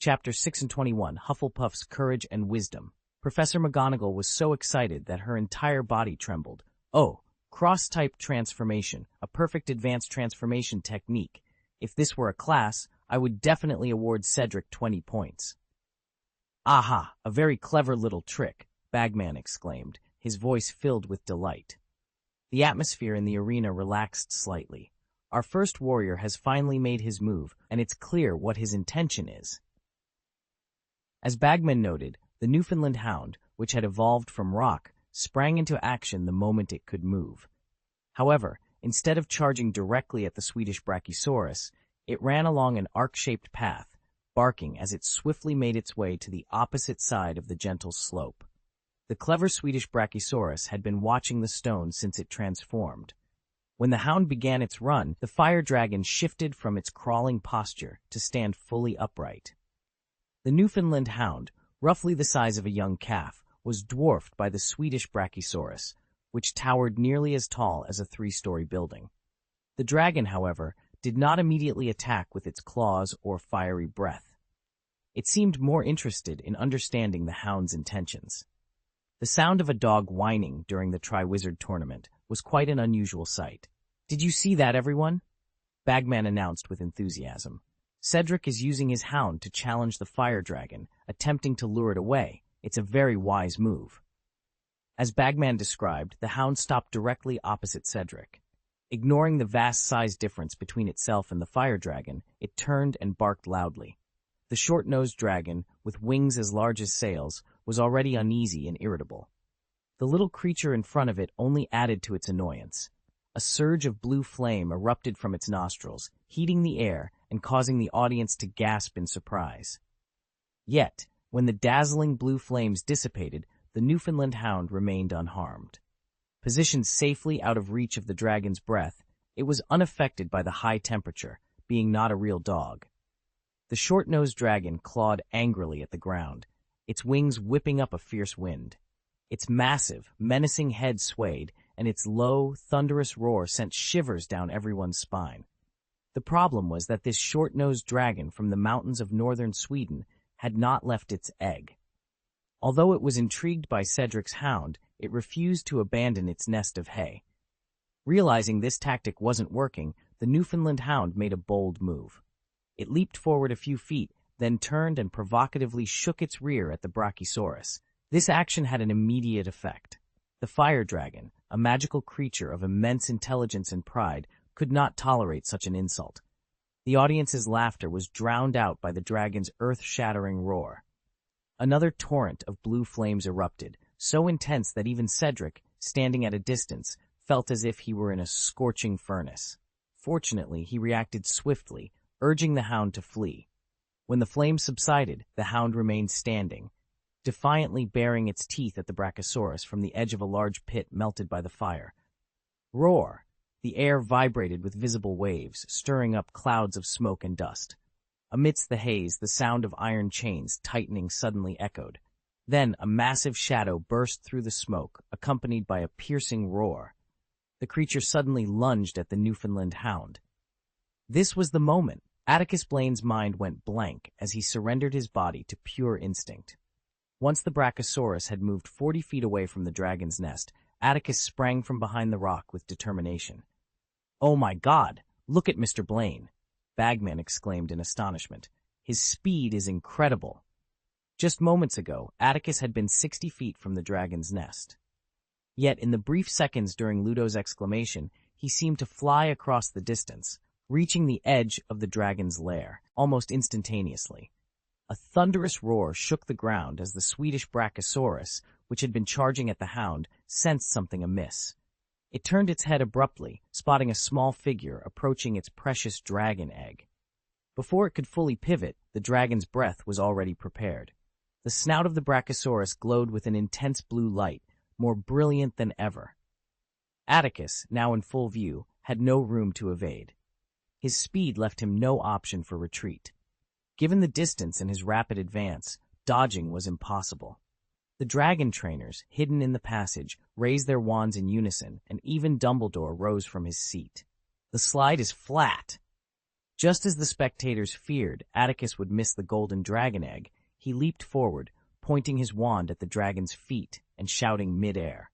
Chapter 6 and 21, Hufflepuff's Courage and Wisdom. Professor McGonagall was so excited that her entire body trembled. Oh, cross-type transformation, a perfect advanced transformation technique. If this were a class, I would definitely award Cedric 20 points. Aha, a very clever little trick, Bagman exclaimed, his voice filled with delight. The atmosphere in the arena relaxed slightly. Our first warrior has finally made his move, and it's clear what his intention is. As Bagman noted, the Newfoundland Hound, which had evolved from rock, sprang into action the moment it could move. However, instead of charging directly at the Swedish Brachiosaurus, it ran along an arc-shaped path, barking as it swiftly made its way to the opposite side of the gentle slope. The clever Swedish Brachiosaurus had been watching the stone since it transformed. When the hound began its run, the fire dragon shifted from its crawling posture to stand fully upright. The Newfoundland Hound, roughly the size of a young calf, was dwarfed by the Swedish Brachiosaurus, which towered nearly as tall as a 3-story building. The dragon, however, did not immediately attack with its claws or fiery breath. It seemed more interested in understanding the hound's intentions. The sound of a dog whining during the Triwizard Tournament was quite an unusual sight. "Did you see that, everyone?" Bagman announced with enthusiasm. "Cedric is using his hound to challenge the fire dragon, attempting to lure it away. It's a very wise move." As Bagman described, the hound stopped directly opposite Cedric. Ignoring the vast size difference between itself and the fire dragon, it turned and barked loudly. The short-nosed dragon, with wings as large as sails, was already uneasy and irritable. The little creature in front of it only added to its annoyance. A surge of blue flame erupted from its nostrils, heating the air and causing the audience to gasp in surprise. Yet, when the dazzling blue flames dissipated, the Newfoundland Hound remained unharmed. Positioned safely out of reach of the dragon's breath, it was unaffected by the high temperature, being not a real dog. The short-nosed dragon clawed angrily at the ground, its wings whipping up a fierce wind. Its massive, menacing head swayed, and its low, thunderous roar sent shivers down everyone's spine. The problem was that this short-nosed dragon from the mountains of northern Sweden had not left its egg. Although it was intrigued by Cedric's hound, it refused to abandon its nest of hay. Realizing this tactic wasn't working, the Newfoundland Hound made a bold move. It leaped forward a few feet, then turned and provocatively shook its rear at the Brachiosaurus. This action had an immediate effect. The fire dragon, a magical creature of immense intelligence and pride, could not tolerate such an insult. The audience's laughter was drowned out by the dragon's earth-shattering roar. Another torrent of blue flames erupted, so intense that even Cedric, standing at a distance, felt as if he were in a scorching furnace. Fortunately, he reacted swiftly, urging the hound to flee. When the flames subsided, the hound remained standing, defiantly baring its teeth at the Brachiosaurus from the edge of a large pit melted by the fire. Roar! The air vibrated with visible waves, stirring up clouds of smoke and dust. Amidst the haze, the sound of iron chains tightening suddenly echoed. Then a massive shadow burst through the smoke, accompanied by a piercing roar. The creature suddenly lunged at the Newfoundland Hound. This was the moment. Atticus Blaine's mind went blank as he surrendered his body to pure instinct. Once the Brachiosaurus had moved 40 feet away from the dragon's nest, Atticus sprang from behind the rock with determination. "Oh my God! Look at Mr. Blaine!" Bagman exclaimed in astonishment. "His speed is incredible." Just moments ago, Atticus had been 60 feet from the dragon's nest. Yet in the brief seconds during Ludo's exclamation, he seemed to fly across the distance, reaching the edge of the dragon's lair, almost instantaneously. A thunderous roar shook the ground as the Swedish Brachiosaurus, which had been charging at the hound, sensed something amiss. It turned its head abruptly, spotting a small figure approaching its precious dragon egg. Before it could fully pivot, the dragon's breath was already prepared. The snout of the Brachiosaurus glowed with an intense blue light, more brilliant than ever. Atticus, now in full view, had no room to evade. His speed left him no option for retreat. Given the distance and his rapid advance, dodging was impossible. The dragon trainers, hidden in the passage, raised their wands in unison, and even Dumbledore rose from his seat. "The slide is flat." Just as the spectators feared Atticus would miss the golden dragon egg, he leaped forward, pointing his wand at the dragon's feet and shouting mid-air.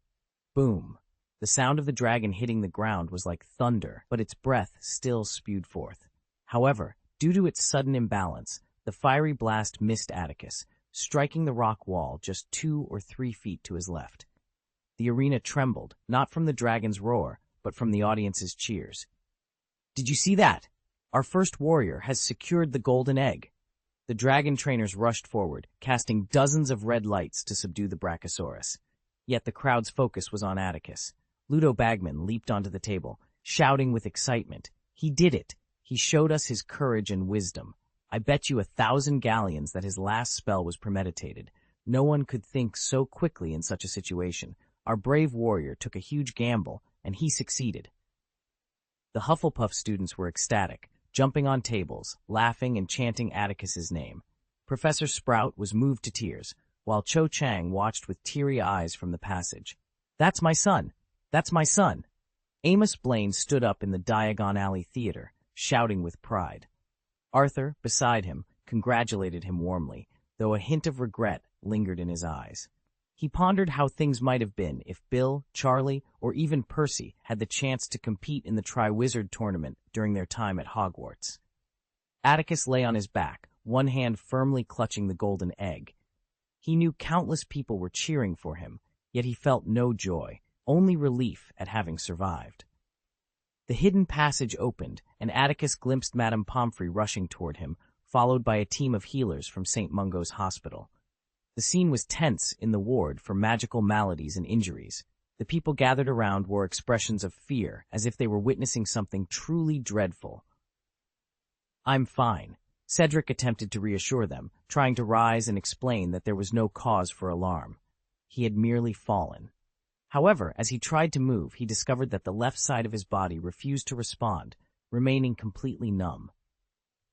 Boom! The sound of the dragon hitting the ground was like thunder, but its breath still spewed forth. However, due to its sudden imbalance, the fiery blast missed Atticus, striking the rock wall just 2 or 3 feet to his left. The arena trembled, not from the dragon's roar, but from the audience's cheers. "Did you see that? Our first warrior has secured the golden egg." The dragon trainers rushed forward, casting dozens of red lights to subdue the Brachiosaurus. Yet the crowd's focus was on Atticus. Ludo Bagman leaped onto the table, shouting with excitement. "He did it! He showed us his courage and wisdom. I bet you 1,000 galleons that his last spell was premeditated. No one could think so quickly in such a situation. Our brave warrior took a huge gamble, and he succeeded." The Hufflepuff students were ecstatic, jumping on tables, laughing and chanting Atticus's name. Professor Sprout was moved to tears, while Cho Chang watched with teary eyes from the passage. "That's my son! That's my son!" Amos Blaine stood up in the Diagon Alley Theater, shouting with pride. Arthur, beside him, congratulated him warmly, though a hint of regret lingered in his eyes. He pondered how things might have been if Bill, Charlie, or even Percy had the chance to compete in the Triwizard Tournament during their time at Hogwarts. Atticus lay on his back, one hand firmly clutching the golden egg. He knew countless people were cheering for him, yet he felt no joy, only relief at having survived. The hidden passage opened, and Atticus glimpsed Madame Pomfrey rushing toward him, followed by a team of healers from St. Mungo's Hospital. The scene was tense in the ward for magical maladies and injuries. The people gathered around wore expressions of fear, as if they were witnessing something truly dreadful. "I'm fine," Cedric attempted to reassure them, trying to rise and explain that there was no cause for alarm. He had merely fallen. However, as he tried to move, he discovered that the left side of his body refused to respond, remaining completely numb.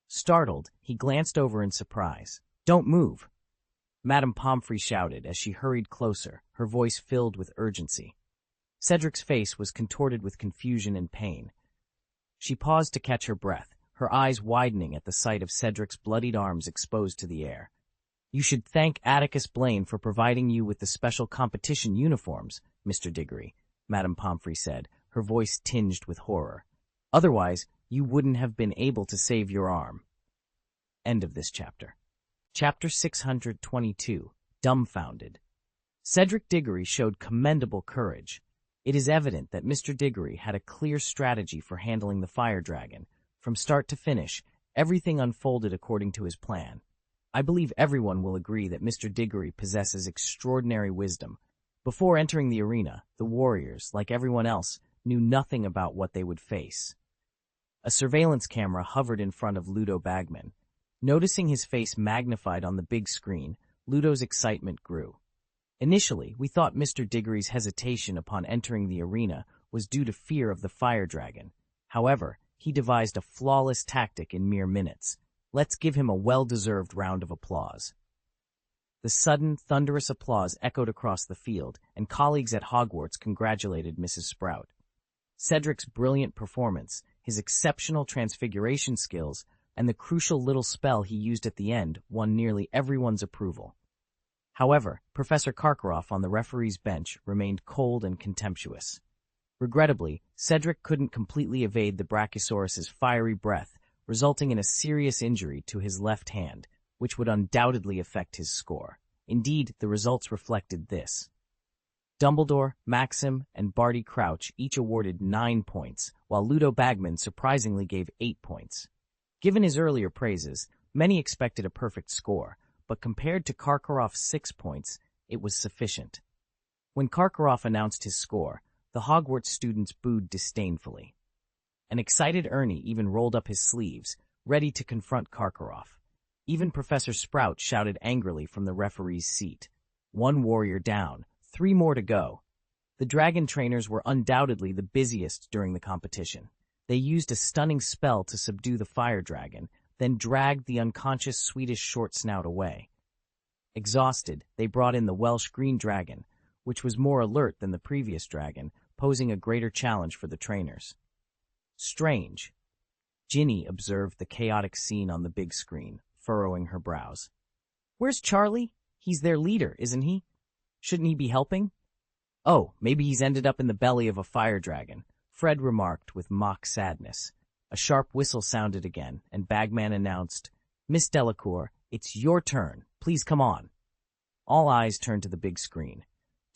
Startled, he glanced over in surprise. "Don't move!" Madame Pomfrey shouted as she hurried closer, her voice filled with urgency. Cedric's face was contorted with confusion and pain. She paused to catch her breath, her eyes widening at the sight of Cedric's bloodied arms exposed to the air. "You should thank Atticus Blaine for providing you with the special competition uniforms, Mr. Diggory," Madame Pomfrey said, her voice tinged with horror. "Otherwise, you wouldn't have been able to save your arm." End of this chapter. Chapter 622, Dumbfounded. Cedric Diggory showed commendable courage. It is evident that Mr. Diggory had a clear strategy for handling the fire dragon. From start to finish, everything unfolded according to his plan. I believe everyone will agree that Mr. Diggory possesses extraordinary wisdom. Before entering the arena, the warriors, like everyone else, knew nothing about what they would face. A surveillance camera hovered in front of Ludo Bagman. Noticing his face magnified on the big screen, Ludo's excitement grew. Initially, we thought Mr. Diggory's hesitation upon entering the arena was due to fear of the fire dragon. However, he devised a flawless tactic in mere minutes. Let's give him a well-deserved round of applause. The sudden, thunderous applause echoed across the field, and colleagues at Hogwarts congratulated Mrs. Sprout. Cedric's brilliant performance, his exceptional transfiguration skills, and the crucial little spell he used at the end won nearly everyone's approval. However, Professor Karkaroff on the referee's bench remained cold and contemptuous. Regrettably, Cedric couldn't completely evade the Brachiosaurus's fiery breath, resulting in a serious injury to his left hand, which would undoubtedly affect his score. Indeed, the results reflected this. Dumbledore, Maxim, and Barty Crouch each awarded 9 points, while Ludo Bagman surprisingly gave 8 points. Given his earlier praises, many expected a perfect score, but compared to Karkaroff's 6 points, it was sufficient. When Karkaroff announced his score, the Hogwarts students booed disdainfully. An excited Ernie even rolled up his sleeves, ready to confront Karkaroff. Even Professor Sprout shouted angrily from the referee's seat. 1 warrior down, 3 more to go. The dragon trainers were undoubtedly the busiest during the competition. They used a stunning spell to subdue the fire dragon, then dragged the unconscious Swedish short snout away. Exhausted, they brought in the Welsh green dragon, which was more alert than the previous dragon, posing a greater challenge for the trainers. Strange. Ginny observed the chaotic scene on the big screen, furrowing her brows. Where's Charlie? He's their leader, isn't he? Shouldn't he be helping? Oh, maybe he's ended up in the belly of a fire dragon, Fred remarked with mock sadness. A sharp whistle sounded again, and Bagman announced, Miss Delacour, it's your turn. Please come on. All eyes turned to the big screen.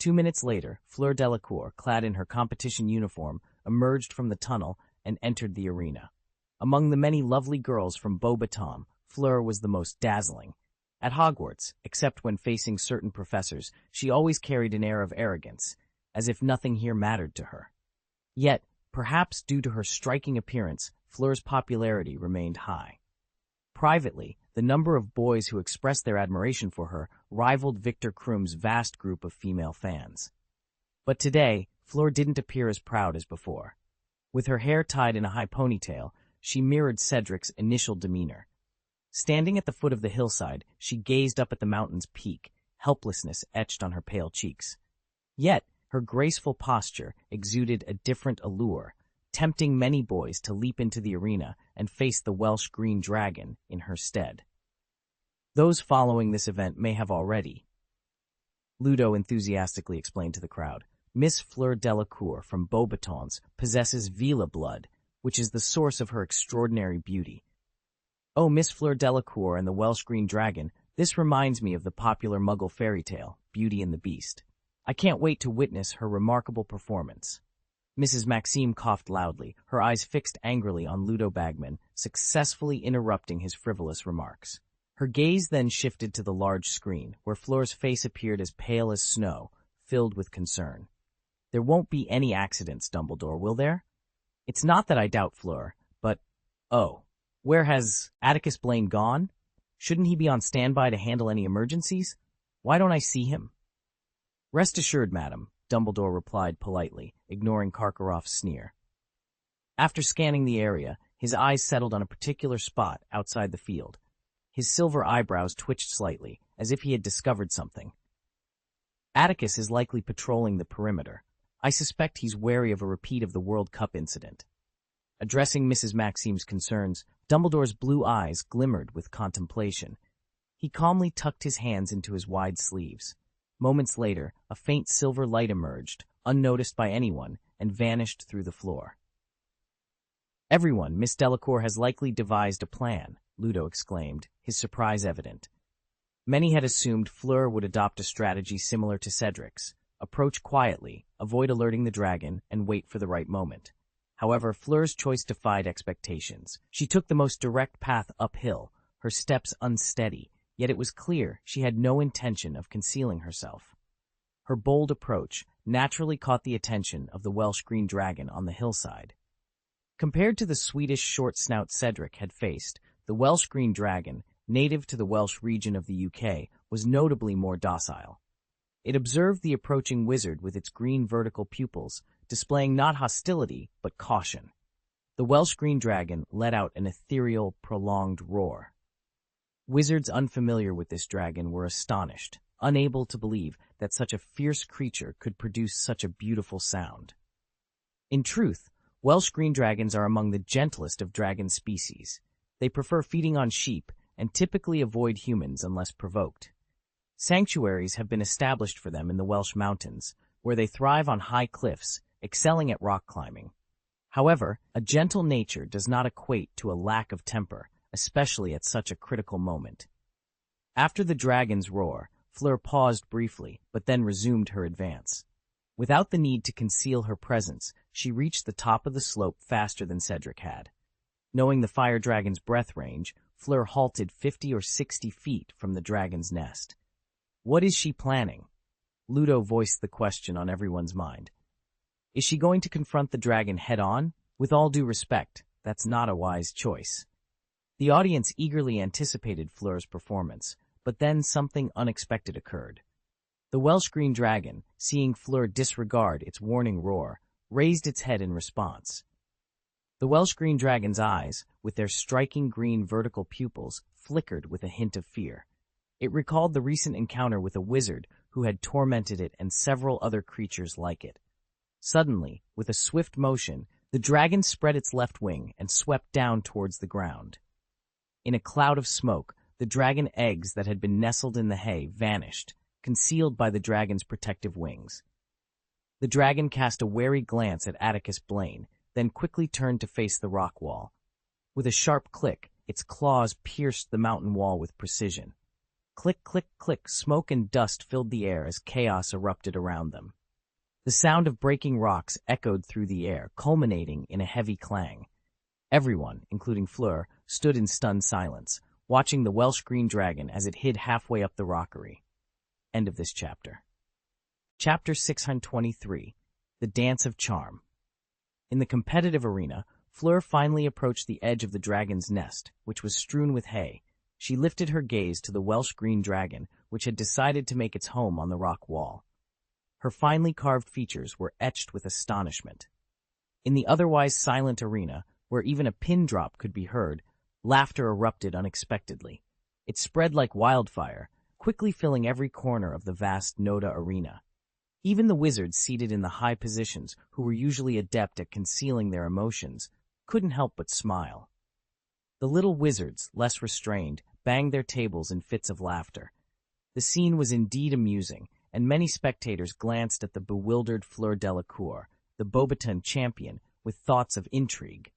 2 minutes later, Fleur Delacour, clad in her competition uniform, emerged from the tunnel and entered the arena. Among the many lovely girls from Beauxbatons, Fleur was the most dazzling. At Hogwarts, except when facing certain professors, she always carried an air of arrogance, as if nothing here mattered to her. Yet, perhaps due to her striking appearance, Fleur's popularity remained high. Privately, the number of boys who expressed their admiration for her rivaled Victor Krum's vast group of female fans. But today, Fleur didn't appear as proud as before. With her hair tied in a high ponytail, she mirrored Cedric's initial demeanor. Standing at the foot of the hillside, she gazed up at the mountain's peak, helplessness etched on her pale cheeks. Yet, her graceful posture exuded a different allure, tempting many boys to leap into the arena and face the Welsh green dragon in her stead. Those following this event may have already. Ludo enthusiastically explained to the crowd, Miss Fleur Delacour from Beauxbatons possesses Vila blood, which is the source of her extraordinary beauty. Oh, Miss Fleur Delacour and the Welsh green dragon, this reminds me of the popular Muggle fairy tale, Beauty and the Beast. I can't wait to witness her remarkable performance. Mrs. Maxime coughed loudly, her eyes fixed angrily on Ludo Bagman, successfully interrupting his frivolous remarks. Her gaze then shifted to the large screen, where Fleur's face appeared as pale as snow, filled with concern. There won't be any accidents, Dumbledore, will there? It's not that I doubt Fleur, but, oh, where has Atticus Blaine gone? Shouldn't he be on standby to handle any emergencies? Why don't I see him? Rest assured, madam, Dumbledore replied politely, ignoring Karkaroff's sneer. After scanning the area, his eyes settled on a particular spot outside the field. His silver eyebrows twitched slightly, as if he had discovered something. Atticus is likely patrolling the perimeter. I suspect he's wary of a repeat of the World Cup incident. Addressing Mrs. Maxime's concerns, Dumbledore's blue eyes glimmered with contemplation. He calmly tucked his hands into his wide sleeves. Moments later, a faint silver light emerged, unnoticed by anyone, and vanished through the floor. Everyone, Miss Delacour has likely devised a plan, Ludo exclaimed, his surprise evident. Many had assumed Fleur would adopt a strategy similar to Cedric's, approach quietly, avoid alerting the dragon, and wait for the right moment. However, Fleur's choice defied expectations. She took the most direct path uphill, her steps unsteady, yet it was clear she had no intention of concealing herself. Her bold approach naturally caught the attention of the Welsh green dragon on the hillside. Compared to the Swedish short snout Cedric had faced, the Welsh green dragon, native to the Welsh region of the UK, was notably more docile. It observed the approaching wizard with its green vertical pupils, displaying not hostility, but caution. The Welsh green dragon let out an ethereal, prolonged roar. Wizards unfamiliar with this dragon were astonished, unable to believe that such a fierce creature could produce such a beautiful sound. In truth, Welsh green dragons are among the gentlest of dragon species. They prefer feeding on sheep and typically avoid humans unless provoked. Sanctuaries have been established for them in the Welsh mountains, where they thrive on high cliffs, excelling at rock climbing. However, a gentle nature does not equate to a lack of temper, especially at such a critical moment. After the dragon's roar, Fleur paused briefly, but then resumed her advance. Without the need to conceal her presence, she reached the top of the slope faster than Cedric had. Knowing the fire dragon's breath range, Fleur halted 50 or 60 feet from the dragon's nest. What is she planning? Ludo voiced the question on everyone's mind. Is she going to confront the dragon head-on? With all due respect, that's not a wise choice. The audience eagerly anticipated Fleur's performance, but then something unexpected occurred. The Welsh green dragon, seeing Fleur disregard its warning roar, raised its head in response. The Welsh green dragon's eyes, with their striking green vertical pupils, flickered with a hint of fear. It recalled the recent encounter with a wizard who had tormented it and several other creatures like it. Suddenly, with a swift motion, The dragon spread its left wing and swept down towards the ground. In a cloud of smoke, the dragon eggs that had been nestled in the hay vanished, concealed by the dragon's protective wings. The dragon cast a wary glance at Atticus Blaine, then quickly turned to face the rock wall. With a sharp click, its claws pierced the mountain wall with precision. Click, click, click, smoke and dust filled the air as chaos erupted around them. The sound of breaking rocks echoed through the air, culminating in a heavy clang. Everyone, including Fleur, stood in stunned silence, watching the Welsh green dragon as it hid halfway up the rockery. End of this chapter. Chapter 623, The Dance of Charm. In the competitive arena, Fleur finally approached the edge of the dragon's nest, which was strewn with hay. She lifted her gaze to the Welsh green dragon, which had decided to make its home on the rock wall. Her finely carved features were etched with astonishment. In the otherwise silent arena, where even a pin drop could be heard, laughter erupted unexpectedly. It spread like wildfire, quickly filling every corner of the vast Noda arena. Even the wizards seated in the high positions, who were usually adept at concealing their emotions, couldn't help but smile. The little wizards, less restrained, banged their tables in fits of laughter. The scene was indeed amusing, and many spectators glanced at the bewildered Fleur Delacour, the Beauxbaton champion, with thoughts of intrigue.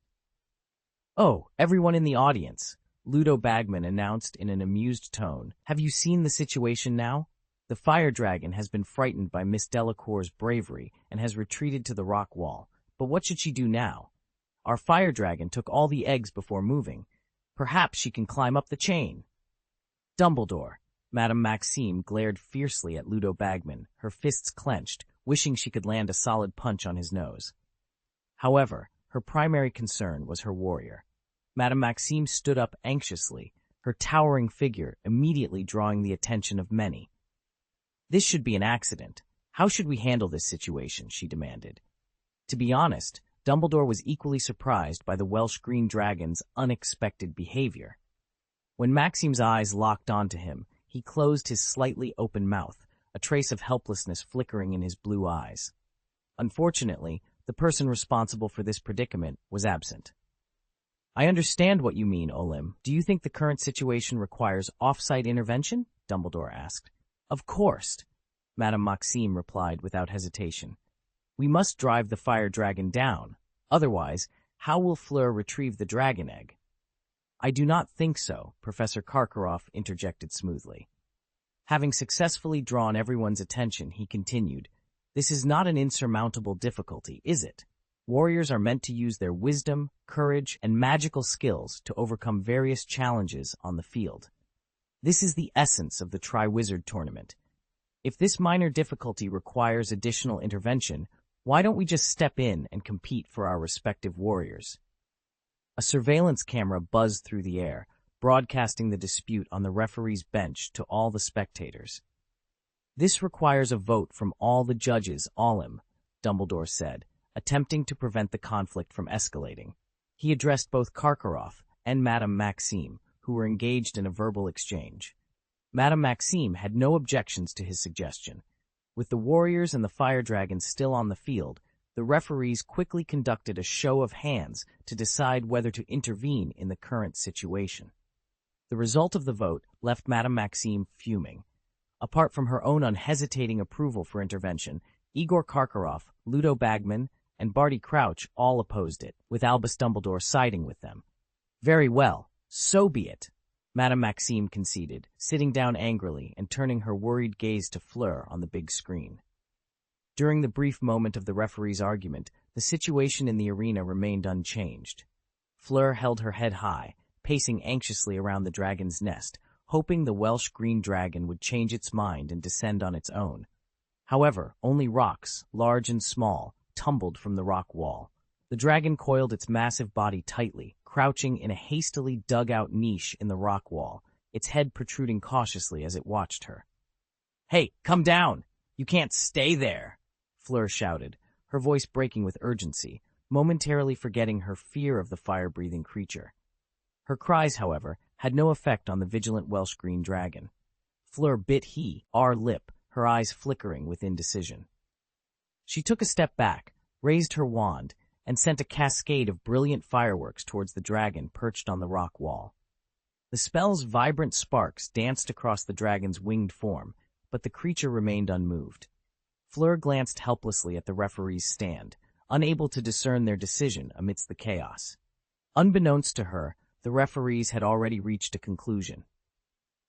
"Oh, everyone in the audience," Ludo Bagman announced in an amused tone. "Have you seen the situation now? The fire dragon has been frightened by Miss Delacour's bravery and has retreated to the rock wall. But what should she do now? Our fire dragon took all the eggs before moving. Perhaps she can climb up the chain." "Dumbledore." Madame Maxime glared fiercely at Ludo Bagman, her fists clenched, wishing she could land a solid punch on his nose. However, her primary concern was her warrior. Madame Maxime stood up anxiously, her towering figure immediately drawing the attention of many. "This should be an accident. How should we handle this situation?" she demanded. To be honest, Dumbledore was equally surprised by the Welsh green dragon's unexpected behavior. When Maxime's eyes locked onto him, he closed his slightly open mouth, a trace of helplessness flickering in his blue eyes. Unfortunately, the person responsible for this predicament was absent. "I understand what you mean, Olim. Do you think the current situation requires off-site intervention?" Dumbledore asked. "Of course," Madame Maxime replied without hesitation. "We must drive the fire dragon down. Otherwise, how will Fleur retrieve the dragon egg?" "I do not think so," Professor Karkaroff interjected smoothly. Having successfully drawn everyone's attention, he continued, "This is not an insurmountable difficulty, is it? Warriors are meant to use their wisdom, courage, and magical skills to overcome various challenges on the field. This is the essence of the Triwizard Tournament. If this minor difficulty requires additional intervention, why don't we just step in and compete for our respective warriors?" A surveillance camera buzzed through the air, broadcasting the dispute on the referee's bench to all the spectators. "This requires a vote from all the judges, Olim," Dumbledore said, attempting to prevent the conflict from escalating. He addressed both Karkaroff and Madame Maxime, who were engaged in a verbal exchange. Madame Maxime had no objections to his suggestion. With the warriors and the fire dragon still on the field, the referees quickly conducted a show of hands to decide whether to intervene in the current situation. The result of the vote left Madame Maxime fuming. Apart from her own unhesitating approval for intervention, Igor Karkaroff, Ludo Bagman, and Barty Crouch all opposed it, with Albus Dumbledore siding with them. "Very well, so be it," Madame Maxime conceded, sitting down angrily and turning her worried gaze to Fleur on the big screen. During the brief moment of the referee's argument, the situation in the arena remained unchanged. Fleur held her head high, pacing anxiously around the dragon's nest, hoping the Welsh green dragon would change its mind and descend on its own. However, only rocks, large and small, tumbled from the rock wall. The dragon coiled its massive body tightly, crouching in a hastily dug-out niche in the rock wall, its head protruding cautiously as it watched her. "Hey, come down! You can't stay there!" Fleur shouted, her voice breaking with urgency, momentarily forgetting her fear of the fire-breathing creature. Her cries, however, had no effect on the vigilant Welsh green dragon. Fleur bit her lip, her eyes flickering with indecision. She took a step back, raised her wand, and sent a cascade of brilliant fireworks towards the dragon perched on the rock wall. The spell's vibrant sparks danced across the dragon's winged form, but the creature remained unmoved. Fleur glanced helplessly at the referee's stand, unable to discern their decision amidst the chaos. Unbeknownst to her, the referees had already reached a conclusion.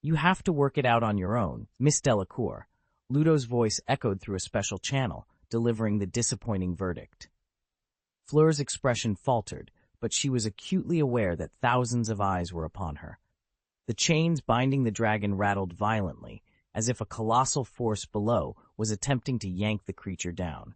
"You have to work it out on your own, Miss Delacour." Ludo's voice echoed through a special channel, delivering the disappointing verdict. Fleur's expression faltered, but she was acutely aware that thousands of eyes were upon her. The chains binding the dragon rattled violently, as if a colossal force below was attempting to yank the creature down.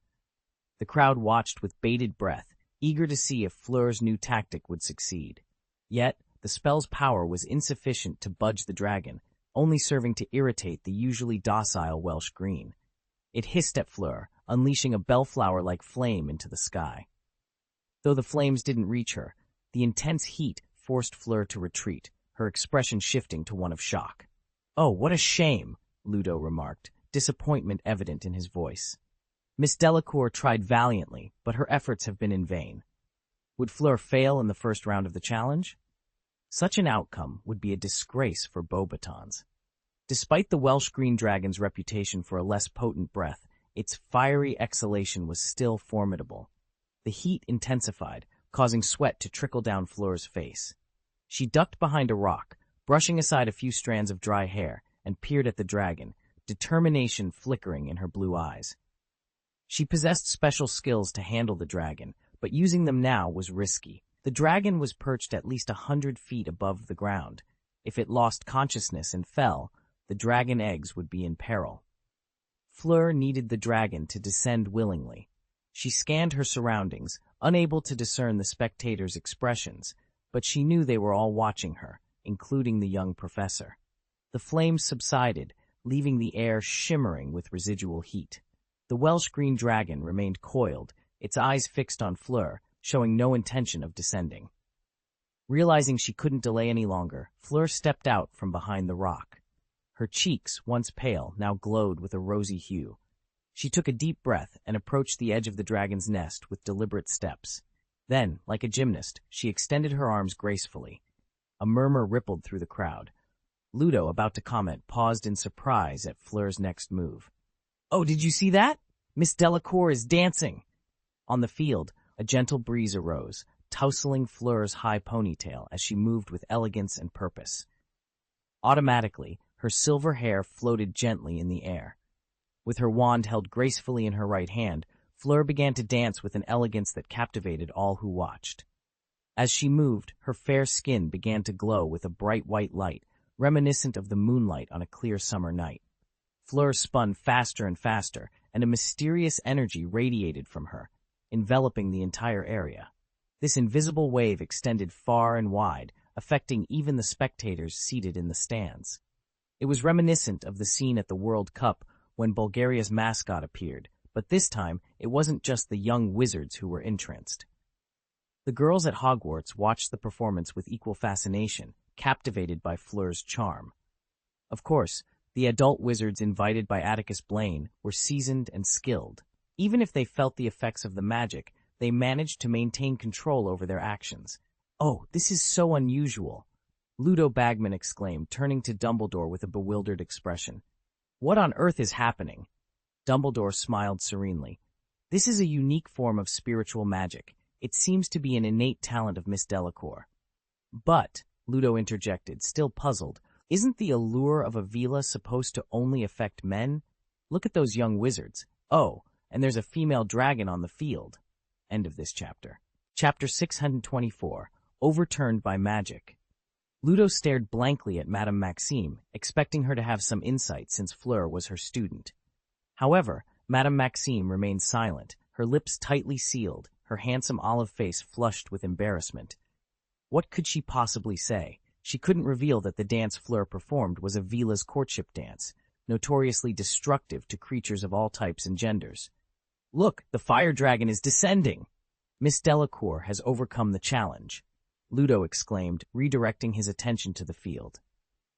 The crowd watched with bated breath, eager to see if Fleur's new tactic would succeed. Yet, the spell's power was insufficient to budge the dragon, only serving to irritate the usually docile Welsh green. It hissed at Fleur, unleashing a bellflower-like flame into the sky. Though the flames didn't reach her, the intense heat forced Fleur to retreat, her expression shifting to one of shock. "Oh, what a shame," Ludo remarked, disappointment evident in his voice. Miss Delacour tried valiantly, but her efforts have been in vain. Would Fleur fail in the first round of the challenge? Such an outcome would be a disgrace for Beauxbatons. Despite the Welsh green dragon's reputation for a less potent breath, its fiery exhalation was still formidable. The heat intensified, causing sweat to trickle down Fleur's face. She ducked behind a rock, brushing aside a few strands of dry hair, and peered at the dragon, determination flickering in her blue eyes. She possessed special skills to handle the dragon, but using them now was risky. The dragon was perched at least 100 feet above the ground. If it lost consciousness and fell, the dragon eggs would be in peril. Fleur needed the dragon to descend willingly. She scanned her surroundings, unable to discern the spectators' expressions, but she knew they were all watching her, including the young professor. The flames subsided, leaving the air shimmering with residual heat. The Welsh green dragon remained coiled, its eyes fixed on Fleur, showing no intention of descending. Realizing she couldn't delay any longer, Fleur stepped out from behind the rock. Her cheeks, once pale, now glowed with a rosy hue. She took a deep breath and approached the edge of the dragon's nest with deliberate steps. Then, like a gymnast, she extended her arms gracefully. A murmur rippled through the crowd. Ludo, about to comment, paused in surprise at Fleur's next move. "Oh, did you see that? Miss Delacour is dancing!" On the field, a gentle breeze arose, tousling Fleur's high ponytail as she moved with elegance and purpose. Automatically, her silver hair floated gently in the air. With her wand held gracefully in her right hand, Fleur began to dance with an elegance that captivated all who watched. As she moved, her fair skin began to glow with a bright white light, reminiscent of the moonlight on a clear summer night. Fleur spun faster and faster, and a mysterious energy radiated from her, enveloping the entire area. This invisible wave extended far and wide, affecting even the spectators seated in the stands. It was reminiscent of the scene at the World Cup when Bulgaria's mascot appeared, but this time it wasn't just the young wizards who were entranced. The girls at Hogwarts watched the performance with equal fascination, captivated by Fleur's charm. Of course, the adult wizards invited by Atticus Blaine were seasoned and skilled. Even if they felt the effects of the magic, they managed to maintain control over their actions. "Oh, this is so unusual," Ludo Bagman exclaimed, turning to Dumbledore with a bewildered expression. "What on earth is happening?" Dumbledore smiled serenely. "This is a unique form of spiritual magic. It seems to be an innate talent of Miss Delacour." "But," Ludo interjected, still puzzled, "isn't the allure of a villa supposed to only affect men? Look at those young wizards. Oh, and there's a female dragon on the field." End of this chapter. Chapter 624, Overturned by Magic. Ludo stared blankly at Madame Maxime, expecting her to have some insight since Fleur was her student. However, Madame Maxime remained silent, her lips tightly sealed, her handsome olive face flushed with embarrassment. What could she possibly say? She couldn't reveal that the dance Fleur performed was a villa's courtship dance, notoriously destructive to creatures of all types and genders. "Look, the fire dragon is descending!" "Miss Delacour has overcome the challenge," Ludo exclaimed, redirecting his attention to the field.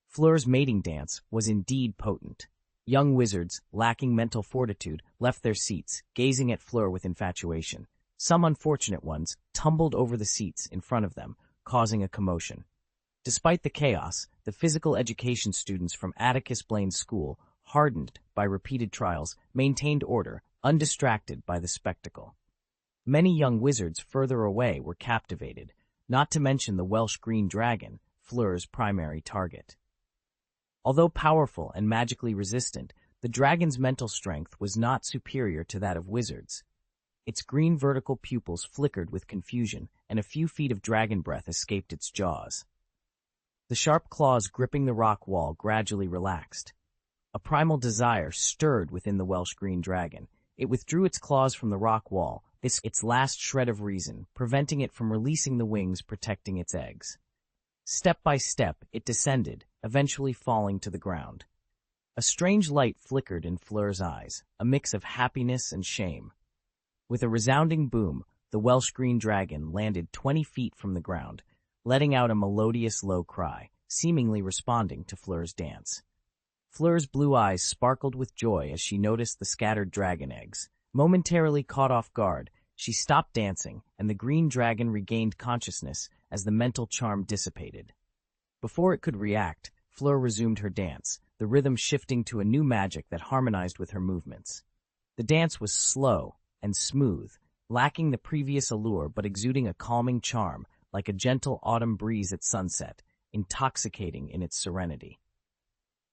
Fleur's mating dance was indeed potent. Young wizards, lacking mental fortitude, left their seats, gazing at Fleur with infatuation. Some unfortunate ones tumbled over the seats in front of them, causing a commotion. Despite the chaos, the physical education students from Atticus Blaine's school, hardened by repeated trials, maintained order, undistracted by the spectacle. Many young wizards further away were captivated, not to mention the Welsh green dragon, Fleur's primary target. Although powerful and magically resistant, the dragon's mental strength was not superior to that of wizards. Its green vertical pupils flickered with confusion, and a few feet of dragon breath escaped its jaws. The sharp claws gripping the rock wall gradually relaxed. A primal desire stirred within the Welsh green dragon. It withdrew its claws from the rock wall, its last shred of reason, preventing it from releasing the wings protecting its eggs. Step by step, it descended, eventually falling to the ground. A strange light flickered in Fleur's eyes, a mix of happiness and shame. With a resounding boom, the Welsh green dragon landed 20 feet from the ground, letting out a melodious low cry, seemingly responding to Fleur's dance. Fleur's blue eyes sparkled with joy as she noticed the scattered dragon eggs. Momentarily caught off guard, she stopped dancing, and the green dragon regained consciousness as the mental charm dissipated. Before it could react, Fleur resumed her dance, the rhythm shifting to a new magic that harmonized with her movements. The dance was slow and smooth, lacking the previous allure but exuding a calming charm, like a gentle autumn breeze at sunset, intoxicating in its serenity.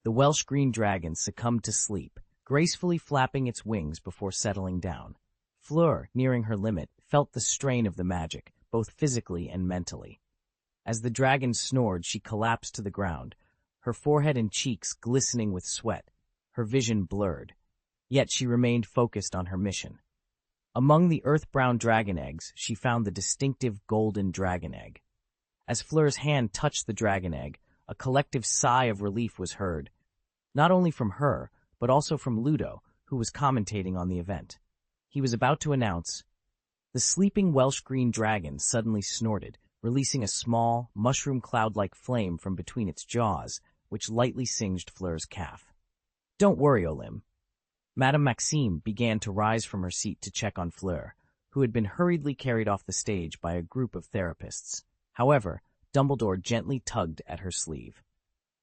The Welsh green dragon succumbed to sleep, gracefully flapping its wings before settling down. Fleur, nearing her limit, felt the strain of the magic, both physically and mentally. As the dragon snored, she collapsed to the ground, her forehead and cheeks glistening with sweat, her vision blurred. Yet she remained focused on her mission. Among the earth-brown dragon eggs, she found the distinctive golden dragon egg. As Fleur's hand touched the dragon egg, a collective sigh of relief was heard, not only from her, but also from Ludo, who was commentating on the event. He was about to announce, the sleeping Welsh green dragon suddenly snorted, releasing a small, mushroom cloud-like flame from between its jaws, which lightly singed Fleur's calf. Don't worry, Olim. Madame Maxime began to rise from her seat to check on Fleur, who had been hurriedly carried off the stage by a group of therapists. However, Dumbledore gently tugged at her sleeve.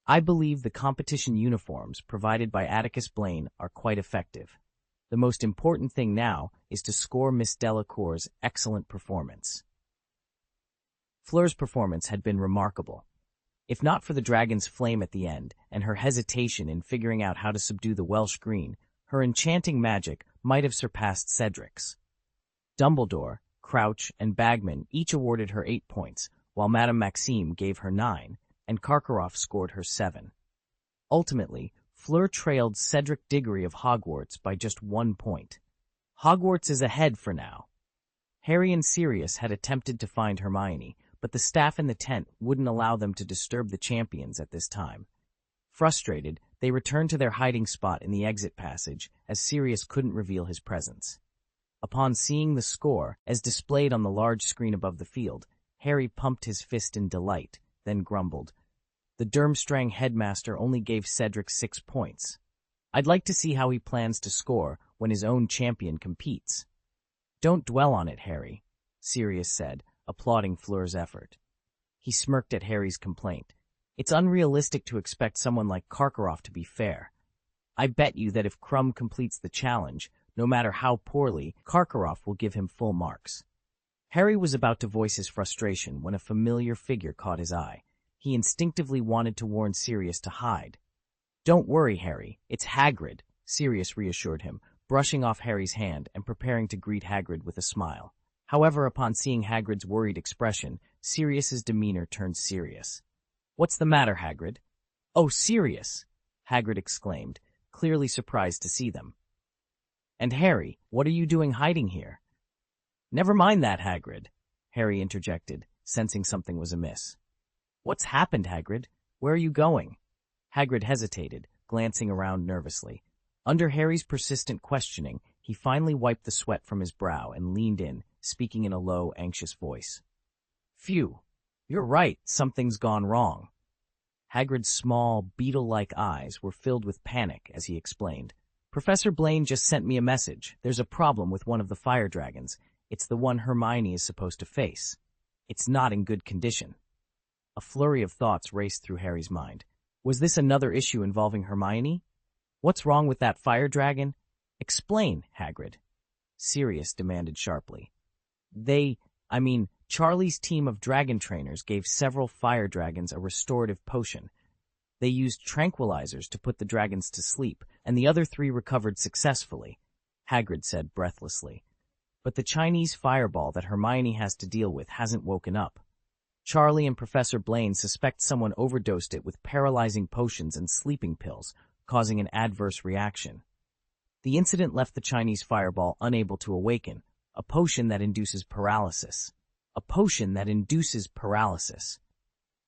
I believe the competition uniforms provided by Atticus Blaine are quite effective. The most important thing now is to score Miss Delacour's excellent performance. Fleur's performance had been remarkable. If not for the dragon's flame at the end and her hesitation in figuring out how to subdue the Welsh green, her enchanting magic might have surpassed Cedric's. Dumbledore, Crouch, and Bagman each awarded her 8 points, while Madame Maxime gave her 9, and Karkaroff scored her 7. Ultimately, Fleur trailed Cedric Diggory of Hogwarts by just 1 point. Hogwarts is ahead for now. Harry and Sirius had attempted to find Hermione, but the staff in the tent wouldn't allow them to disturb the champions at this time. Frustrated, they returned to their hiding spot in the exit passage, as Sirius couldn't reveal his presence. Upon seeing the score, as displayed on the large screen above the field, Harry pumped his fist in delight, then grumbled. The Durmstrang headmaster only gave Cedric 6 points. I'd like to see how he plans to score when his own champion competes. Don't dwell on it, Harry, Sirius said, applauding Fleur's effort. He smirked at Harry's complaint. It's unrealistic to expect someone like Karkaroff to be fair. I bet you that if Crumb completes the challenge, no matter how poorly, Karkaroff will give him full marks. Harry was about to voice his frustration when a familiar figure caught his eye. He instinctively wanted to warn Sirius to hide. Don't worry, Harry, it's Hagrid, Sirius reassured him, brushing off Harry's hand and preparing to greet Hagrid with a smile. However, upon seeing Hagrid's worried expression, Sirius's demeanor turned serious. What's the matter, Hagrid? Oh, Sirius! Hagrid exclaimed, clearly surprised to see them. And Harry, what are you doing hiding here? Never mind that, Hagrid, Harry interjected, sensing something was amiss. What's happened, Hagrid? Where are you going? Hagrid hesitated, glancing around nervously. Under Harry's persistent questioning, he finally wiped the sweat from his brow and leaned in, speaking in a low, anxious voice. Phew, you're right, something's gone wrong. Hagrid's small, beetle-like eyes were filled with panic as he explained. Professor Blaine just sent me a message. There's a problem with one of the fire dragons. It's the one Hermione is supposed to face. It's not in good condition. A flurry of thoughts raced through Harry's mind. Was this another issue involving Hermione? What's wrong with that fire dragon? Explain, Hagrid. Sirius demanded sharply. Charlie's team of dragon trainers gave several fire dragons a restorative potion. They used tranquilizers to put the dragons to sleep, and the other 3 recovered successfully, Hagrid said breathlessly. But the Chinese fireball that Hermione has to deal with hasn't woken up. Charlie and Professor Blaine suspect someone overdosed it with paralyzing potions and sleeping pills, causing an adverse reaction. The incident left the Chinese fireball unable to awaken, a potion that induces paralysis. A potion that induces paralysis.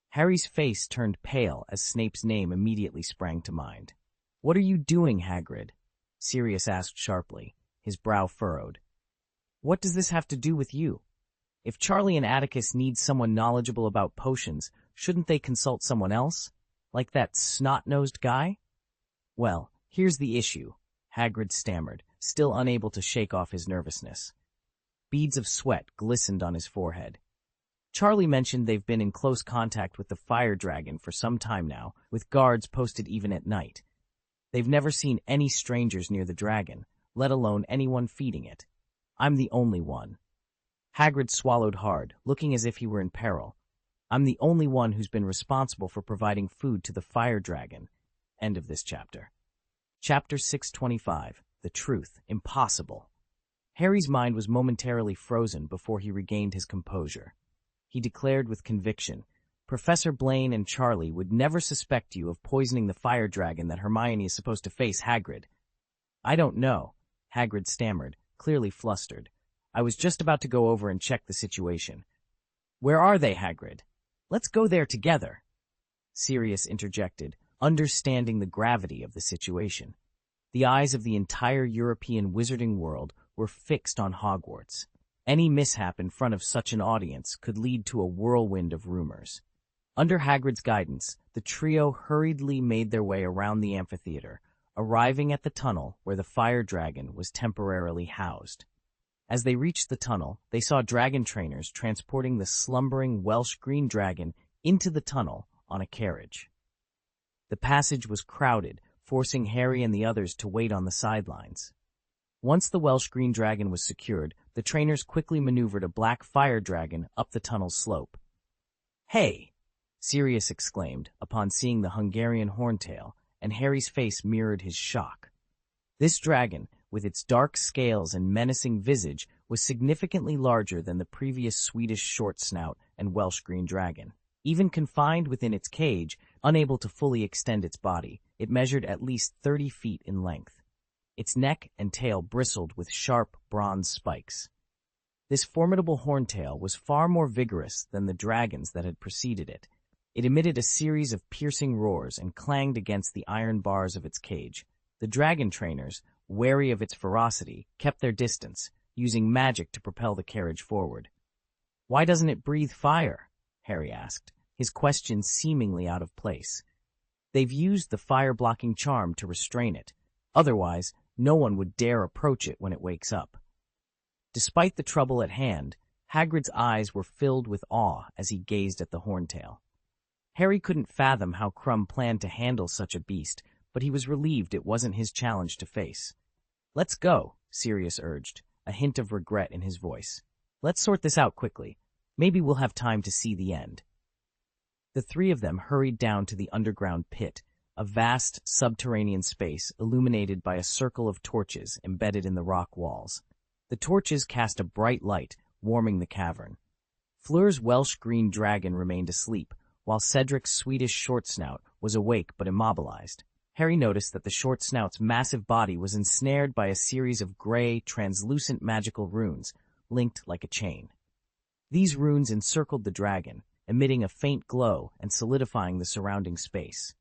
Harry's face turned pale as Snape's name immediately sprang to mind. "What are you doing, Hagrid?" Sirius asked sharply, his brow furrowed. "What does this have to do with you? If Charlie and Atticus need someone knowledgeable about potions, shouldn't they consult someone else? Like that snot-nosed guy?" "Well, here's the issue," Hagrid stammered, still unable to shake off his nervousness. Beads of sweat glistened on his forehead. "Charlie mentioned they've been in close contact with the fire dragon for some time now, with guards posted even at night. They've never seen any strangers near the dragon, let alone anyone feeding it. I'm the only one." Hagrid swallowed hard, looking as if he were in peril. "I'm the only one who's been responsible for providing food to the fire dragon." End of this chapter. Chapter 625. The Truth. Impossible. Harry's mind was momentarily frozen before he regained his composure. He declared with conviction, "Professor Blaine and Charlie would never suspect you of poisoning the fire dragon that Hermione is supposed to face, Hagrid." "I don't know," Hagrid stammered, clearly flustered. "I was just about to go over and check the situation." "Where are they, Hagrid? Let's go there together," Sirius interjected, understanding the gravity of the situation. The eyes of the entire European wizarding world were fixed on Hogwarts. Any mishap in front of such an audience could lead to a whirlwind of rumors. Under Hagrid's guidance, the trio hurriedly made their way around the amphitheater, arriving at the tunnel where the fire dragon was temporarily housed. As they reached the tunnel, they saw dragon trainers transporting the slumbering Welsh green dragon into the tunnel on a carriage. The passage was crowded, forcing Harry and the others to wait on the sidelines. Once the Welsh green dragon was secured, the trainers quickly maneuvered a black fire dragon up the tunnel's slope. "Hey!" Sirius exclaimed upon seeing the Hungarian horntail, and Harry's face mirrored his shock. This dragon, with its dark scales and menacing visage, was significantly larger than the previous Swedish short snout and Welsh green dragon. Even confined within its cage, unable to fully extend its body, it measured at least 30 feet in length. Its neck and tail bristled with sharp bronze spikes. This formidable horntail was far more vigorous than the dragons that had preceded it. It emitted a series of piercing roars and clanged against the iron bars of its cage. The dragon trainers, wary of its ferocity, kept their distance, using magic to propel the carriage forward. "Why doesn't it breathe fire?" Harry asked, his question seemingly out of place. "They've used the fire-blocking charm to restrain it. Otherwise, no one would dare approach it when it wakes up." Despite the trouble at hand, Hagrid's eyes were filled with awe as he gazed at the horntail. Harry couldn't fathom how Crumb planned to handle such a beast, but he was relieved it wasn't his challenge to face. "Let's go," Sirius urged, a hint of regret in his voice. "Let's sort this out quickly. Maybe we'll have time to see the end." The 3 of them hurried down to the underground pit, a vast subterranean space illuminated by a circle of torches embedded in the rock walls. The torches cast a bright light, warming the cavern. Fleur's Welsh green dragon remained asleep, while Cedric's Swedish short snout was awake but immobilized. Harry noticed that the short snout's massive body was ensnared by a series of gray, translucent magical runes, linked like a chain. These runes encircled the dragon, emitting a faint glow and solidifying the surrounding space.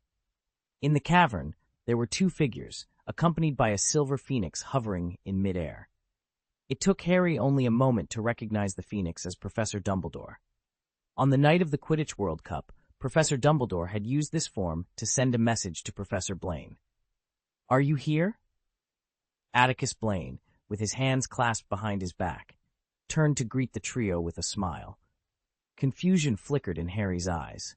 In the cavern, there were 2 figures, accompanied by a silver phoenix hovering in midair. It took Harry only a moment to recognize the phoenix as Professor Dumbledore. On the night of the Quidditch World Cup, Professor Dumbledore had used this form to send a message to Professor Blaine. "Are you here?" Atticus Blaine, with his hands clasped behind his back. turned to greet the trio with a smile. Confusion flickered in Harry's eyes.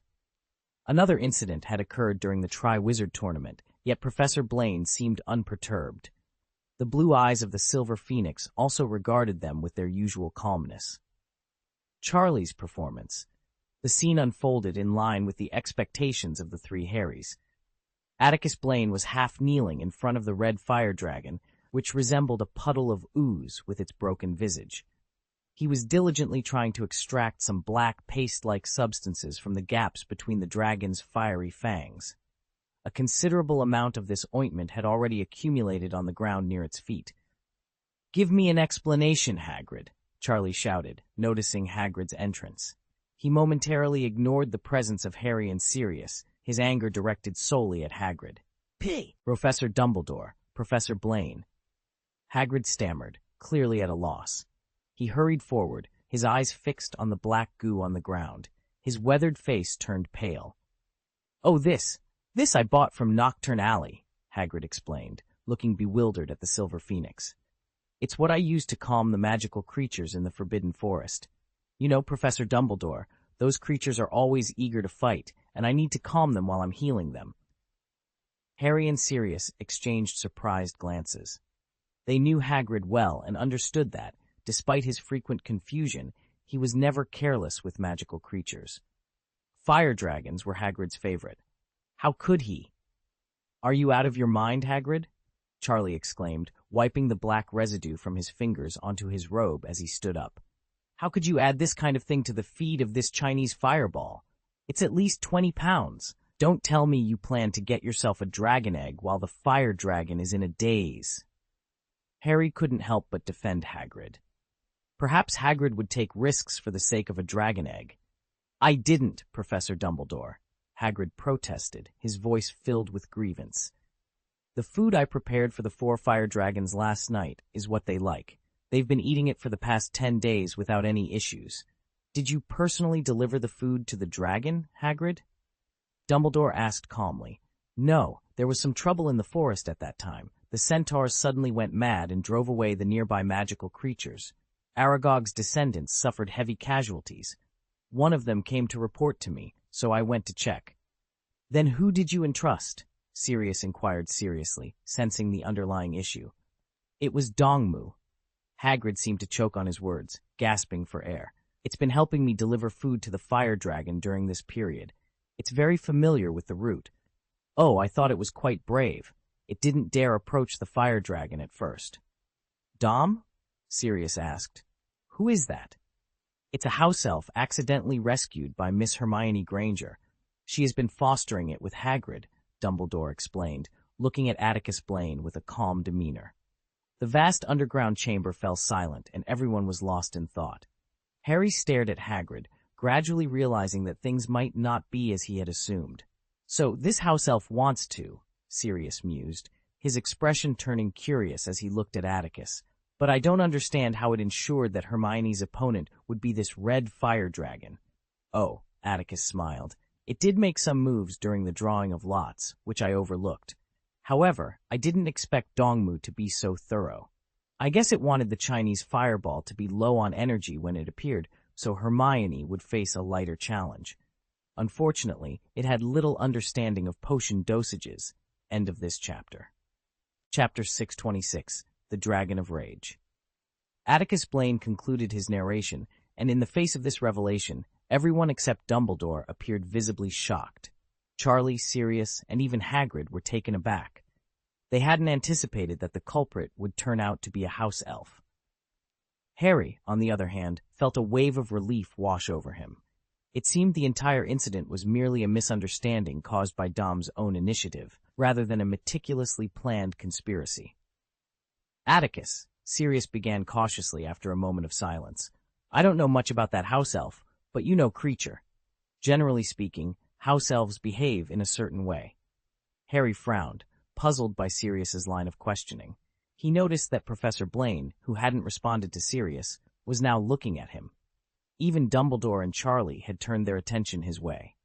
Another incident had occurred during the Tri-Wizard tournament, yet Professor Blaine seemed unperturbed. The blue eyes of the Silver Phoenix also regarded them with their usual calmness. Charlie's performance. The scene unfolded in line with the expectations of the three Harrys. Atticus Blaine was half kneeling in front of the red fire dragon, which resembled a puddle of ooze with its broken visage. He was diligently trying to extract some black paste-like substances from the gaps between the dragon's fiery fangs. A considerable amount of this ointment had already accumulated on the ground near its feet. "Give me an explanation, Hagrid," Charlie shouted, noticing Hagrid's entrance. He momentarily ignored the presence of Harry and Sirius, his anger directed solely at Hagrid. "P. Professor Dumbledore, Professor Blaine." Hagrid stammered, clearly at a loss. He hurried forward, his eyes fixed on the black goo on the ground. His weathered face turned pale. "Oh, this I bought from Nocturne Alley," Hagrid explained, looking bewildered at the Silver Phoenix. "It's what I use to calm the magical creatures in the Forbidden Forest. You know, Professor Dumbledore, those creatures are always eager to fight, and I need to calm them while I'm healing them." Harry and Sirius exchanged surprised glances. They knew Hagrid well and understood that, despite his frequent confusion, he was never careless with magical creatures. Fire dragons were Hagrid's favorite. How could he? "Are you out of your mind, Hagrid?" Charlie exclaimed, wiping the black residue from his fingers onto his robe as he stood up. "How could you add this kind of thing to the feed of this Chinese fireball? It's at least 20 pounds. Don't tell me you plan to get yourself a dragon egg while the fire dragon is in a daze." Harry couldn't help but defend Hagrid. Perhaps Hagrid would take risks for the sake of a dragon egg. "I didn't, Professor Dumbledore," Hagrid protested, his voice filled with grievance. "The food I prepared for the 4 fire dragons last night is what they like. They've been eating it for the past 10 days without any issues. Did you personally deliver the food to the dragon, Hagrid?" Dumbledore asked calmly. "No, there was some trouble in the forest at that time. The centaurs suddenly went mad and drove away the nearby magical creatures. Aragog's descendants suffered heavy casualties. One of them came to report to me, so I went to check." "Then who did you entrust?" Sirius inquired seriously, sensing the underlying issue. "It was Dongmu." Hagrid seemed to choke on his words, gasping for air. "It's been helping me deliver food to the fire dragon during this period. It's very familiar with the route. Oh, I thought it was quite brave. It didn't dare approach the fire dragon at first." "Dom?" Sirius asked. "Who is that?" "It's a house elf accidentally rescued by Miss Hermione Granger. She has been fostering it with Hagrid," Dumbledore explained, looking at Atticus Blaine with a calm demeanor. The vast underground chamber fell silent, and everyone was lost in thought. Harry stared at Hagrid, gradually realizing that things might not be as he had assumed. "So this house elf wants to," Sirius mused, his expression turning curious as he looked at Atticus. "But I don't understand how it ensured that Hermione's opponent would be this red fire dragon." "Oh," Atticus smiled. "It did make some moves during the drawing of lots, which I overlooked. However, I didn't expect Dongmu to be so thorough. I guess it wanted the Chinese fireball to be low on energy when it appeared, so Hermione would face a lighter challenge. Unfortunately, it had little understanding of potion dosages." End of this chapter. Chapter 626, The Dragon of Rage. Atticus Blaine concluded his narration, and in the face of this revelation, everyone except Dumbledore appeared visibly shocked. Charlie, Sirius, and even Hagrid were taken aback. They hadn't anticipated that the culprit would turn out to be a house elf. Harry, on the other hand, felt a wave of relief wash over him. It seemed the entire incident was merely a misunderstanding caused by Dom's own initiative, rather than a meticulously planned conspiracy. "Atticus," Sirius began cautiously after a moment of silence, "I don't know much about that house elf, but you know creature. Generally speaking, house elves behave in a certain way." Harry frowned, puzzled by Sirius's line of questioning. He noticed that Professor Blaine, who hadn't responded to Sirius, was now looking at him. Even Dumbledore and Charlie had turned their attention his way.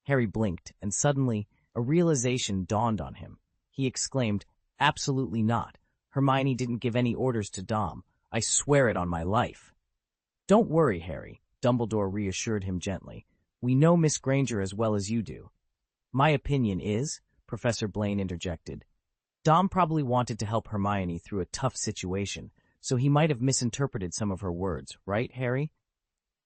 Harry blinked, and suddenly, a realization dawned on him. He exclaimed, "Absolutely not. Hermione didn't give any orders to Dom. I swear it on my life." Don't worry, Harry, Dumbledore reassured him gently. We know Miss Granger as well as you do. My opinion is, Professor Blaine interjected, Dom probably wanted to help Hermione through a tough situation, so he might have misinterpreted some of her words, right, Harry?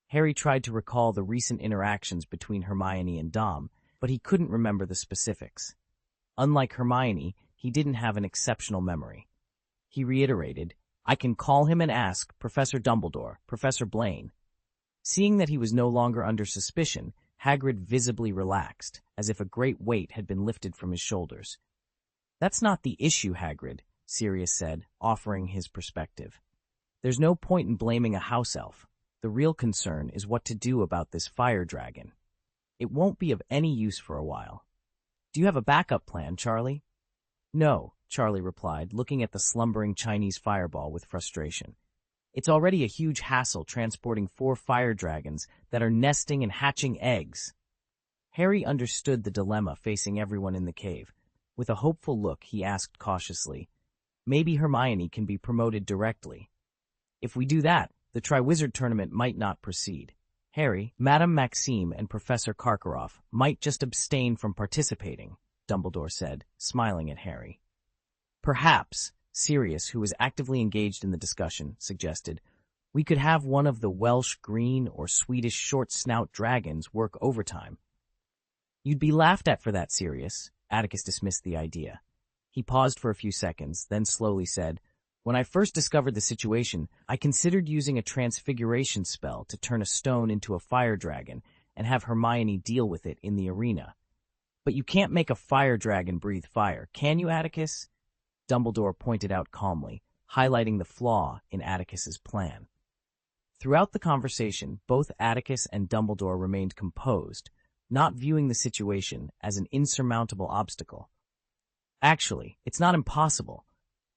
Harry tried to recall the recent interactions between Hermione and Dom, but he couldn't remember the specifics. Unlike Hermione, he didn't have an exceptional memory. He reiterated, I can call him and ask Professor Dumbledore, Professor Blaine. Seeing that he was no longer under suspicion, Hagrid visibly relaxed, as if a great weight had been lifted from his shoulders. That's not the issue, Hagrid, Sirius said, offering his perspective. There's no point in blaming a house elf. The real concern is what to do about this fire dragon. It won't be of any use for a while. Do you have a backup plan, Charlie? No, Charlie replied, looking at the slumbering Chinese fireball with frustration. It's already a huge hassle transporting 4 fire dragons that are nesting and hatching eggs. Harry understood the dilemma facing everyone in the cave. With a hopeful look, he asked cautiously, maybe Hermione can be promoted directly. If we do that, the Triwizard Tournament might not proceed. Harry, Madame Maxime, and Professor Karkaroff might just abstain from participating, Dumbledore said, smiling at Harry. Perhaps, Sirius, who was actively engaged in the discussion, suggested, we could have one of the Welsh green or Swedish short-snout dragons work overtime. You'd be laughed at for that, Sirius. Atticus dismissed the idea. He paused for a few seconds, then slowly said, when I first discovered the situation, I considered using a transfiguration spell to turn a stone into a fire dragon and have Hermione deal with it in the arena. But you can't make a fire dragon breathe fire, can you, Atticus? Dumbledore pointed out calmly, highlighting the flaw in Atticus's plan. Throughout the conversation, both Atticus and Dumbledore remained composed, not viewing the situation as an insurmountable obstacle. Actually, it's not impossible.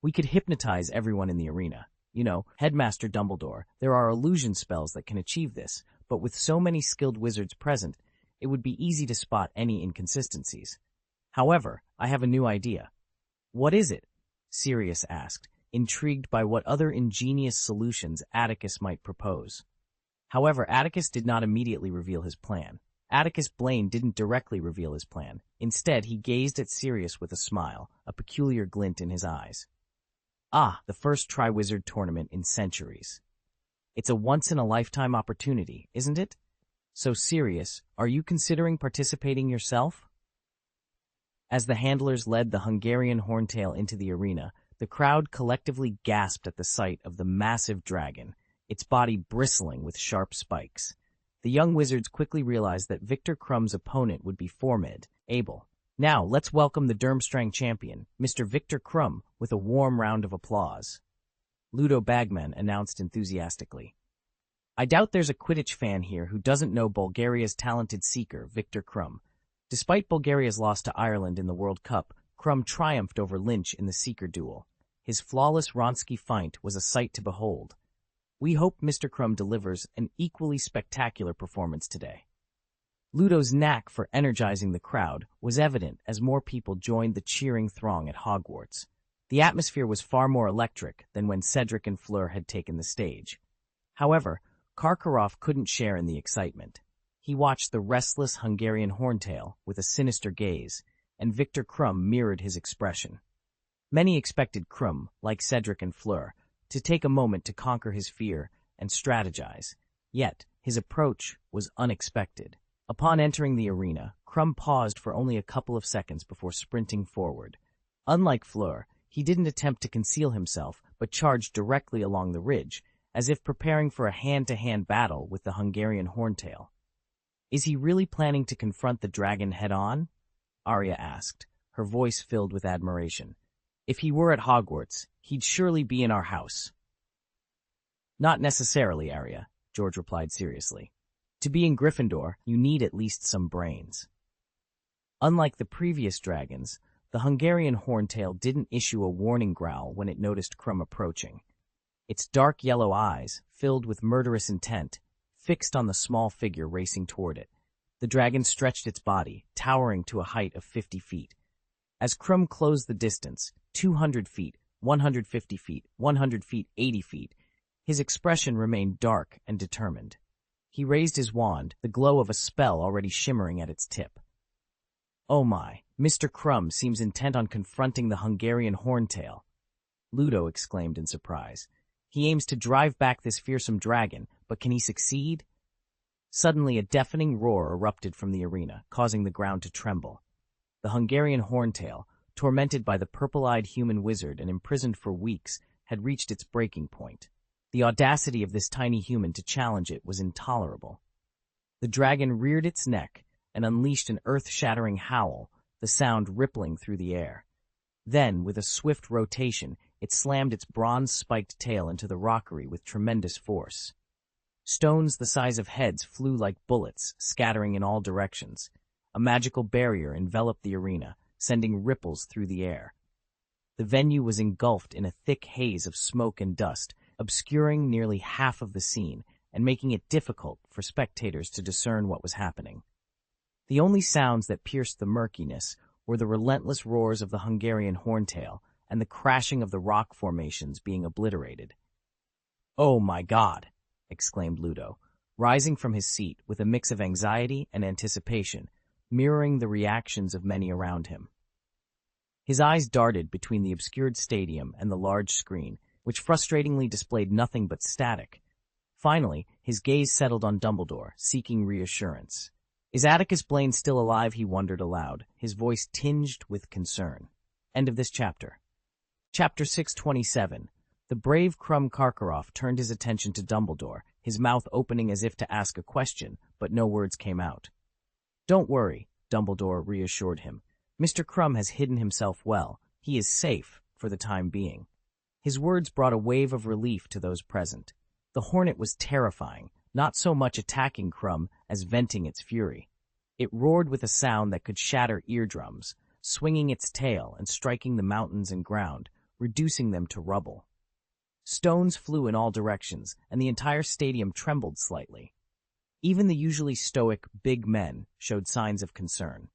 We could hypnotize everyone in the arena. You know, Headmaster Dumbledore, there are illusion spells that can achieve this, but with so many skilled wizards present, it would be easy to spot any inconsistencies. However, I have a new idea. What is it? Sirius asked, intrigued by what other ingenious solutions Atticus might propose. However, Atticus did not immediately reveal his plan. Atticus Blaine didn't directly reveal his plan. Instead, he gazed at Sirius with a smile, a peculiar glint in his eyes. Ah, the first Triwizard Tournament in centuries. It's a once-in-a-lifetime opportunity, isn't it? So, Sirius, are you considering participating yourself? As the handlers led the Hungarian Horntail into the arena, the crowd collectively gasped at the sight of the massive dragon, its body bristling with sharp spikes. The young wizards quickly realized that Victor Krumm's opponent would be formidable. Now, let's welcome the Durmstrang champion, Mr. Victor Krumm, with a warm round of applause. Ludo Bagman announced enthusiastically. I doubt there's a Quidditch fan here who doesn't know Bulgaria's talented seeker, Victor Krumm. Despite Bulgaria's loss to Ireland in the World Cup, Krumm triumphed over Lynch in the seeker duel. His flawless Wronski feint was a sight to behold. We hope Mr. Krumm delivers an equally spectacular performance today. Ludo's knack for energizing the crowd was evident as more people joined the cheering throng at Hogwarts. The atmosphere was far more electric than when Cedric and Fleur had taken the stage. However, Karkaroff couldn't share in the excitement. He watched the restless Hungarian Horntail with a sinister gaze, and Victor Krumm mirrored his expression. Many expected Krumm, like Cedric and Fleur, to take a moment to conquer his fear and strategize. Yet, his approach was unexpected. Upon entering the arena, Krumm paused for only a couple of seconds before sprinting forward. Unlike Fleur, he didn't attempt to conceal himself, but charged directly along the ridge, as if preparing for a hand-to-hand battle with the Hungarian Horntail. Is he really planning to confront the dragon head-on? Arya asked, her voice filled with admiration. If he were at Hogwarts, he'd surely be in our house. Not necessarily, Arya, George replied seriously. To be in Gryffindor, you need at least some brains. Unlike the previous dragons, the Hungarian Horntail didn't issue a warning growl when it noticed Krumm approaching. Its dark yellow eyes, filled with murderous intent, fixed on the small figure racing toward it. The dragon stretched its body, towering to a height of 50 feet. As Krumm closed the distance, 200 feet, 150 feet, 100 feet, 80 feet, His expression remained dark and determined. He raised his wand, the glow of a spell already shimmering at its tip. "Oh my, Mr. Crumb seems intent on confronting the Hungarian horntail," Ludo exclaimed in surprise. "He aims to drive back this fearsome dragon, but can he succeed?" Suddenly a deafening roar erupted from the arena, causing the ground to tremble. The Hungarian horntail, tormented by the purple-eyed human wizard and imprisoned for weeks, had reached its breaking point. The audacity of this tiny human to challenge it was intolerable. The dragon reared its neck and unleashed an earth-shattering howl, the sound rippling through the air. Then, with a swift rotation, it slammed its bronze-spiked tail into the rockery with tremendous force. Stones the size of heads flew like bullets, scattering in all directions. A magical barrier enveloped the arena, sending ripples through the air. The venue was engulfed in a thick haze of smoke and dust, obscuring nearly half of the scene and making it difficult for spectators to discern what was happening. The only sounds that pierced the murkiness were the relentless roars of the Hungarian horntail and the crashing of the rock formations being obliterated. "Oh my God!" exclaimed Ludo, rising from his seat with a mix of anxiety and anticipation, mirroring the reactions of many around him. His eyes darted between the obscured stadium and the large screen, which frustratingly displayed nothing but static. Finally, his gaze settled on Dumbledore, seeking reassurance. "Is Atticus Blaine still alive?" he wondered aloud, his voice tinged with concern. End of this chapter. Chapter 627. The brave Crumb Karkaroff turned his attention to Dumbledore, his mouth opening as if to ask a question, but no words came out. "Don't worry," Dumbledore reassured him. "Mr. Crumb has hidden himself well. He is safe, for the time being." His words brought a wave of relief to those present. The hornet was terrifying, not so much attacking Crumb as venting its fury. It roared with a sound that could shatter eardrums, swinging its tail and striking the mountains and ground, reducing them to rubble. Stones flew in all directions, and the entire stadium trembled slightly. Even the usually stoic big men showed signs of concern.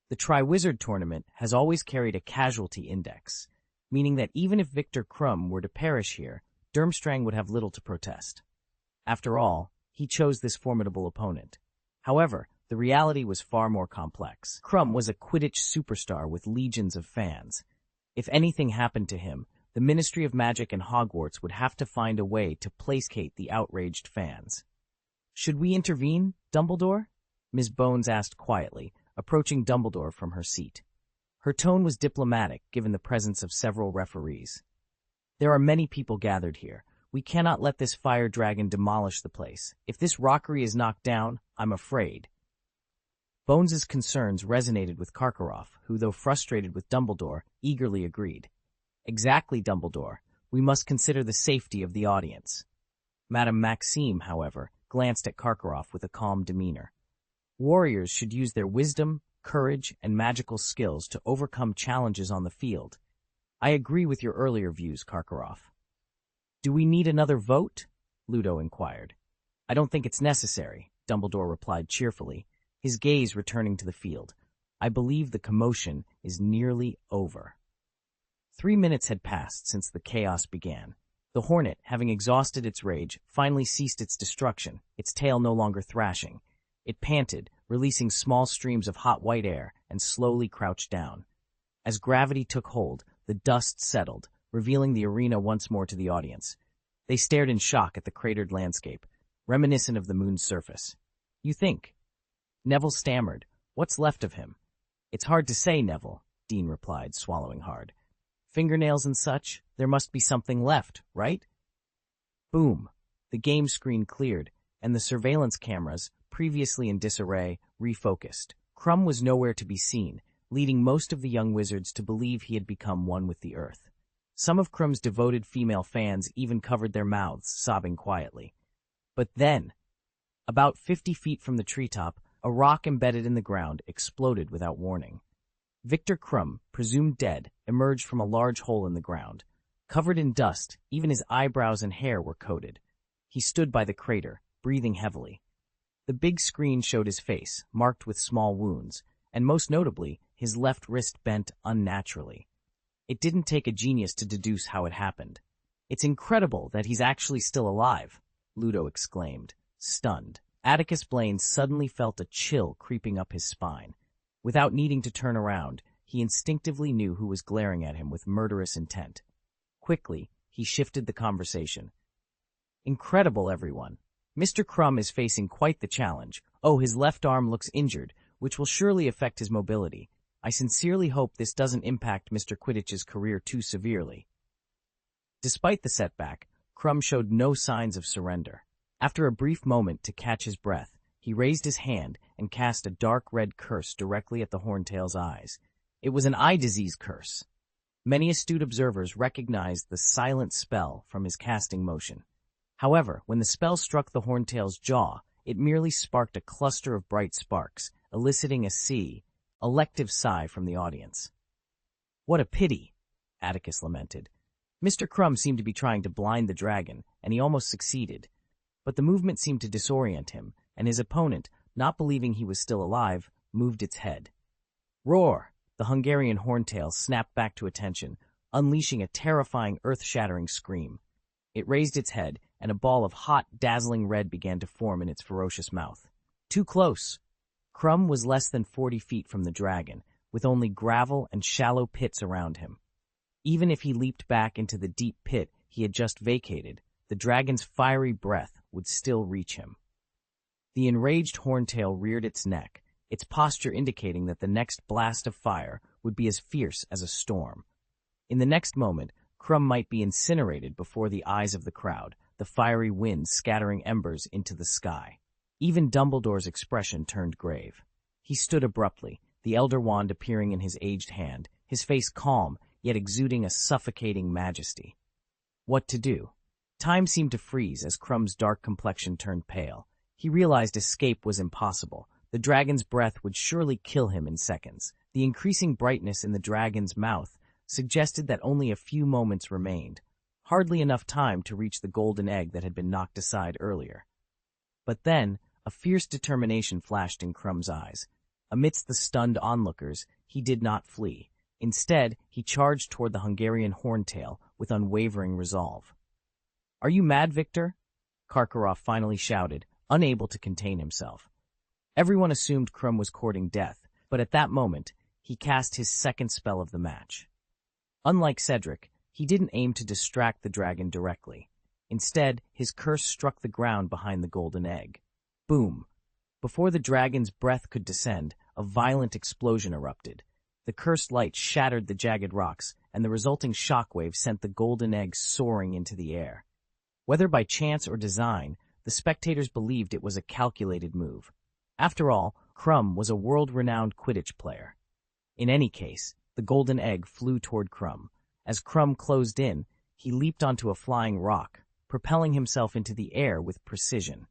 The Triwizard Tournament has always carried a casualty index, meaning that even if Victor Crumb were to perish here, Durmstrang would have little to protest. After all, he chose this formidable opponent. However, the reality was far more complex. Crumb was a Quidditch superstar with legions of fans. If anything happened to him, the Ministry of Magic and Hogwarts would have to find a way to placate the outraged fans. "Should we intervene, Dumbledore?" Ms. Bones asked quietly, approaching Dumbledore from her seat. Her tone was diplomatic, given the presence of several referees. "There are many people gathered here. We cannot let this fire dragon demolish the place. If this rockery is knocked down, I'm afraid." Bones's concerns resonated with Karkaroff, who, though frustrated with Dumbledore, eagerly agreed. "Exactly, Dumbledore. We must consider the safety of the audience." Madame Maxime, however, glanced at Karkaroff with a calm demeanor. "Warriors should use their wisdom, courage, and magical skills to overcome challenges on the field. I agree with your earlier views, Karkaroff." "Do we need another vote?" Ludo inquired. "I don't think it's necessary," Dumbledore replied cheerfully, his gaze returning to the field. "I believe the commotion is nearly over." 3 minutes had passed since the chaos began. The hornet, having exhausted its rage, finally ceased its destruction, its tail no longer thrashing. It panted, releasing small streams of hot white air, and slowly crouched down. As gravity took hold, the dust settled, revealing the arena once more to the audience. They stared in shock at the cratered landscape, reminiscent of the moon's surface. "You think?" Neville stammered. "What's left of him?" "It's hard to say, Neville," Dean replied, swallowing hard. "Fingernails and such, there must be something left, right?" Boom! The game screen cleared, and the surveillance cameras, previously in disarray, refocused. Crumb was nowhere to be seen, leading most of the young wizards to believe he had become one with the earth. Some of Crumb's devoted female fans even covered their mouths, sobbing quietly. But then, about 50 feet from the treetop, a rock embedded in the ground exploded without warning. Victor Crumb, presumed dead, emerged from a large hole in the ground. Covered in dust, even his eyebrows and hair were coated. He stood by the crater, breathing heavily. The big screen showed his face, marked with small wounds, and most notably, his left wrist bent unnaturally. It didn't take a genius to deduce how it happened. It's incredible that he's actually still alive, Ludo exclaimed, stunned. Atticus Blaine suddenly felt a chill creeping up his spine. Without needing to turn around, he instinctively knew who was glaring at him with murderous intent. Quickly, he shifted the conversation. Incredible, everyone. Mr. Crumb is facing quite the challenge. Oh, his left arm looks injured, which will surely affect his mobility. I sincerely hope this doesn't impact Mr. Quidditch's career too severely. Despite the setback, Crumb showed no signs of surrender. After a brief moment to catch his breath, he raised his hand and cast a dark red curse directly at the Horntail's eyes. It was an eye disease curse. Many astute observers recognized the silent spell from his casting motion. However, when the spell struck the Horntail's jaw, it merely sparked a cluster of bright sparks, eliciting a elective sigh from the audience. What a pity, Atticus lamented. Mr. Crumb seemed to be trying to blind the dragon, and he almost succeeded. But the movement seemed to disorient him, and his opponent, not believing he was still alive, moved its head. Roar! The Hungarian Horntail snapped back to attention, unleashing a terrifying, earth-shattering scream. It raised its head, and a ball of hot, dazzling red began to form in its ferocious mouth. Too close! Crumb was less than 40 feet from the dragon, with only gravel and shallow pits around him. Even if he leaped back into the deep pit he had just vacated, the dragon's fiery breath would still reach him. The enraged Horntail reared its neck, its posture indicating that the next blast of fire would be as fierce as a storm. In the next moment, Crumb might be incinerated before the eyes of the crowd, the fiery wind scattering embers into the sky. Even Dumbledore's expression turned grave. He stood abruptly, the Elder Wand appearing in his aged hand, his face calm, yet exuding a suffocating majesty. What to do? Time seemed to freeze as Crumb's dark complexion turned pale. He realized escape was impossible. The dragon's breath would surely kill him in seconds. The increasing brightness in the dragon's mouth suggested that only a few moments remained, hardly enough time to reach the golden egg that had been knocked aside earlier. But then, a fierce determination flashed in Crumb's eyes. Amidst the stunned onlookers, he did not flee. Instead, he charged toward the Hungarian Horntail with unwavering resolve. "Are you mad, Victor?" Karkaroff finally shouted, unable to contain himself. Everyone assumed Crumb was courting death, but at that moment, he cast his second spell of the match. Unlike Cedric, he didn't aim to distract the dragon directly. Instead, his curse struck the ground behind the golden egg. Boom! Before the dragon's breath could descend, a violent explosion erupted. The cursed light shattered the jagged rocks, and the resulting shockwave sent the golden egg soaring into the air. Whether by chance or design, the spectators believed it was a calculated move. After all, Crumb was a world-renowned Quidditch player. In any case, the golden egg flew toward Crumb. As Crumb closed in, he leaped onto a flying rock, propelling himself into the air with precision.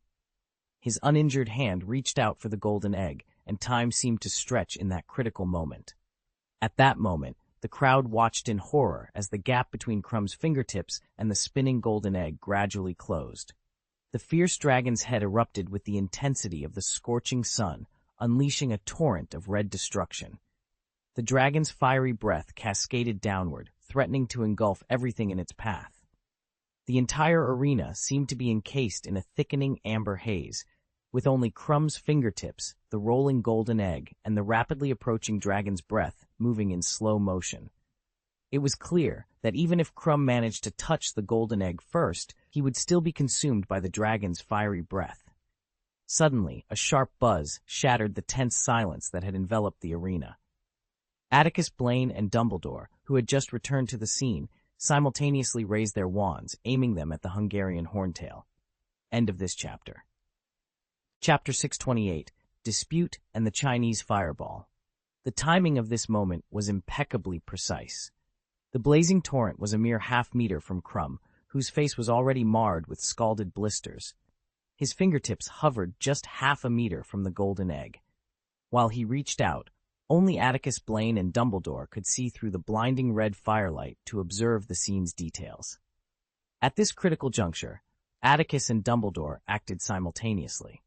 His uninjured hand reached out for the golden egg, and time seemed to stretch in that critical moment. At that moment, the crowd watched in horror as the gap between Crumb's fingertips and the spinning golden egg gradually closed. The fierce dragon's head erupted with the intensity of the scorching sun, unleashing a torrent of red destruction. The dragon's fiery breath cascaded downward, threatening to engulf everything in its path. The entire arena seemed to be encased in a thickening amber haze, with only Crumb's fingertips, the rolling golden egg, and the rapidly approaching dragon's breath moving in slow motion. It was clear that even if Crumb managed to touch the golden egg first, he would still be consumed by the dragon's fiery breath. Suddenly, a sharp buzz shattered the tense silence that had enveloped the arena. Atticus Blaine and Dumbledore, who had just returned to the scene, simultaneously raised their wands, aiming them at the Hungarian Horntail. End of this chapter. Chapter 628, Dispute and the Chinese Fireball. The timing of this moment was impeccably precise. The blazing torrent was a mere half-meter from Crumb, whose face was already marred with scalded blisters. His fingertips hovered just half a meter from the golden egg. While he reached out, only Atticus Blaine and Dumbledore could see through the blinding red firelight to observe the scene's details. At this critical juncture, Atticus and Dumbledore acted simultaneously.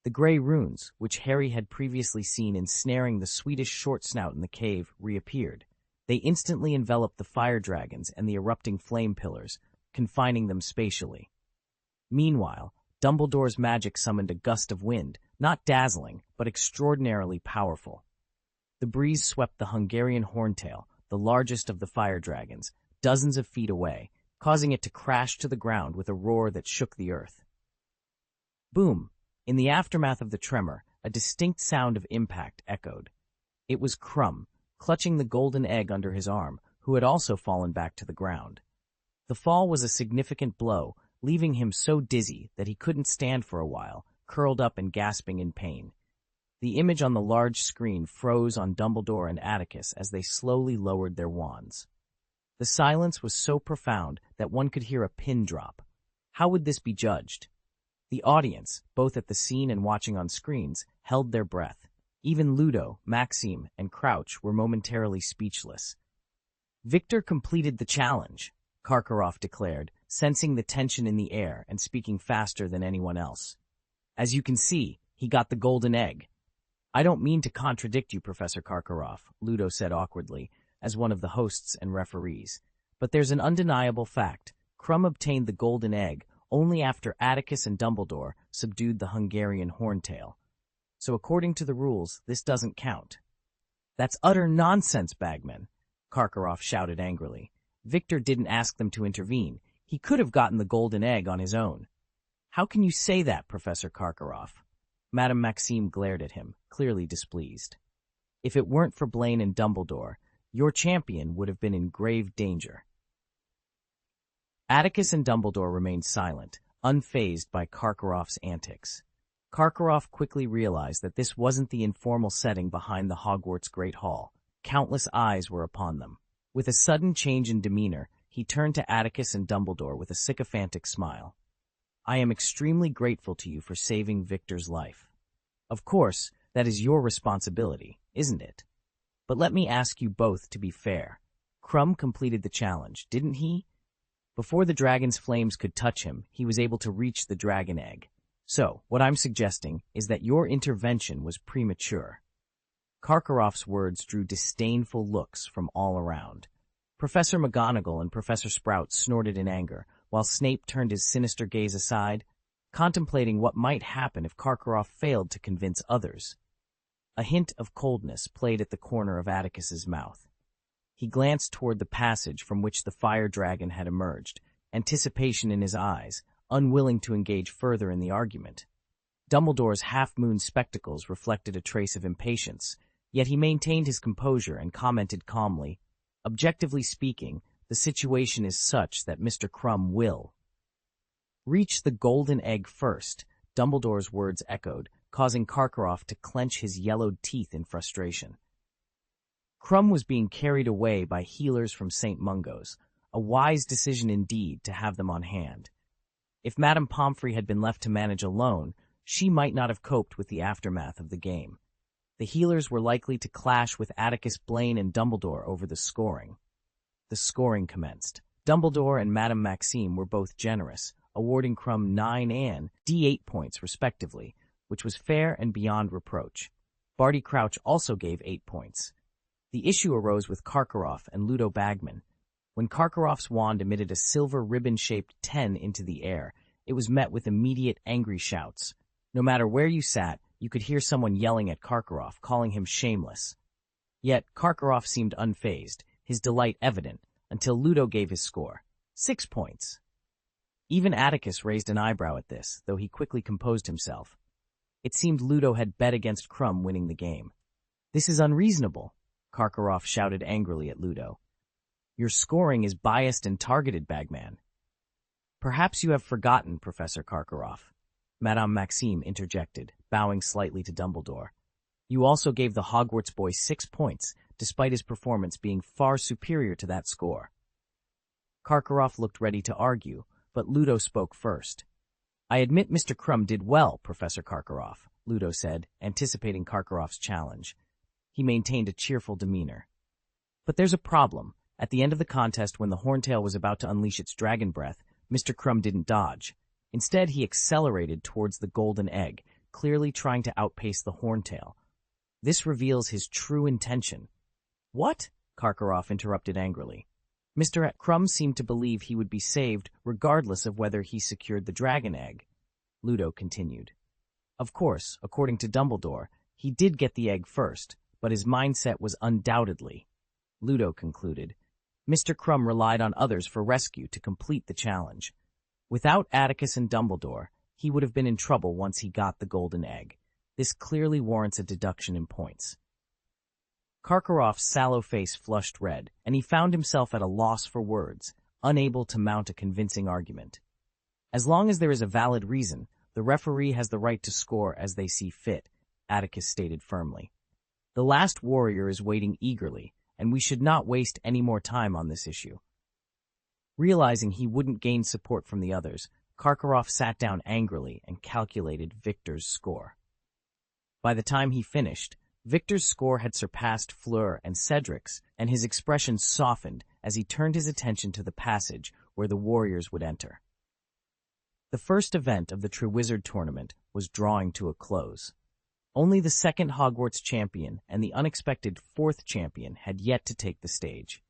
The gray runes, which Harry had previously seen ensnaring the Swedish short snout in the cave, reappeared. They instantly enveloped the fire dragons and the erupting flame pillars, confining them spatially. Meanwhile, Dumbledore's magic summoned a gust of wind, not dazzling, but extraordinarily powerful. The breeze swept the Hungarian horntail, the largest of the fire dragons, dozens of feet away, causing it to crash to the ground with a roar that shook the earth. Boom! In the aftermath of the tremor, a distinct sound of impact echoed. It was Crumb, clutching the golden egg under his arm, who had also fallen back to the ground. The fall was a significant blow, leaving him so dizzy that he couldn't stand for a while, curled up and gasping in pain. The image on the large screen froze on Dumbledore and Atticus as they slowly lowered their wands. The silence was so profound that one could hear a pin drop. How would this be judged? The audience, both at the scene and watching on screens, held their breath. Even Ludo, Maxime, and Crouch were momentarily speechless. "Victor completed the challenge," Karkaroff declared, sensing the tension in the air and speaking faster than anyone else. "As you can see, he got the golden egg." "I don't mean to contradict you, Professor Karkaroff," Ludo said awkwardly, as one of the hosts and referees. "But there's an undeniable fact. Crumb obtained the golden egg only after Atticus and Dumbledore subdued the Hungarian horntail. So according to the rules, this doesn't count." "That's utter nonsense, Bagman," Karkaroff shouted angrily. "Victor didn't ask them to intervene. He could have gotten the golden egg on his own." "How can you say that, Professor Karkaroff?" Madame Maxime glared at him, clearly displeased. "If it weren't for Blaine and Dumbledore, your champion would have been in grave danger." Atticus and Dumbledore remained silent, unfazed by Karkaroff's antics. Karkaroff quickly realized that this wasn't the informal setting behind the Hogwarts Great Hall. Countless eyes were upon them. With a sudden change in demeanor, he turned to Atticus and Dumbledore with a sycophantic smile. "I am extremely grateful to you for saving Victor's life. Of course, that is your responsibility, isn't it? But let me ask you both to be fair. Crumb completed the challenge, didn't he? Before the dragon's flames could touch him, he was able to reach the dragon egg. So, what I'm suggesting is that your intervention was premature." Karkaroff's words drew disdainful looks from all around. Professor McGonagall and Professor Sprout snorted in anger, while Snape turned his sinister gaze aside, contemplating what might happen if Karkaroff failed to convince others. A hint of coldness played at the corner of Atticus's mouth. He glanced toward the passage from which the fire dragon had emerged, anticipation in his eyes, unwilling to engage further in the argument. Dumbledore's half-moon spectacles reflected a trace of impatience, yet he maintained his composure and commented calmly, "Objectively speaking, the situation is such that Mr. Crumb will reach the golden egg first," Dumbledore's words echoed, causing Karkaroff to clench his yellowed teeth in frustration. Crumb was being carried away by healers from St. Mungo's, a wise decision indeed to have them on hand. If Madame Pomfrey had been left to manage alone, she might not have coped with the aftermath of the game. The healers were likely to clash with Atticus Blaine and Dumbledore over the scoring. The scoring commenced. Dumbledore and Madame Maxime were both generous, awarding Crumb 9 and D8 points respectively, which was fair and beyond reproach. Barty Crouch also gave 8 points. The issue arose with Karkaroff and Ludo Bagman. When Karkaroff's wand emitted a silver ribbon-shaped 10 into the air, it was met with immediate angry shouts. No matter where you sat, you could hear someone yelling at Karkaroff, calling him shameless. Yet Karkaroff seemed unfazed, his delight evident, until Ludo gave his score. 6 points. Even Atticus raised an eyebrow at this, though he quickly composed himself. It seemed Ludo had bet against Crumb winning the game. "This is unreasonable," Karkaroff shouted angrily at Ludo. "Your scoring is biased and targeted, Bagman." "Perhaps you have forgotten, Professor Karkaroff," Madame Maxime interjected, bowing slightly to Dumbledore. "You also gave the Hogwarts boy 6 points, despite his performance being far superior to that score." Karkaroff looked ready to argue, but Ludo spoke first. "I admit Mr. Crumb did well, Professor Karkaroff," Ludo said, anticipating Karkaroff's challenge. He maintained a cheerful demeanor. "But there's a problem. At the end of the contest, when the Horntail was about to unleash its dragon breath, Mr. Crumb didn't dodge. Instead, he accelerated towards the golden egg, clearly trying to outpace the Horntail. This reveals his true intention." "What?" Karkaroff interrupted angrily. Mr. Crumb seemed to believe he would be saved regardless of whether he secured the dragon egg, Ludo continued. Of course, according to Dumbledore, he did get the egg first, but his mindset was undoubtedly, Ludo concluded. Mr. Crumb relied on others for rescue to complete the challenge. Without Atticus and Dumbledore, he would have been in trouble once he got the golden egg. This clearly warrants a deduction in points. Karkaroff's sallow face flushed red, and he found himself at a loss for words, unable to mount a convincing argument. As long as there is a valid reason, the referee has the right to score as they see fit, Atticus stated firmly. The last warrior is waiting eagerly, and we should not waste any more time on this issue. Realizing he wouldn't gain support from the others, Karkaroff sat down angrily and calculated Victor's score. By the time he finished, Victor's score had surpassed Fleur and Cedric's, and his expression softened as he turned his attention to the passage where the warriors would enter. The first event of the Triwizard Tournament was drawing to a close. Only the second Hogwarts champion and the unexpected fourth champion had yet to take the stage.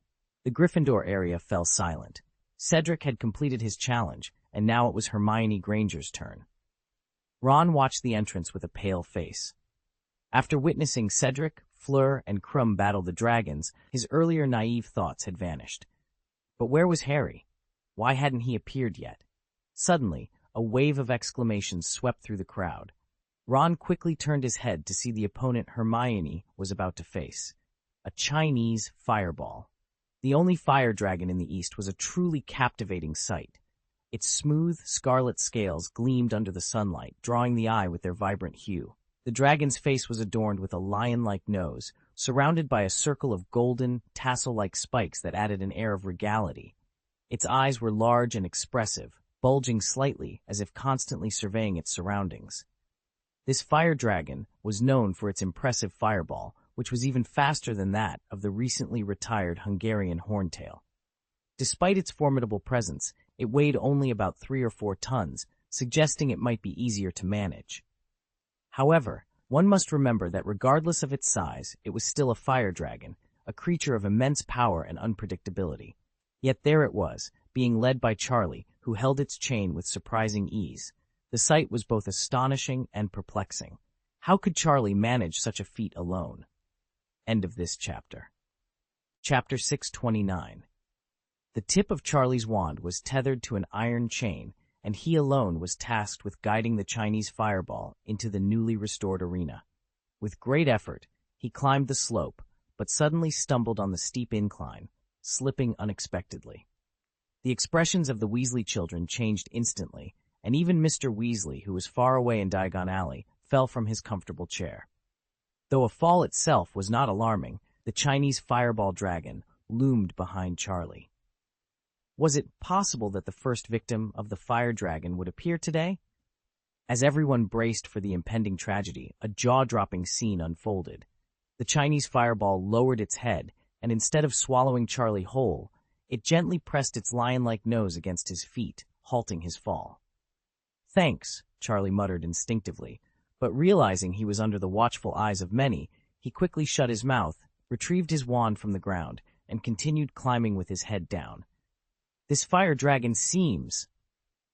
The Gryffindor area fell silent. Cedric had completed his challenge, and now it was Hermione Granger's turn. Ron watched the entrance with a pale face. After witnessing Cedric, Fleur, and Krum battle the dragons, his earlier naive thoughts had vanished. But where was Harry? Why hadn't he appeared yet? Suddenly, a wave of exclamations swept through the crowd. Ron quickly turned his head to see the opponent Hermione was about to face. A Chinese fireball. The only fire dragon in the East was a truly captivating sight. Its smooth, scarlet scales gleamed under the sunlight, drawing the eye with their vibrant hue. The dragon's face was adorned with a lion-like nose, surrounded by a circle of golden, tassel-like spikes that added an air of regality. Its eyes were large and expressive, bulging slightly as if constantly surveying its surroundings. This fire dragon was known for its impressive fireball, which was even faster than that of the recently retired Hungarian horntail. Despite its formidable presence, it weighed only about 3 or 4 tons, suggesting it might be easier to manage. However, one must remember that regardless of its size, it was still a fire dragon, a creature of immense power and unpredictability. Yet there it was, being led by Charlie, who held its chain with surprising ease. The sight was both astonishing and perplexing. How could Charlie manage such a feat alone? End of this chapter. Chapter 629. The tip of Charlie's wand was tethered to an iron chain, and he alone was tasked with guiding the Chinese fireball into the newly restored arena. With great effort, he climbed the slope, but suddenly stumbled on the steep incline, slipping unexpectedly. The expressions of the Weasley children changed instantly, and even Mr. Weasley, who was far away in Diagon Alley, fell from his comfortable chair. Though a fall itself was not alarming, the Chinese fireball dragon loomed behind Charlie. Was it possible that the first victim of the fire dragon would appear today? As everyone braced for the impending tragedy, a jaw-dropping scene unfolded. The Chinese fireball lowered its head, and instead of swallowing Charlie whole, it gently pressed its lion-like nose against his feet, halting his fall. "Thanks," Charlie muttered instinctively, but realizing he was under the watchful eyes of many, he quickly shut his mouth, retrieved his wand from the ground, and continued climbing with his head down. "This fire dragon seems,"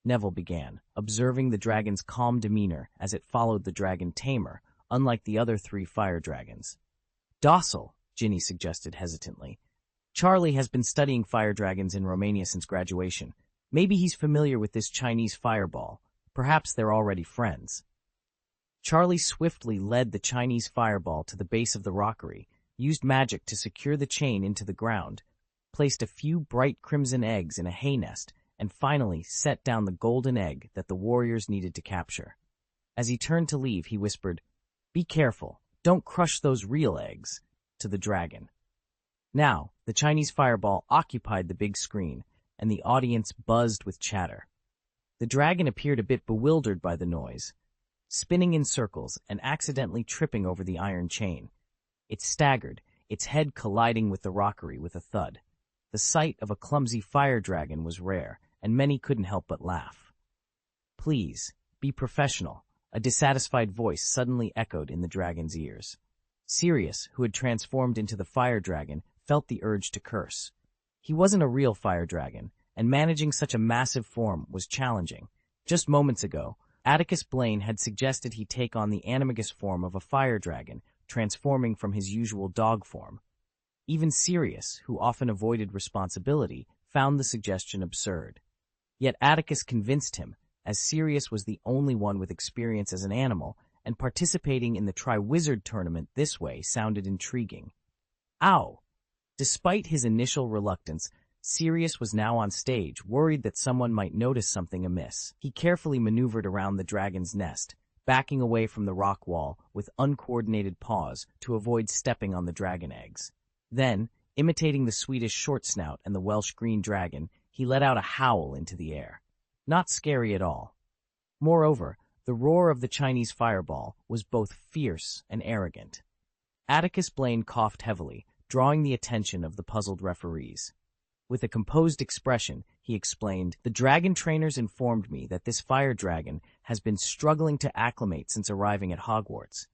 Neville began, observing the dragon's calm demeanor as it followed the dragon tamer, unlike the other 3 fire dragons. "Docile," Ginny suggested hesitantly. "Charlie has been studying fire dragons in Romania since graduation. Maybe he's familiar with this Chinese fireball. Perhaps they're already friends." Charlie swiftly led the Chinese fireball to the base of the rockery, used magic to secure the chain into the ground, placed a few bright crimson eggs in a hay nest, and finally set down the golden egg that the warriors needed to capture. As he turned to leave, he whispered, "Be careful, don't crush those real eggs," to the dragon. Now, the Chinese fireball occupied the big screen, and the audience buzzed with chatter. The dragon appeared a bit bewildered by the noise, spinning in circles and accidentally tripping over the iron chain. It staggered, its head colliding with the rockery with a thud. The sight of a clumsy fire dragon was rare, and many couldn't help but laugh. "Please, be professional," a dissatisfied voice suddenly echoed in the dragon's ears. Sirius, who had transformed into the fire dragon, felt the urge to curse. He wasn't a real fire dragon, and managing such a massive form was challenging. Just moments ago, Atticus Blaine had suggested he take on the animagus form of a fire dragon, transforming from his usual dog form. Even Sirius, who often avoided responsibility, found the suggestion absurd. Yet Atticus convinced him, as Sirius was the only one with experience as an animal, and participating in the Tri-Wizard tournament this way sounded intriguing. Ow! Despite his initial reluctance, Sirius was now on stage, worried that someone might notice something amiss. He carefully maneuvered around the dragon's nest, backing away from the rock wall with uncoordinated paws to avoid stepping on the dragon eggs. Then, imitating the Swedish short snout and the Welsh green dragon, he let out a howl into the air. Not scary at all. Moreover, the roar of the Chinese fireball was both fierce and arrogant. Atticus Blaine coughed heavily, drawing the attention of the puzzled referees. With a composed expression, he explained, "The dragon trainers informed me that this fire dragon has been struggling to acclimate since arriving at Hogwarts.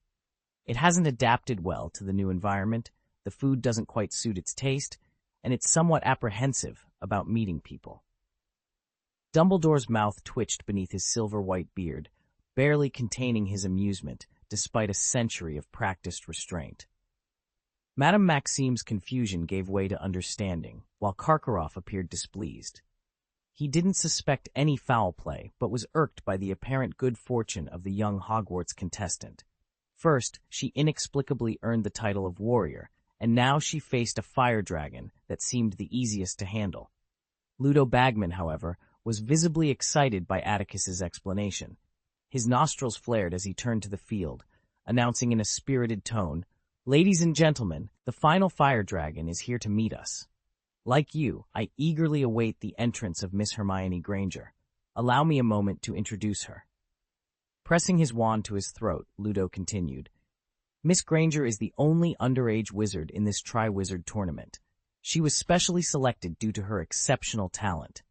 It hasn't adapted well to the new environment, the food doesn't quite suit its taste, and it's somewhat apprehensive about meeting people." Dumbledore's mouth twitched beneath his silver-white beard, barely containing his amusement despite a century of practiced restraint. Madame Maxime's confusion gave way to understanding, while Karkaroff appeared displeased. He didn't suspect any foul play, but was irked by the apparent good fortune of the young Hogwarts contestant. First, she inexplicably earned the title of warrior, and now she faced a fire dragon that seemed the easiest to handle. Ludo Bagman, however, was visibly excited by Atticus's explanation. His nostrils flared as he turned to the field, announcing in a spirited tone, "Ladies and gentlemen, the final fire dragon is here to meet us. Like you, I eagerly await the entrance of Miss Hermione Granger. Allow me a moment to introduce her." Pressing his wand to his throat, Ludo continued, "Miss Granger is the only underage wizard in this Tri-Wizard tournament. She was specially selected due to her exceptional talent.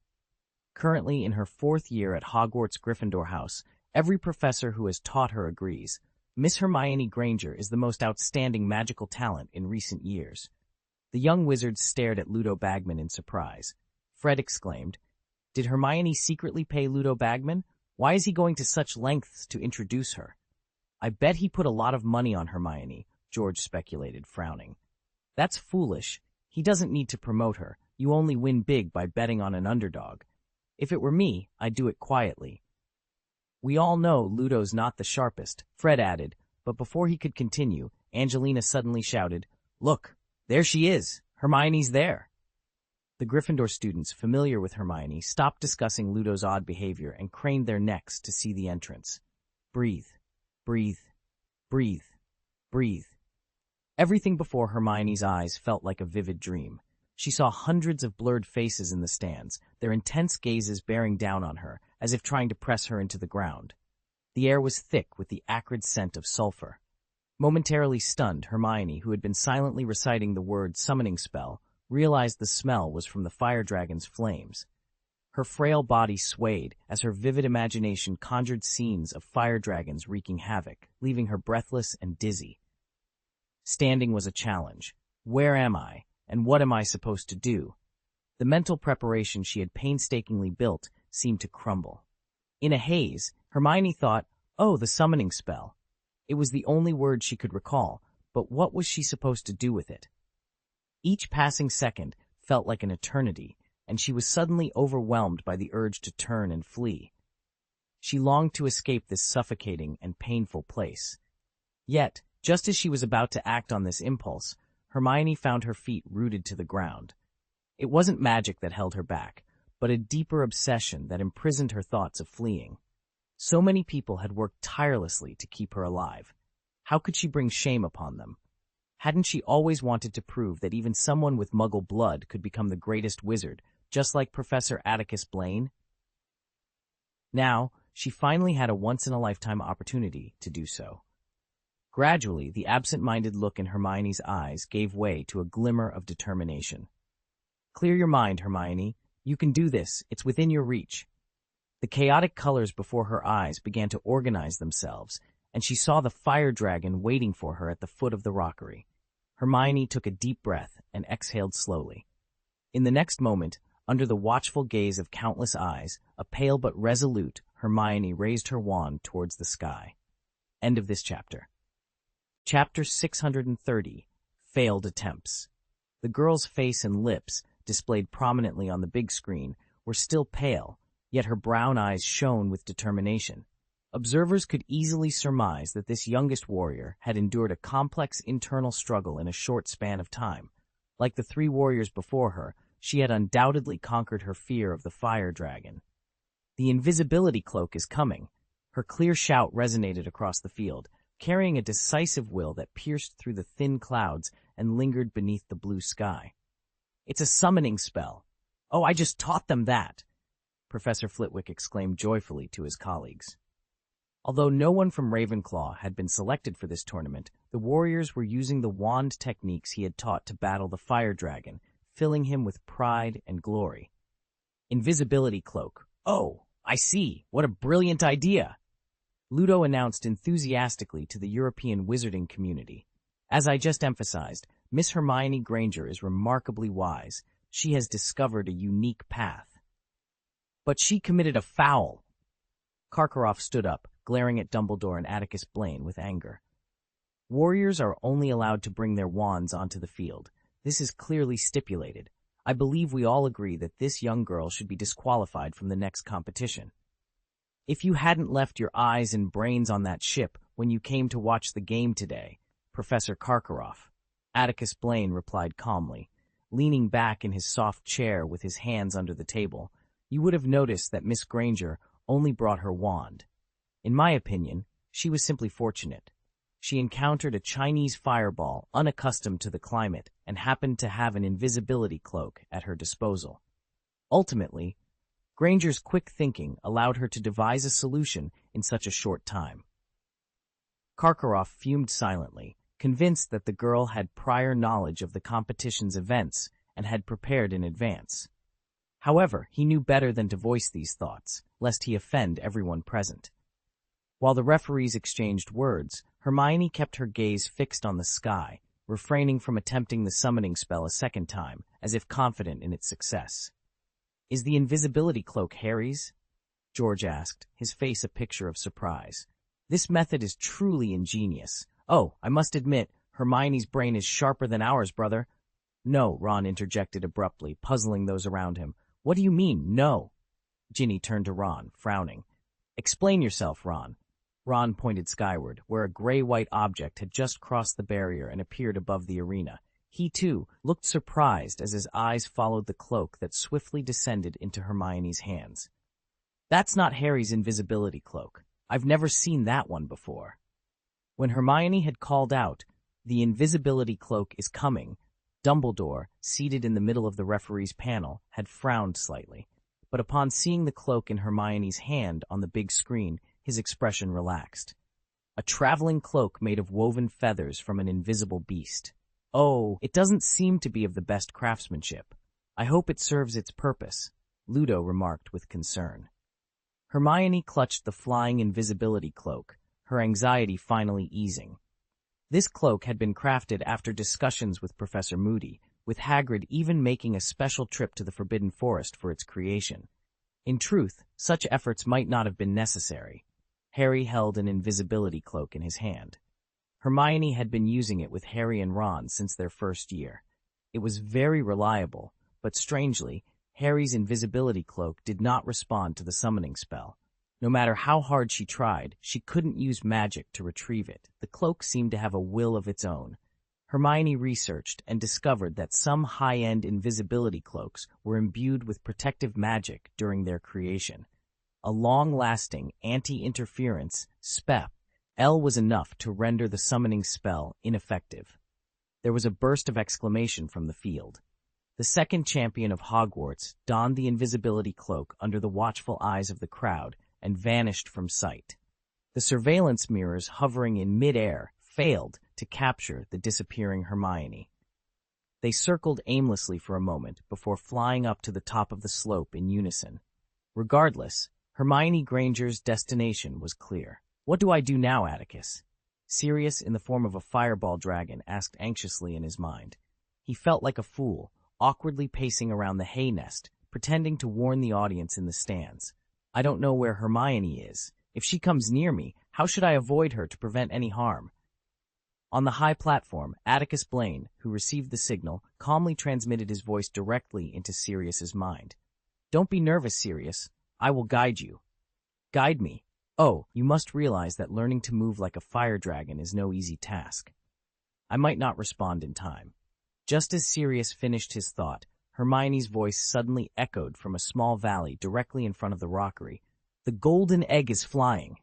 Currently in her 4th year at Hogwarts Gryffindor House, every professor who has taught her agrees. Miss Hermione Granger is the most outstanding magical talent in recent years." The young wizards stared at Ludo Bagman in surprise. Fred exclaimed, "Did Hermione secretly pay Ludo Bagman? Why is he going to such lengths to introduce her?" "I bet he put a lot of money on Hermione," George speculated, frowning. "That's foolish. He doesn't need to promote her. You only win big by betting on an underdog. If it were me, I'd do it quietly." "We all know Ludo's not the sharpest," Fred added, but before he could continue, Angelina suddenly shouted, "Look, there she is! Hermione's there!" The Gryffindor students, familiar with Hermione, stopped discussing Ludo's odd behavior and craned their necks to see the entrance. Breathe, breathe, breathe, breathe. Everything before Hermione's eyes felt like a vivid dream. She saw hundreds of blurred faces in the stands, their intense gazes bearing down on her, as if trying to press her into the ground. The air was thick with the acrid scent of sulfur. Momentarily stunned, Hermione, who had been silently reciting the word summoning spell, realized the smell was from the fire dragon's flames. Her frail body swayed as her vivid imagination conjured scenes of fire dragons wreaking havoc, leaving her breathless and dizzy. Standing was a challenge. Where am I, and what am I supposed to do? The mental preparation she had painstakingly built seemed to crumble. In a haze, Hermione thought, "Oh, the summoning spell." It was the only word she could recall, but what was she supposed to do with it? Each passing second felt like an eternity, and she was suddenly overwhelmed by the urge to turn and flee. She longed to escape this suffocating and painful place. Yet, just as she was about to act on this impulse, Hermione found her feet rooted to the ground. It wasn't magic that held her back, but a deeper obsession that imprisoned her thoughts of fleeing. So many people had worked tirelessly to keep her alive. How could she bring shame upon them? Hadn't she always wanted to prove that even someone with Muggle blood could become the greatest wizard, just like Professor Atticus Blaine? Now, she finally had a once-in-a-lifetime opportunity to do so. Gradually, the absent-minded look in Hermione's eyes gave way to a glimmer of determination. "Clear your mind, Hermione. You can do this. It's within your reach." The chaotic colors before her eyes began to organize themselves, and she saw the fire dragon waiting for her at the foot of the rockery. Hermione took a deep breath and exhaled slowly. In the next moment, under the watchful gaze of countless eyes, a pale but resolute Hermione raised her wand towards the sky. End of this chapter. Chapter 630, Failed Attempts. The girl's face and lips, displayed prominently on the big screen, were still pale, yet her brown eyes shone with determination. Observers could easily surmise that this youngest warrior had endured a complex internal struggle in a short span of time. Like the three warriors before her, she had undoubtedly conquered her fear of the fire dragon. The invisibility cloak is coming. Her clear shout resonated across the field, carrying a decisive will that pierced through the thin clouds and lingered beneath the blue sky. It's a summoning spell. Oh, I just taught them that, Professor Flitwick exclaimed joyfully to his colleagues. Although no one from Ravenclaw had been selected for this tournament, the warriors were using the wand techniques he had taught to battle the fire dragon, filling him with pride and glory. Invisibility cloak. Oh, I see. What a brilliant idea! Ludo announced enthusiastically to the European wizarding community. As I just emphasized, Miss Hermione Granger is remarkably wise. She has discovered a unique path. But she committed a foul. Karkaroff stood up, glaring at Dumbledore and Atticus Blaine with anger. Warriors are only allowed to bring their wands onto the field. This is clearly stipulated. I believe we all agree that this young girl should be disqualified from the next competition. If you hadn't left your eyes and brains on that ship when you came to watch the game today, Professor Karkaroff, Atticus Blaine replied calmly, leaning back in his soft chair with his hands under the table, you would have noticed that Miss Granger only brought her wand. In my opinion, she was simply fortunate. She encountered a Chinese fireball unaccustomed to the climate and happened to have an invisibility cloak at her disposal. Ultimately, Granger's quick thinking allowed her to devise a solution in such a short time. Karkaroff fumed silently, convinced that the girl had prior knowledge of the competition's events and had prepared in advance. However, he knew better than to voice these thoughts, lest he offend everyone present. While the referees exchanged words, Hermione kept her gaze fixed on the sky, refraining from attempting the summoning spell a second time, as if confident in its success. Is the invisibility cloak Harry's? George asked, his face a picture of surprise. This method is truly ingenious. Oh, I must admit, Hermione's brain is sharper than ours, brother. No, Ron interjected abruptly, puzzling those around him. What do you mean, no? Ginny turned to Ron, frowning. Explain yourself, Ron. Ron pointed skyward, where a gray-white object had just crossed the barrier and appeared above the arena. He, too, looked surprised as his eyes followed the cloak that swiftly descended into Hermione's hands. That's not Harry's invisibility cloak. I've never seen that one before. When Hermione had called out, "The invisibility cloak is coming," Dumbledore, seated in the middle of the referee's panel, had frowned slightly. But upon seeing the cloak in Hermione's hand on the big screen, his expression relaxed. A traveling cloak made of woven feathers from an invisible beast. Oh, it doesn't seem to be of the best craftsmanship. I hope it serves its purpose, Ludo remarked with concern. Hermione clutched the flying invisibility cloak, her anxiety finally easing. This cloak had been crafted after discussions with Professor Moody, with Hagrid even making a special trip to the Forbidden Forest for its creation. In truth, such efforts might not have been necessary. Harry held an invisibility cloak in his hand. Hermione had been using it with Harry and Ron since their first year. It was very reliable, but strangely, Harry's invisibility cloak did not respond to the summoning spell. No matter how hard she tried, she couldn't use magic to retrieve it. The cloak seemed to have a will of its own. Hermione researched and discovered that some high-end invisibility cloaks were imbued with protective magic during their creation. A long-lasting anti-interference spell was enough to render the summoning spell ineffective. There was a burst of exclamation from the field. The second champion of Hogwarts donned the invisibility cloak under the watchful eyes of the crowd and vanished from sight. The surveillance mirrors hovering in mid-air failed to capture the disappearing Hermione. They circled aimlessly for a moment before flying up to the top of the slope in unison. Regardless, Hermione Granger's destination was clear. What do I do now, Atticus? Sirius, in the form of a fireball dragon, asked anxiously in his mind. He felt like a fool, awkwardly pacing around the hay nest, pretending to warn the audience in the stands. I don't know where Hermione is. If she comes near me, how should I avoid her to prevent any harm? On the high platform, Atticus Blaine, who received the signal, calmly transmitted his voice directly into Sirius's mind. Don't be nervous, Sirius. I will guide you. Guide me. Oh, you must realize that learning to move like a fire dragon is no easy task. I might not respond in time. Just as Sirius finished his thought, Hermione's voice suddenly echoed from a small valley directly in front of the rockery. The golden egg is flying.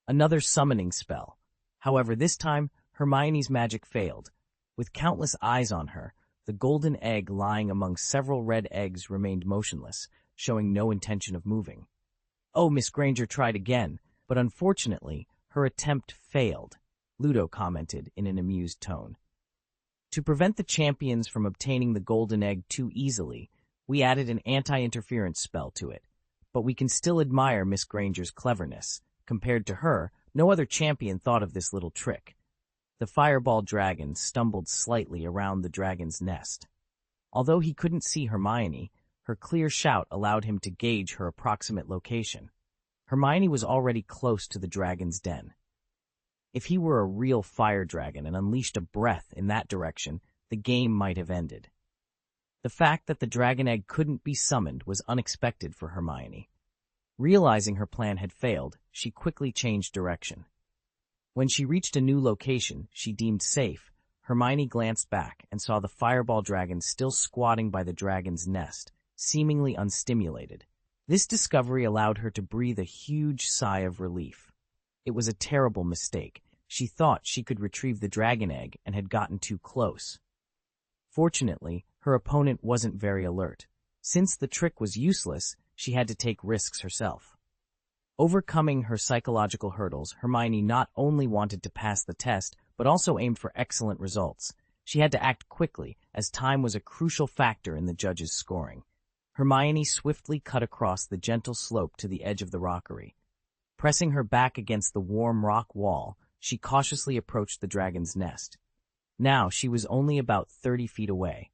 Another summoning spell. However, this time, Hermione's magic failed. With countless eyes on her, the golden egg lying among several red eggs remained motionless, showing no intention of moving. Oh, Miss Granger tried again, but unfortunately, her attempt failed, Ludo commented in an amused tone. To prevent the champions from obtaining the golden egg too easily, we added an anti-interference spell to it. But we can still admire Miss Granger's cleverness. Compared to her, no other champion thought of this little trick. The fireball dragon stumbled slightly around the dragon's nest. Although he couldn't see Hermione, her clear shout allowed him to gauge her approximate location. Hermione was already close to the dragon's den. If he were a real fire dragon and unleashed a breath in that direction, the game might have ended. The fact that the dragon egg couldn't be summoned was unexpected for Hermione. Realizing her plan had failed, she quickly changed direction. When she reached a new location she deemed safe, Hermione glanced back and saw the fireball dragon still squatting by the dragon's nest, seemingly unstimulated. This discovery allowed her to breathe a huge sigh of relief. It was a terrible mistake. She thought she could retrieve the dragon egg and had gotten too close. Fortunately, her opponent wasn't very alert. Since the trick was useless, she had to take risks herself. Overcoming her psychological hurdles, Hermione not only wanted to pass the test, but also aimed for excellent results. She had to act quickly, as time was a crucial factor in the judges' scoring. Hermione swiftly cut across the gentle slope to the edge of the rockery. Pressing her back against the warm rock wall, she cautiously approached the dragon's nest. Now she was only about 30 feet away.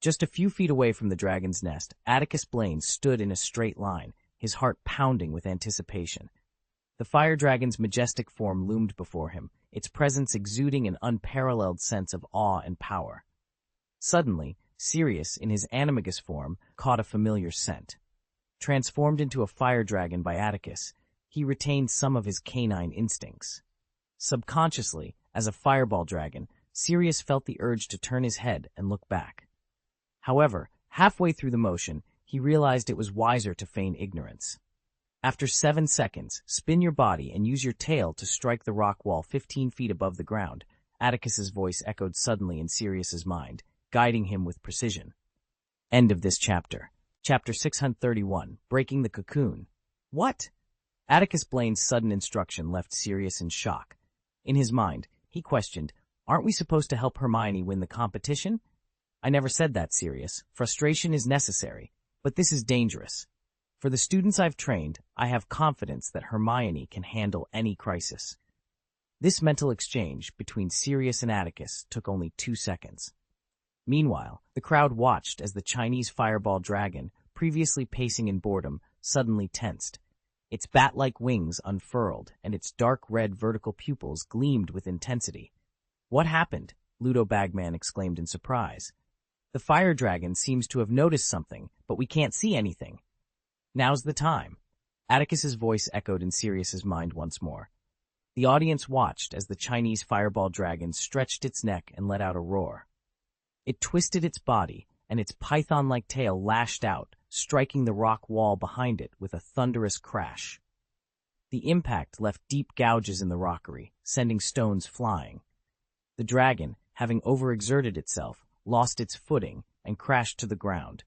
Just a few feet away from the dragon's nest, Atticus Blaine stood in a straight line, his heart pounding with anticipation. The fire dragon's majestic form loomed before him, its presence exuding an unparalleled sense of awe and power. Suddenly, Sirius, in his animagus form, caught a familiar scent. Transformed into a fire dragon by Atticus, he retained some of his canine instincts. Subconsciously, as a fireball dragon, Sirius felt the urge to turn his head and look back. However, halfway through the motion, he realized it was wiser to feign ignorance. After 7 seconds, spin your body and use your tail to strike the rock wall 15 feet above the ground. Atticus's voice echoed suddenly in Sirius's mind, guiding him with precision. End of this chapter. Chapter 631, Breaking the Cocoon. What? Atticus Blaine's sudden instruction left Sirius in shock. In his mind, he questioned, aren't we supposed to help Hermione win the competition? I never said that, Sirius. Frustration is necessary, but this is dangerous. For the students I've trained, I have confidence that Hermione can handle any crisis. This mental exchange between Sirius and Atticus took only 2 seconds. Meanwhile, the crowd watched as the Chinese fireball dragon, previously pacing in boredom, suddenly tensed. Its bat-like wings unfurled, and its dark red vertical pupils gleamed with intensity. What happened? Ludo Bagman exclaimed in surprise. The fire dragon seems to have noticed something, but we can't see anything. Now's the time. Atticus's voice echoed in Sirius's mind once more. The audience watched as the Chinese fireball dragon stretched its neck and let out a roar. It twisted its body, and its python-like tail lashed out, striking the rock wall behind it with a thunderous crash. The impact left deep gouges in the rockery, sending stones flying. The dragon, having overexerted itself, lost its footing and crashed to the ground.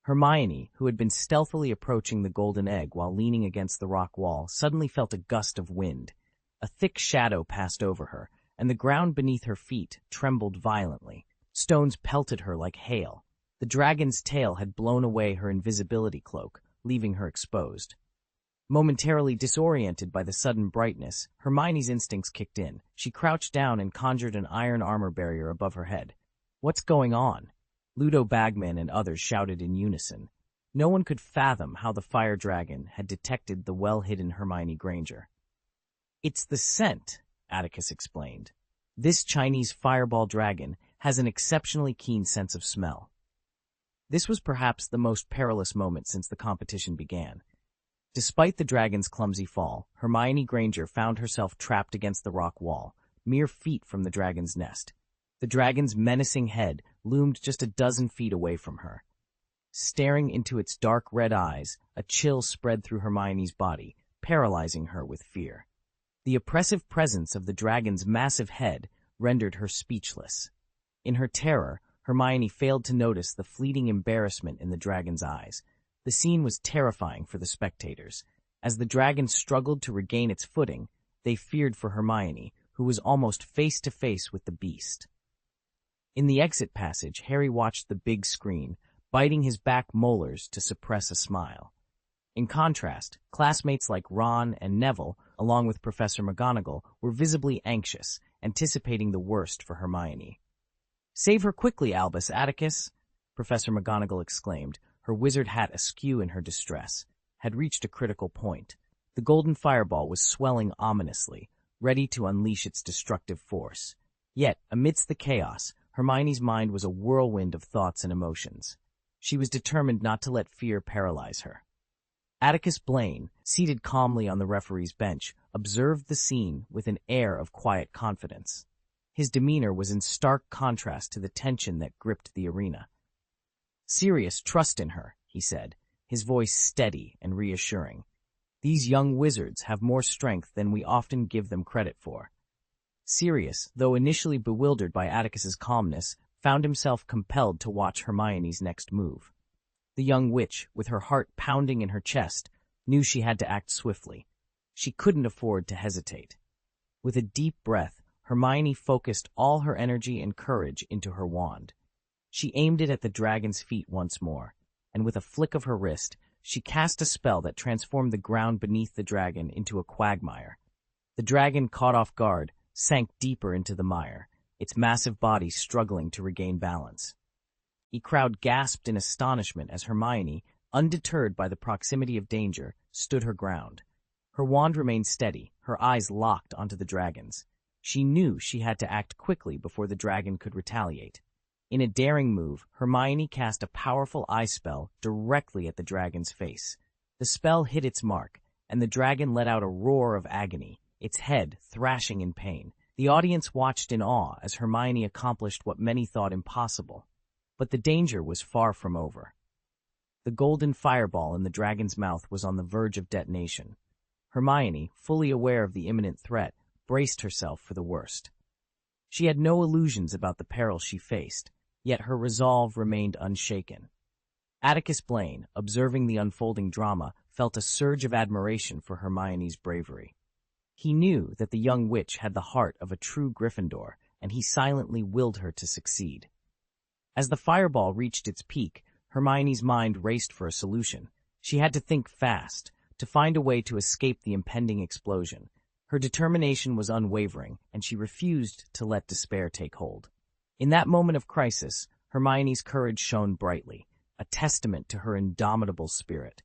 Hermione, who had been stealthily approaching the golden egg while leaning against the rock wall, suddenly felt a gust of wind. A thick shadow passed over her, and the ground beneath her feet trembled violently. Stones pelted her like hail. The dragon's tail had blown away her invisibility cloak, leaving her exposed. Momentarily disoriented by the sudden brightness, Hermione's instincts kicked in. She crouched down and conjured an iron armor barrier above her head. What's going on? Ludo Bagman and others shouted in unison. No one could fathom how the fire dragon had detected the well-hidden Hermione Granger. "It's the scent," Atticus explained. "This Chinese fireball dragon has an exceptionally keen sense of smell." This was perhaps the most perilous moment since the competition began. Despite the dragon's clumsy fall, Hermione Granger found herself trapped against the rock wall, mere feet from the dragon's nest. The dragon's menacing head loomed just a dozen feet away from her. Staring into its dark red eyes, a chill spread through Hermione's body, paralyzing her with fear. The oppressive presence of the dragon's massive head rendered her speechless. In her terror, Hermione failed to notice the fleeting embarrassment in the dragon's eyes. The scene was terrifying for the spectators. As the dragon struggled to regain its footing, they feared for Hermione, who was almost face to face with the beast. In the exit passage, Harry watched the big screen, biting his back molars to suppress a smile. In contrast, classmates like Ron and Neville, along with Professor McGonagall, were visibly anxious, anticipating the worst for Hermione. "Save her quickly, Albus Atticus!" Professor McGonagall exclaimed, her wizard hat askew in her distress, had reached a critical point. The golden fireball was swelling ominously, ready to unleash its destructive force. Yet, amidst the chaos, Hermione's mind was a whirlwind of thoughts and emotions. She was determined not to let fear paralyze her. Atticus Blaine, seated calmly on the referee's bench, observed the scene with an air of quiet confidence. His demeanor was in stark contrast to the tension that gripped the arena. "Sirius, trust in her," he said, his voice steady and reassuring. "These young wizards have more strength than we often give them credit for." Sirius, though initially bewildered by Atticus's calmness, found himself compelled to watch Hermione's next move. The young witch, with her heart pounding in her chest, knew she had to act swiftly. She couldn't afford to hesitate. With a deep breath, Hermione focused all her energy and courage into her wand. She aimed it at the dragon's feet once more, and with a flick of her wrist, she cast a spell that transformed the ground beneath the dragon into a quagmire. The dragon, caught off guard, sank deeper into the mire, its massive body struggling to regain balance. The crowd gasped in astonishment as Hermione, undeterred by the proximity of danger, stood her ground. Her wand remained steady, her eyes locked onto the dragon's. She knew she had to act quickly before the dragon could retaliate. In a daring move, Hermione cast a powerful eye spell directly at the dragon's face. The spell hit its mark, and the dragon let out a roar of agony, its head thrashing in pain. The audience watched in awe as Hermione accomplished what many thought impossible. But the danger was far from over. The golden fireball in the dragon's mouth was on the verge of detonation. Hermione, fully aware of the imminent threat, braced herself for the worst. She had no illusions about the peril she faced, yet her resolve remained unshaken. Atticus Blaine, observing the unfolding drama, felt a surge of admiration for Hermione's bravery. He knew that the young witch had the heart of a true Gryffindor, and he silently willed her to succeed. As the fireball reached its peak, Hermione's mind raced for a solution. She had to think fast, to find a way to escape the impending explosion. Her determination was unwavering, and she refused to let despair take hold. In that moment of crisis, Hermione's courage shone brightly, a testament to her indomitable spirit.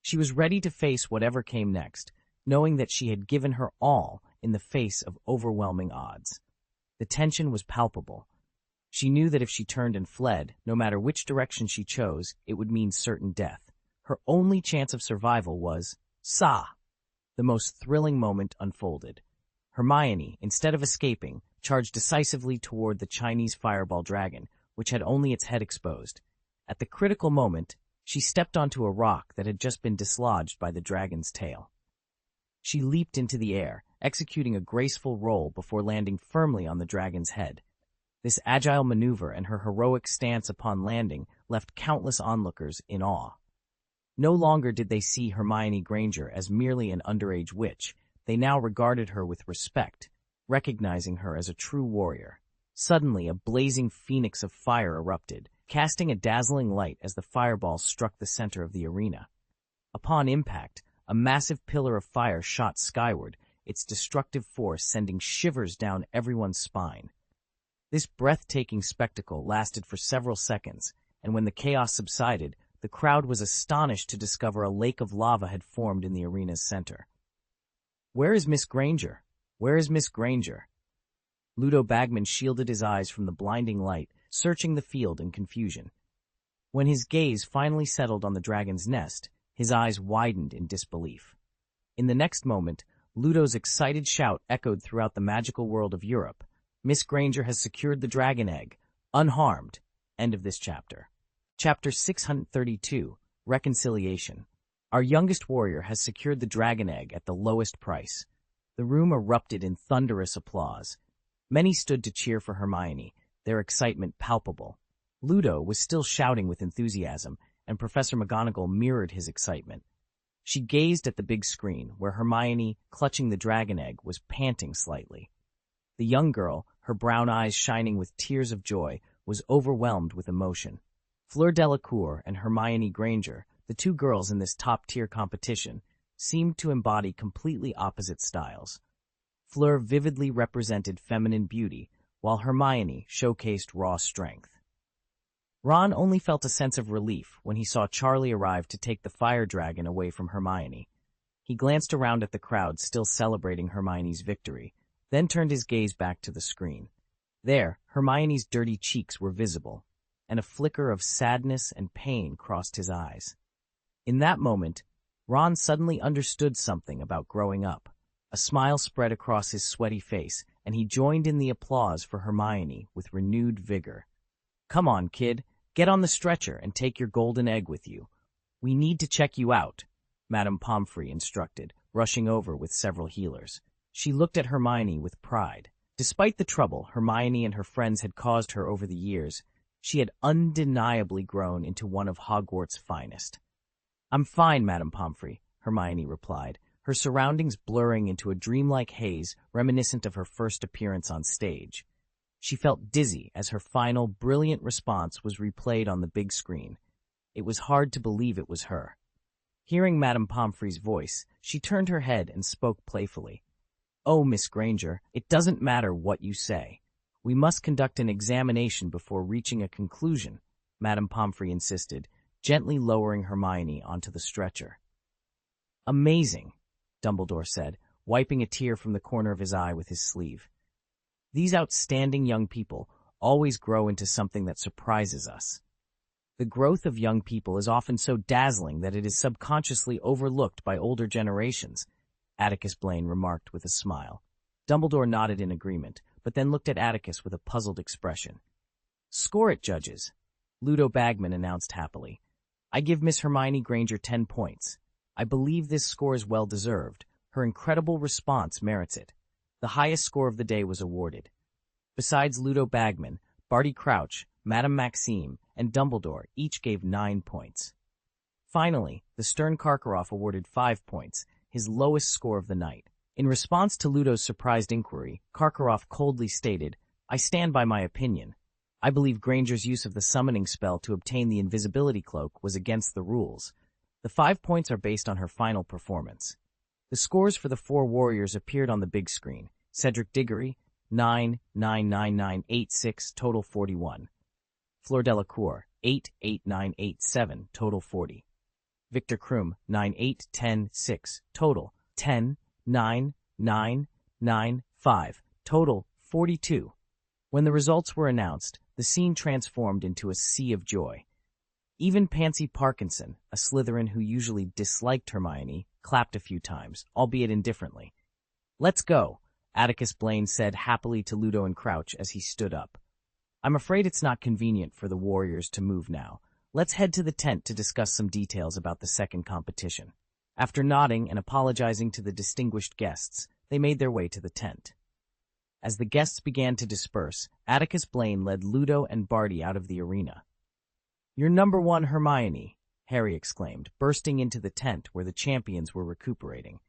She was ready to face whatever came next, knowing that she had given her all in the face of overwhelming odds. The tension was palpable. She knew that if she turned and fled, no matter which direction she chose, it would mean certain death. Her only chance of survival was, The most thrilling moment unfolded. Hermione, instead of escaping, charged decisively toward the Chinese fireball dragon, which had only its head exposed. At the critical moment, she stepped onto a rock that had just been dislodged by the dragon's tail. She leaped into the air, executing a graceful roll before landing firmly on the dragon's head. This agile maneuver and her heroic stance upon landing left countless onlookers in awe. No longer did they see Hermione Granger as merely an underage witch. They now regarded her with respect, recognizing her as a true warrior. Suddenly, a blazing phoenix of fire erupted, casting a dazzling light as the fireball struck the center of the arena. Upon impact, a massive pillar of fire shot skyward, its destructive force sending shivers down everyone's spine. This breathtaking spectacle lasted for several seconds, and when the chaos subsided, the crowd was astonished to discover a lake of lava had formed in the arena's center. "Where is Miss Granger? Where is Miss Granger?" Ludo Bagman shielded his eyes from the blinding light, searching the field in confusion. When his gaze finally settled on the dragon's nest, his eyes widened in disbelief. In the next moment, Ludo's excited shout echoed throughout the magical world of Europe. "Miss Granger has secured the dragon egg, unharmed." End of this chapter. Chapter 632, Reconciliation. Our youngest warrior has secured the dragon egg at the lowest price. The room erupted in thunderous applause. Many stood to cheer for Hermione, their excitement palpable. Ludo was still shouting with enthusiasm, and Professor McGonagall mirrored his excitement. She gazed at the big screen, where Hermione, clutching the dragon egg, was panting slightly. The young girl, her brown eyes shining with tears of joy, was overwhelmed with emotion. Fleur Delacour and Hermione Granger, the two girls in this top-tier competition, seemed to embody completely opposite styles. Fleur vividly represented feminine beauty, while Hermione showcased raw strength. Ron only felt a sense of relief when he saw Charlie arrive to take the fire dragon away from Hermione. He glanced around at the crowd still celebrating Hermione's victory, then turned his gaze back to the screen. There, Hermione's dirty cheeks were visible, and a flicker of sadness and pain crossed his eyes. In that moment, Ron suddenly understood something about growing up. A smile spread across his sweaty face, and he joined in the applause for Hermione with renewed vigor. "Come on, kid, get on the stretcher and take your golden egg with you. We need to check you out," Madame Pomfrey instructed, rushing over with several healers. She looked at Hermione with pride. Despite the trouble Hermione and her friends had caused her over the years, she had undeniably grown into one of Hogwarts' finest. "I'm fine, Madame Pomfrey," Hermione replied, her surroundings blurring into a dreamlike haze reminiscent of her first appearance on stage. She felt dizzy as her final, brilliant response was replayed on the big screen. It was hard to believe it was her. Hearing Madame Pomfrey's voice, she turned her head and spoke playfully. "Oh, Miss Granger, it doesn't matter what you say. We must conduct an examination before reaching a conclusion," Madame Pomfrey insisted, gently lowering Hermione onto the stretcher. "Amazing," Dumbledore said, wiping a tear from the corner of his eye with his sleeve. "These outstanding young people always grow into something that surprises us. The growth of young people is often so dazzling that it is subconsciously overlooked by older generations," Atticus Blaine remarked with a smile. Dumbledore nodded in agreement, but then looked at Atticus with a puzzled expression. "Score it, judges," Ludo Bagman announced happily. "I give Miss Hermione Granger 10 points. I believe this score is well-deserved. Her incredible response merits it." The highest score of the day was awarded. Besides Ludo Bagman, Barty Crouch, Madame Maxime, and Dumbledore each gave 9 points. Finally, the stern Karkaroff awarded 5 points, his lowest score of the night. In response to Ludo's surprised inquiry, Karkaroff coldly stated, "I stand by my opinion. I believe Granger's use of the summoning spell to obtain the invisibility cloak was against the rules. The 5 points are based on her final performance." The scores for the 4 warriors appeared on the big screen. Cedric Diggory, 9,99986, total 41. Fleur Delacour, 8,89887, total 40. Victor Krum, 9,810,6, total 10,9,995, total 42. When the results were announced, the scene transformed into a sea of joy. Even Pansy Parkinson, a Slytherin who usually disliked Hermione, clapped a few times, albeit indifferently. "Let's go," Atticus Blaine said happily to Ludo and Crouch as he stood up. "I'm afraid it's not convenient for the warriors to move now. Let's head to the tent to discuss some details about the second competition." After nodding and apologizing to the distinguished guests, they made their way to the tent. As the guests began to disperse, Atticus Blaine led Ludo and Barty out of the arena. "You're number 1, Hermione," Harry exclaimed, bursting into the tent where the champions were recuperating.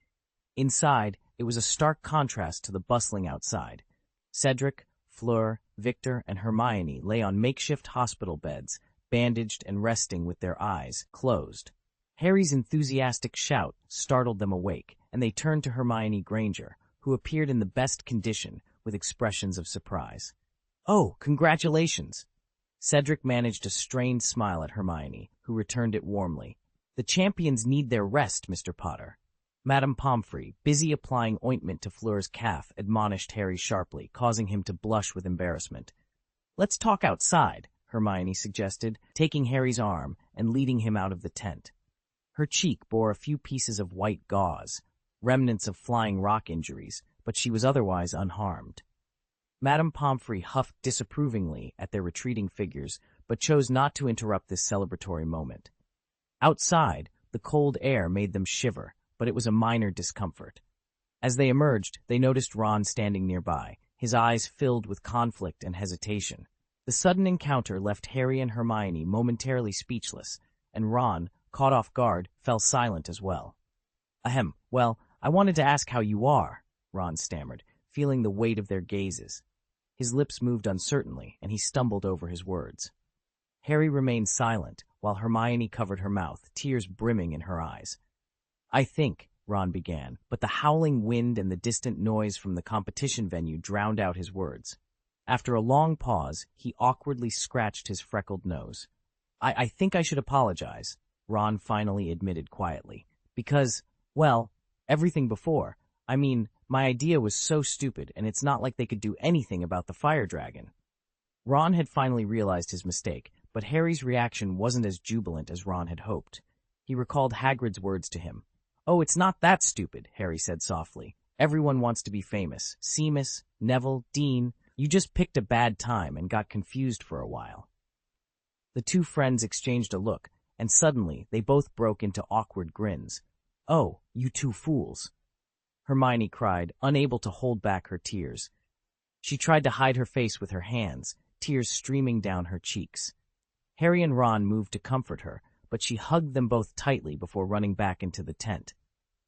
Inside, it was a stark contrast to the bustling outside. Cedric, Fleur, Victor, and Hermione lay on makeshift hospital beds, bandaged and resting with their eyes closed. Harry's enthusiastic shout startled them awake, and they turned to Hermione Granger, who appeared in the best condition, with expressions of surprise. Oh, congratulations! Cedric managed a strained smile at Hermione, who returned it warmly. The champions need their rest, Mr. Potter. Madame Pomfrey, busy applying ointment to Fleur's calf, admonished Harry sharply, causing him to blush with embarrassment. Let's talk outside, Hermione suggested, taking Harry's arm and leading him out of the tent. Her cheek bore a few pieces of white gauze, remnants of flying rock injuries, but she was otherwise unharmed. Madame Pomfrey huffed disapprovingly at their retreating figures, but chose not to interrupt this celebratory moment. Outside, the cold air made them shiver, but it was a minor discomfort. As they emerged, they noticed Ron standing nearby, his eyes filled with conflict and hesitation. The sudden encounter left Harry and Hermione momentarily speechless, and Ron, caught off guard, fell silent as well. Ahem, well, I wanted to ask how you are, Ron stammered, feeling the weight of their gazes. His lips moved uncertainly, and he stumbled over his words. Harry remained silent, while Hermione covered her mouth, tears brimming in her eyes. I think, Ron began, but the howling wind and the distant noise from the competition venue drowned out his words. After a long pause, he awkwardly scratched his freckled nose. I think I should apologize, Ron finally admitted quietly, because, well, everything before. I mean, my idea was so stupid, and it's not like they could do anything about the fire dragon. Ron had finally realized his mistake, but Harry's reaction wasn't as jubilant as Ron had hoped. He recalled Hagrid's words to him. Oh, it's not that stupid, Harry said softly. Everyone wants to be famous. Seamus, Neville, Dean. You just picked a bad time and got confused for a while. The two friends exchanged a look, and suddenly they both broke into awkward grins. Oh, you two fools! Hermione cried, unable to hold back her tears. She tried to hide her face with her hands, tears streaming down her cheeks. Harry and Ron moved to comfort her, but she hugged them both tightly before running back into the tent.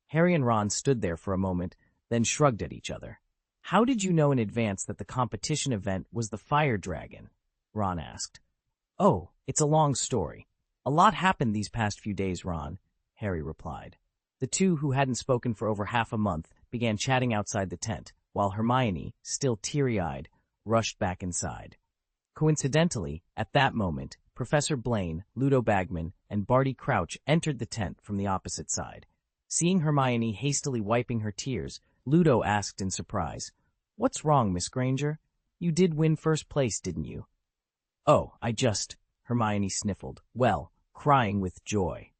Harry and Ron stood there for a moment, then shrugged at each other. How did you know in advance that the competition event was the fire dragon? Ron asked. Oh, it's a long story. A lot happened these past few days, Ron, Harry replied. The two, who hadn't spoken for over half a month, began chatting outside the tent, while Hermione, still teary-eyed, rushed back inside. Coincidentally, at that moment, Professor Blaine, Ludo Bagman, and Barty Crouch entered the tent from the opposite side. Seeing Hermione hastily wiping her tears, Ludo asked in surprise, What's wrong, Miss Granger? You did win first place, didn't you? Oh, Hermione sniffled, well, crying with joy.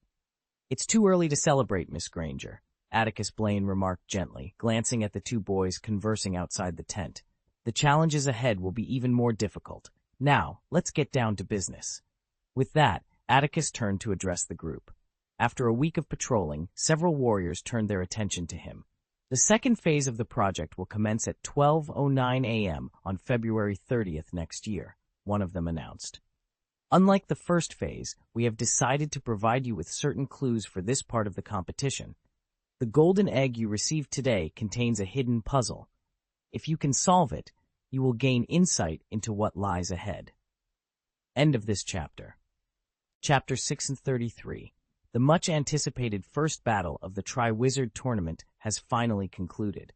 It's too early to celebrate, Miss Granger, Atticus Blaine remarked gently, glancing at the two boys conversing outside the tent. The challenges ahead will be even more difficult. Now, let's get down to business. With that, Atticus turned to address the group. After a week of patrolling, several warriors turned their attention to him. The second phase of the project will commence at 12:09 a.m. on February 30th next year, one of them announced. Unlike the first phase, we have decided to provide you with certain clues for this part of the competition. The golden egg you received today contains a hidden puzzle. If you can solve it, you will gain insight into what lies ahead. End of this chapter. Chapter 6 and 33. The much-anticipated first battle of the Triwizard Tournament has finally concluded.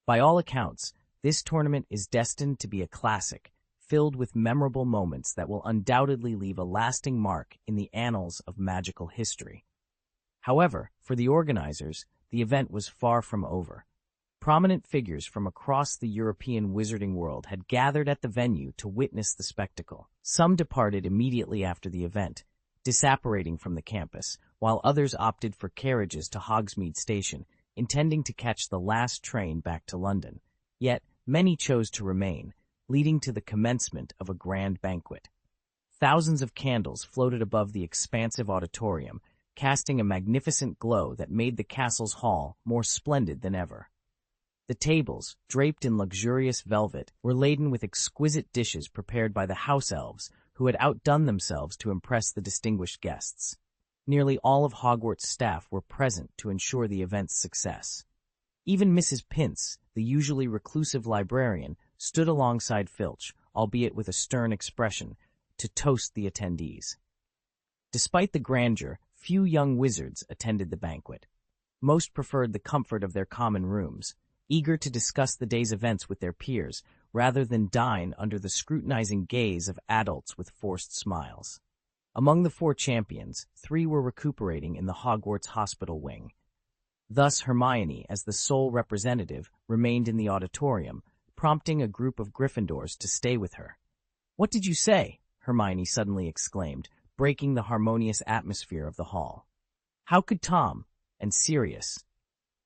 By all accounts, this tournament is destined to be a classic, filled with memorable moments that will undoubtedly leave a lasting mark in the annals of magical history. However, for the organizers, the event was far from over. Prominent figures from across the European wizarding world had gathered at the venue to witness the spectacle. Some departed immediately after the event, disapparating from the campus, while others opted for carriages to Hogsmeade Station, intending to catch the last train back to London. Yet, many chose to remain, leading to the commencement of a grand banquet. Thousands of candles floated above the expansive auditorium, casting a magnificent glow that made the castle's hall more splendid than ever. The tables, draped in luxurious velvet, were laden with exquisite dishes prepared by the house elves, who had outdone themselves to impress the distinguished guests. Nearly all of Hogwarts' staff were present to ensure the event's success. Even Mrs. Pince, the usually reclusive librarian, stood alongside Filch, albeit with a stern expression, to toast the attendees. Despite the grandeur, few young wizards attended the banquet. Most preferred the comfort of their common rooms, eager to discuss the day's events with their peers, rather than dine under the scrutinizing gaze of adults with forced smiles. Among the 4 champions, 3 were recuperating in the Hogwarts hospital wing. Thus Hermione, as the sole representative, remained in the auditorium, prompting a group of Gryffindors to stay with her. "What did you say?" Hermione suddenly exclaimed, breaking the harmonious atmosphere of the hall. "How could Tom and Sirius?"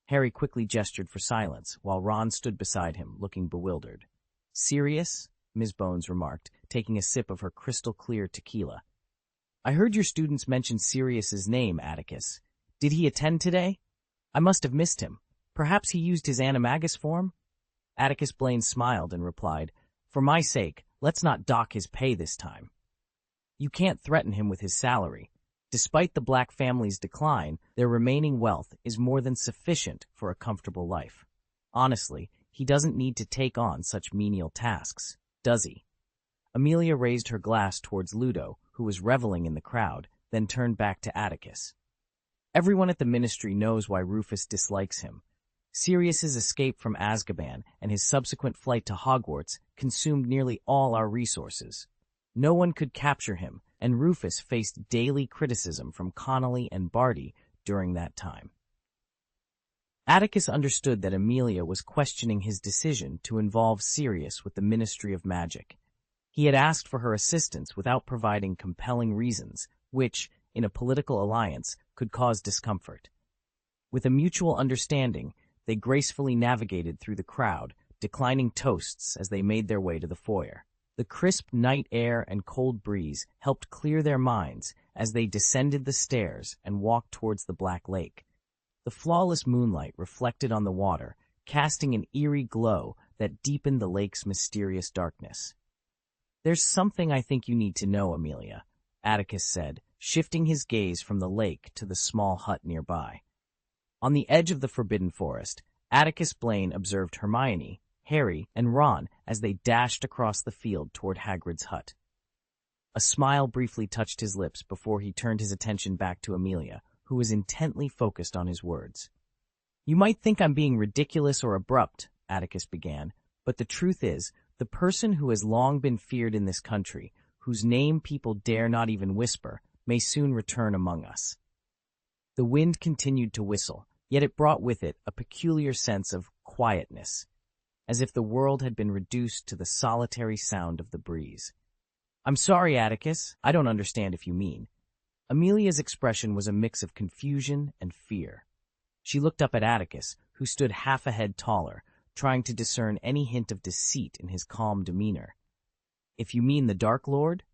Harry quickly gestured for silence, while Ron stood beside him, looking bewildered. "Sirius?" Ms. Bones remarked, taking a sip of her crystal-clear tequila. "I heard your students mention Sirius's name, Atticus. Did he attend today? I must have missed him. Perhaps he used his animagus form?" Atticus Blaine smiled and replied, "For my sake, let's not dock his pay this time. You can't threaten him with his salary. Despite the Black family's decline, their remaining wealth is more than sufficient for a comfortable life. Honestly, he doesn't need to take on such menial tasks, does he?" Amelia raised her glass towards Ludo, who was reveling in the crowd, then turned back to Atticus. "Everyone at the Ministry knows why Rufus dislikes him. Sirius's escape from Azkaban and his subsequent flight to Hogwarts consumed nearly all our resources. No one could capture him, and Rufus faced daily criticism from Connolly and Barty during that time." Atticus understood that Amelia was questioning his decision to involve Sirius with the Ministry of Magic. He had asked for her assistance without providing compelling reasons, which, in a political alliance, could cause discomfort. With a mutual understanding, they gracefully navigated through the crowd, declining toasts as they made their way to the foyer. The crisp night air and cold breeze helped clear their minds as they descended the stairs and walked towards the Black Lake. The flawless moonlight reflected on the water, casting an eerie glow that deepened the lake's mysterious darkness. "There's something I think you need to know, Amelia," Atticus said, shifting his gaze from the lake to the small hut nearby. On the edge of the Forbidden Forest, Atticus Blaine observed Hermione, Harry, and Ron as they dashed across the field toward Hagrid's hut. A smile briefly touched his lips before he turned his attention back to Amelia, who was intently focused on his words. "You might think I'm being ridiculous or abrupt," Atticus began, "but the truth is, the person who has long been feared in this country, whose name people dare not even whisper, may soon return among us." The wind continued to whistle, yet it brought with it a peculiar sense of quietness, as if the world had been reduced to the solitary sound of the breeze. "I'm sorry, Atticus, I don't understand if you mean." Amelia's expression was a mix of confusion and fear. She looked up at Atticus, who stood half a head taller, trying to discern any hint of deceit in his calm demeanor. "If you mean the Dark Lord?"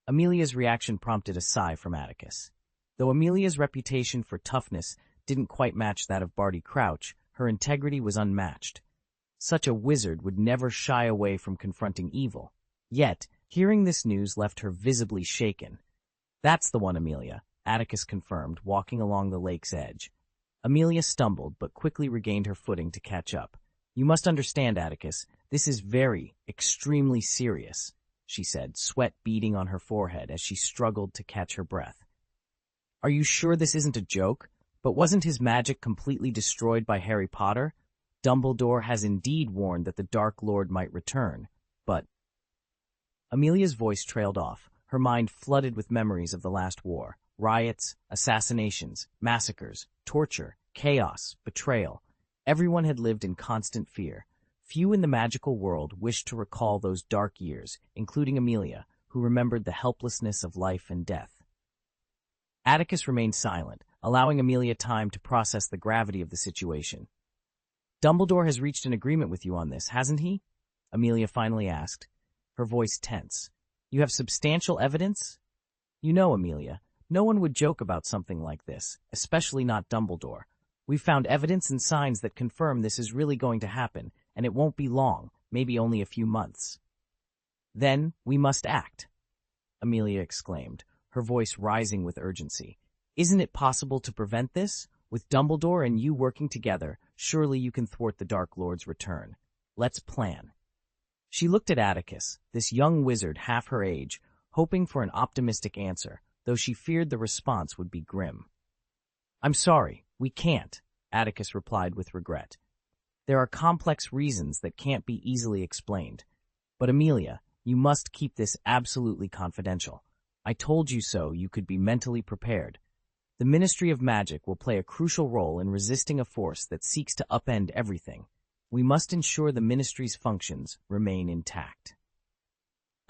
Amelia's reaction prompted a sigh from Atticus. Though Amelia's reputation for toughness didn't quite match that of Barty Crouch, her integrity was unmatched. Such a wizard would never shy away from confronting evil. Yet, hearing this news left her visibly shaken. "That's the one, Amelia," Atticus confirmed, walking along the lake's edge. Amelia stumbled, but quickly regained her footing to catch up. "You must understand, Atticus, this is very, extremely serious," she said, sweat beading on her forehead as she struggled to catch her breath. "Are you sure this isn't a joke? But wasn't his magic completely destroyed by Harry Potter? Dumbledore has indeed warned that the Dark Lord might return, but—" Amelia's voice trailed off, her mind flooded with memories of the last war. Riots, assassinations, massacres, torture, chaos, betrayal. Everyone had lived in constant fear. Few in the magical world wished to recall those dark years, including Amelia, who remembered the helplessness of life and death. Atticus remained silent, allowing Amelia time to process the gravity of the situation. "Dumbledore has reached an agreement with you on this, hasn't he?" Amelia finally asked, her voice tense. "You have substantial evidence?" "You know, Amelia, no one would joke about something like this, especially not Dumbledore. We've found evidence and signs that confirm this is really going to happen, and it won't be long, maybe only a few months." "Then we must act," Amelia exclaimed, her voice rising with urgency. "Isn't it possible to prevent this? With Dumbledore and you working together, surely you can thwart the Dark Lord's return. Let's plan." She looked at Atticus, this young wizard half her age, hoping for an optimistic answer, though she feared the response would be grim. "I'm sorry, we can't," Atticus replied with regret. There are complex reasons that can't be easily explained. But Amelia, you must keep this absolutely confidential. I told you so you could be mentally prepared. The Ministry of Magic will play a crucial role in resisting a force that seeks to upend everything. We must ensure the Ministry's functions remain intact.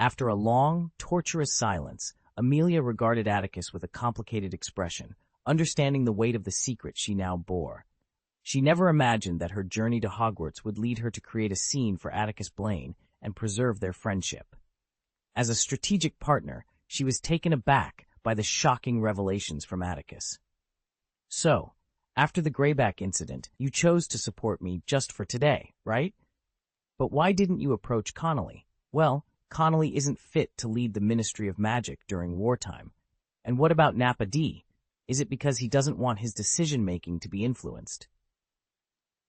After a long, torturous silence, Amelia regarded Atticus with a complicated expression, understanding the weight of the secret she now bore. She never imagined that her journey to Hogwarts would lead her to create a scene for Atticus Blaine and preserve their friendship. As a strategic partner, she was taken aback by the shocking revelations from Atticus. So, after the Greyback incident, you chose to support me just for today, right? But why didn't you approach Connolly? Well, Connolly isn't fit to lead the Ministry of Magic during wartime. And what about Napa D? Is it because he doesn't want his decision-making to be influenced?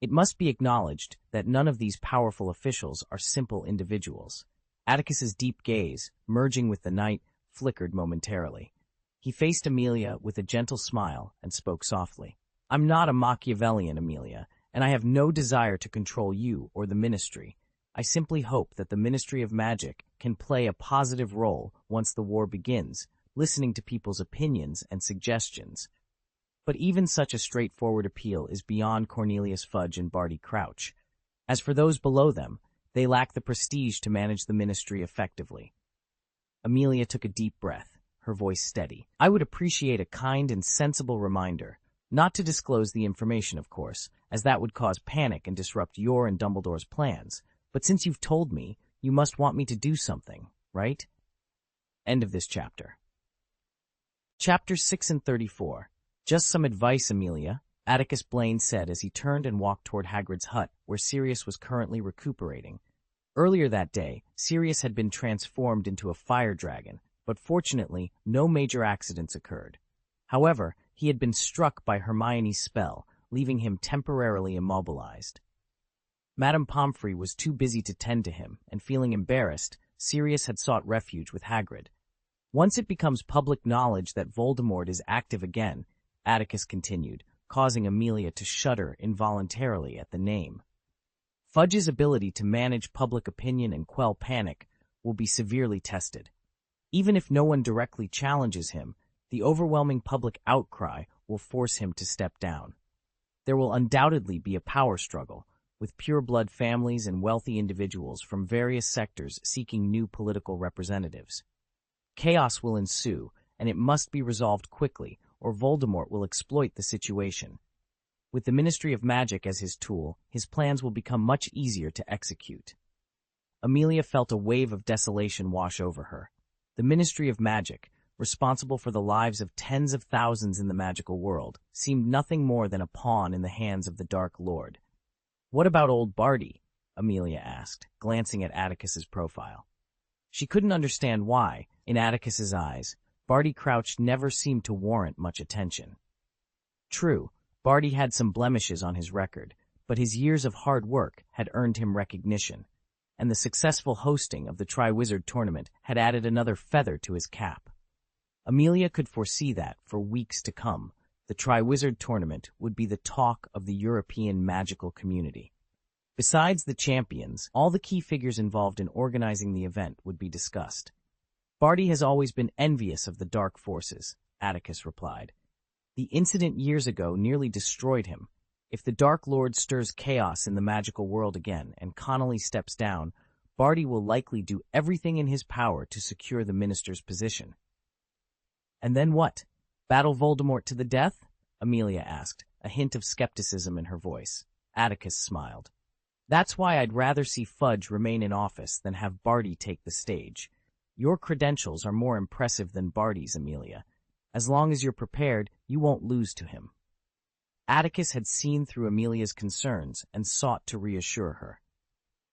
It must be acknowledged that none of these powerful officials are simple individuals. Atticus's deep gaze, merging with the night, flickered momentarily. He faced Amelia with a gentle smile and spoke softly. I'm not a Machiavellian, Amelia, and I have no desire to control you or the Ministry. I simply hope that the Ministry of Magic can play a positive role once the war begins, listening to people's opinions and suggestions. But even such a straightforward appeal is beyond Cornelius Fudge and Barty Crouch. As for those below them, they lack the prestige to manage the Ministry effectively. Amelia took a deep breath, her voice steady. I would appreciate a kind and sensible reminder, not to disclose the information, of course, as that would cause panic and disrupt your and Dumbledore's plans. But since you've told me, you must want me to do something, right? End of this chapter. Chapters 6 and 34. Just some advice, Amelia, Atticus Blaine said as he turned and walked toward Hagrid's hut, where Sirius was currently recuperating. Earlier that day, Sirius had been transformed into a fire dragon, but fortunately, no major accidents occurred. However, he had been struck by Hermione's spell, leaving him temporarily immobilized. Madame Pomfrey was too busy to tend to him, and feeling embarrassed, Sirius had sought refuge with Hagrid. Once it becomes public knowledge that Voldemort is active again, Atticus continued, causing Amelia to shudder involuntarily at the name. Fudge's ability to manage public opinion and quell panic will be severely tested. Even if no one directly challenges him, the overwhelming public outcry will force him to step down. There will undoubtedly be a power struggle, with pure-blood families and wealthy individuals from various sectors seeking new political representatives. Chaos will ensue, and it must be resolved quickly, or Voldemort will exploit the situation. With the Ministry of Magic as his tool, his plans will become much easier to execute. Amelia felt a wave of desolation wash over her. The Ministry of Magic, responsible for the lives of tens of thousands in the magical world, seemed nothing more than a pawn in the hands of the Dark Lord. What about old Barty? Amelia asked, glancing at Atticus's profile. She couldn't understand why, in Atticus's eyes, Barty Crouch never seemed to warrant much attention. True, Barty had some blemishes on his record, but his years of hard work had earned him recognition, and the successful hosting of the Triwizard Tournament had added another feather to his cap. Amelia could foresee that, for weeks to come, the Triwizard Tournament would be the talk of the European magical community. Besides the champions, all the key figures involved in organizing the event would be discussed. Barty has always been envious of the dark forces, Atticus replied. The incident years ago nearly destroyed him. If the Dark Lord stirs chaos in the magical world again and Connolly steps down, Barty will likely do everything in his power to secure the minister's position. And then what? Battle Voldemort to the death? Amelia asked, a hint of skepticism in her voice. Atticus smiled. That's why I'd rather see Fudge remain in office than have Barty take the stage. Your credentials are more impressive than Barty's, Amelia. As long as you're prepared, you won't lose to him. Atticus had seen through Amelia's concerns and sought to reassure her.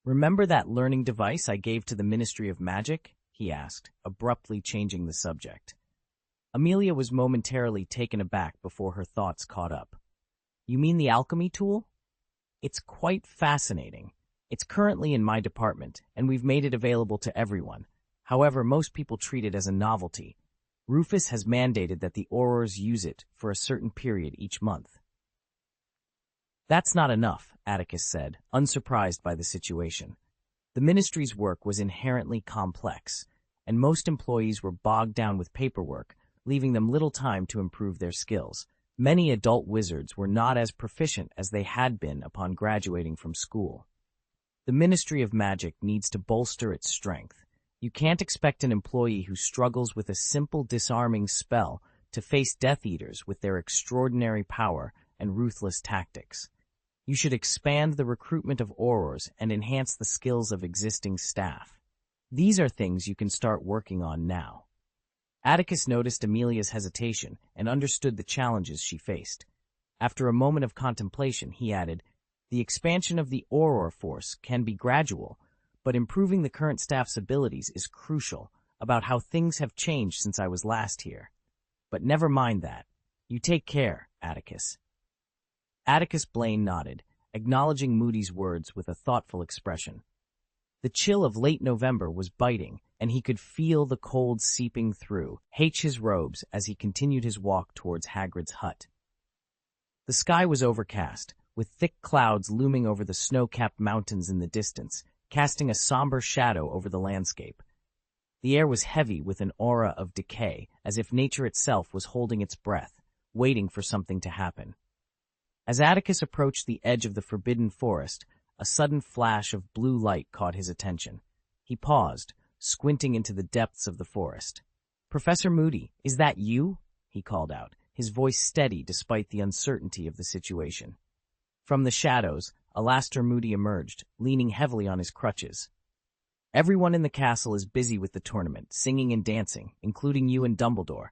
Remember that learning device I gave to the Ministry of Magic? He asked, abruptly changing the subject. Amelia was momentarily taken aback before her thoughts caught up. You mean the alchemy tool? It's quite fascinating. It's currently in my department, and we've made it available to everyone. However, most people treat it as a novelty. Rufus has mandated that the Aurors use it for a certain period each month. That's not enough, Atticus said, unsurprised by the situation. The ministry's work was inherently complex, and most employees were bogged down with paperwork, leaving them little time to improve their skills. Many adult wizards were not as proficient as they had been upon graduating from school. The Ministry of Magic needs to bolster its strength. You can't expect an employee who struggles with a simple disarming spell to face Death Eaters with their extraordinary power and ruthless tactics. You should expand the recruitment of Aurors and enhance the skills of existing staff. These are things you can start working on now. Atticus noticed Amelia's hesitation and understood the challenges she faced. After a moment of contemplation, he added, "The expansion of the Auror force can be gradual, but improving the current staff's abilities is crucial about how things have changed since I was last here. But never mind that. You take care, Atticus." Atticus Blaine nodded, acknowledging Moody's words with a thoughtful expression. The chill of late November was biting, and he could feel the cold seeping through his robes as he continued his walk towards Hagrid's hut. The sky was overcast, with thick clouds looming over the snow-capped mountains in the distance, casting a somber shadow over the landscape. The air was heavy with an aura of decay, as if nature itself was holding its breath, waiting for something to happen. As Atticus approached the edge of the forbidden forest, a sudden flash of blue light caught his attention. He paused, squinting into the depths of the forest. "Professor Moody, is that you?" he called out, his voice steady despite the uncertainty of the situation. From the shadows, Alastor Moody emerged, leaning heavily on his crutches. "Everyone in the castle is busy with the tournament, singing and dancing, including you and Dumbledore.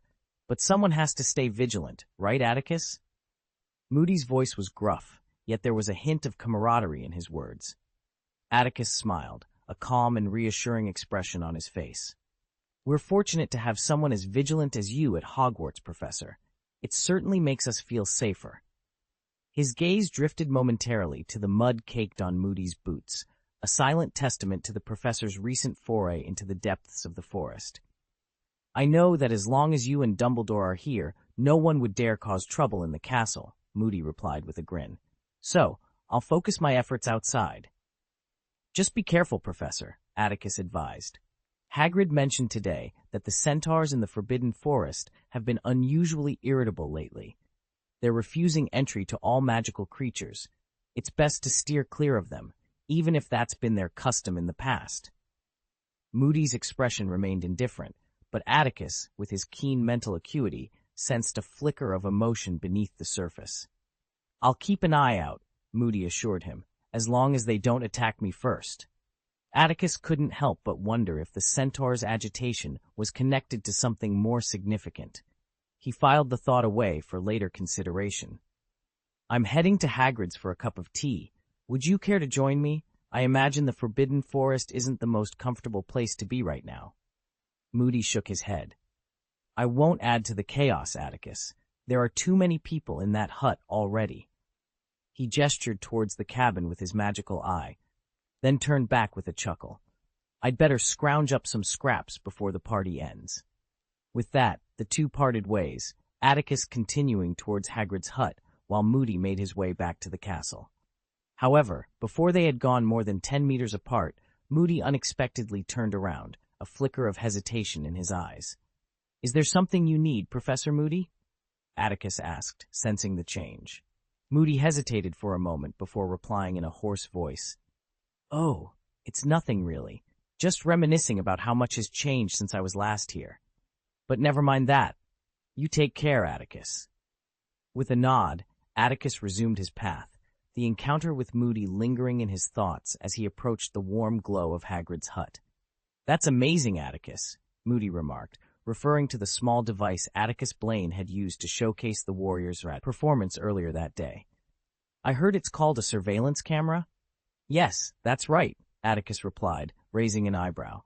But someone has to stay vigilant, right, Atticus?" Moody's voice was gruff, yet there was a hint of camaraderie in his words. Atticus smiled, a calm and reassuring expression on his face. "We're fortunate to have someone as vigilant as you at Hogwarts, Professor. It certainly makes us feel safer." His gaze drifted momentarily to the mud caked on Moody's boots, a silent testament to the professor's recent foray into the depths of the forest. "I know that as long as you and Dumbledore are here, no one would dare cause trouble in the castle," Moody replied with a grin. "So, I'll focus my efforts outside." "Just be careful, Professor," Atticus advised. "Hagrid mentioned today that the centaurs in the Forbidden Forest have been unusually irritable lately. They're refusing entry to all magical creatures. It's best to steer clear of them, even if that's been their custom in the past." Moody's expression remained indifferent, but Atticus, with his keen mental acuity, sensed a flicker of emotion beneath the surface. "I'll keep an eye out," Moody assured him, "as long as they don't attack me first." Atticus couldn't help but wonder if the centaur's agitation was connected to something more significant. He filed the thought away for later consideration. "I'm heading to Hagrid's for a cup of tea. Would you care to join me? I imagine the Forbidden Forest isn't the most comfortable place to be right now." Moody shook his head. "I won't add to the chaos, Atticus. There are too many people in that hut already." He gestured towards the cabin with his magical eye, then turned back with a chuckle. "I'd better scrounge up some scraps before the party ends." With that, the two parted ways, Atticus continuing towards Hagrid's hut, while Moody made his way back to the castle. However, before they had gone more than 10 meters apart, Moody unexpectedly turned around, a flicker of hesitation in his eyes. "Is there something you need, Professor Moody?" Atticus asked, sensing the change. Moody hesitated for a moment before replying in a hoarse voice. "Oh, it's nothing really. Just reminiscing about how much has changed since I was last here. But never mind that. You take care, Atticus." With a nod, Atticus resumed his path, the encounter with Moody lingering in his thoughts as he approached the warm glow of Hagrid's hut. "That's amazing, Atticus," Moody remarked, referring to the small device Atticus Blaine had used to showcase the Warriors' performance earlier that day. "I heard it's called a surveillance camera?" "Yes, that's right," Atticus replied, raising an eyebrow.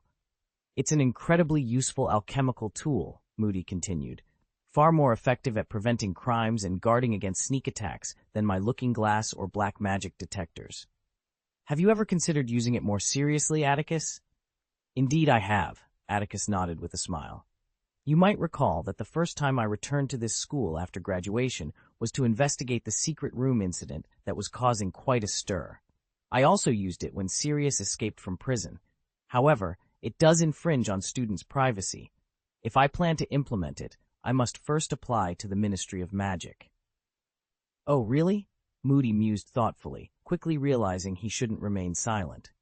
"It's an incredibly useful alchemical tool," Moody continued, "far more effective at preventing crimes and guarding against sneak attacks than my looking glass or black magic detectors. Have you ever considered using it more seriously, Atticus?" "Indeed I have," Atticus nodded with a smile. You might recall that the first time I returned to this school after graduation was to investigate the secret room incident that was causing quite a stir. I also used it when Sirius escaped from prison. However, it does infringe on students' privacy. If I plan to implement it, I must first apply to the Ministry of Magic. Oh, really? Moody mused thoughtfully, quickly realizing he shouldn't remain silent.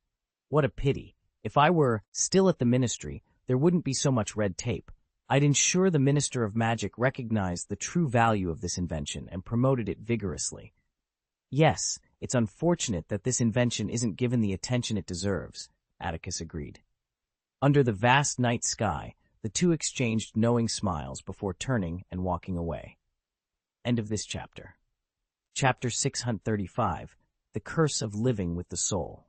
What a pity. If I were still at the ministry, there wouldn't be so much red tape. I'd ensure the Minister of Magic recognized the true value of this invention and promoted it vigorously. Yes, it's unfortunate that this invention isn't given the attention it deserves, Atticus agreed. Under the vast night sky, the two exchanged knowing smiles before turning and walking away. End of this chapter. Chapter 635, The Curse of Living with the Soul.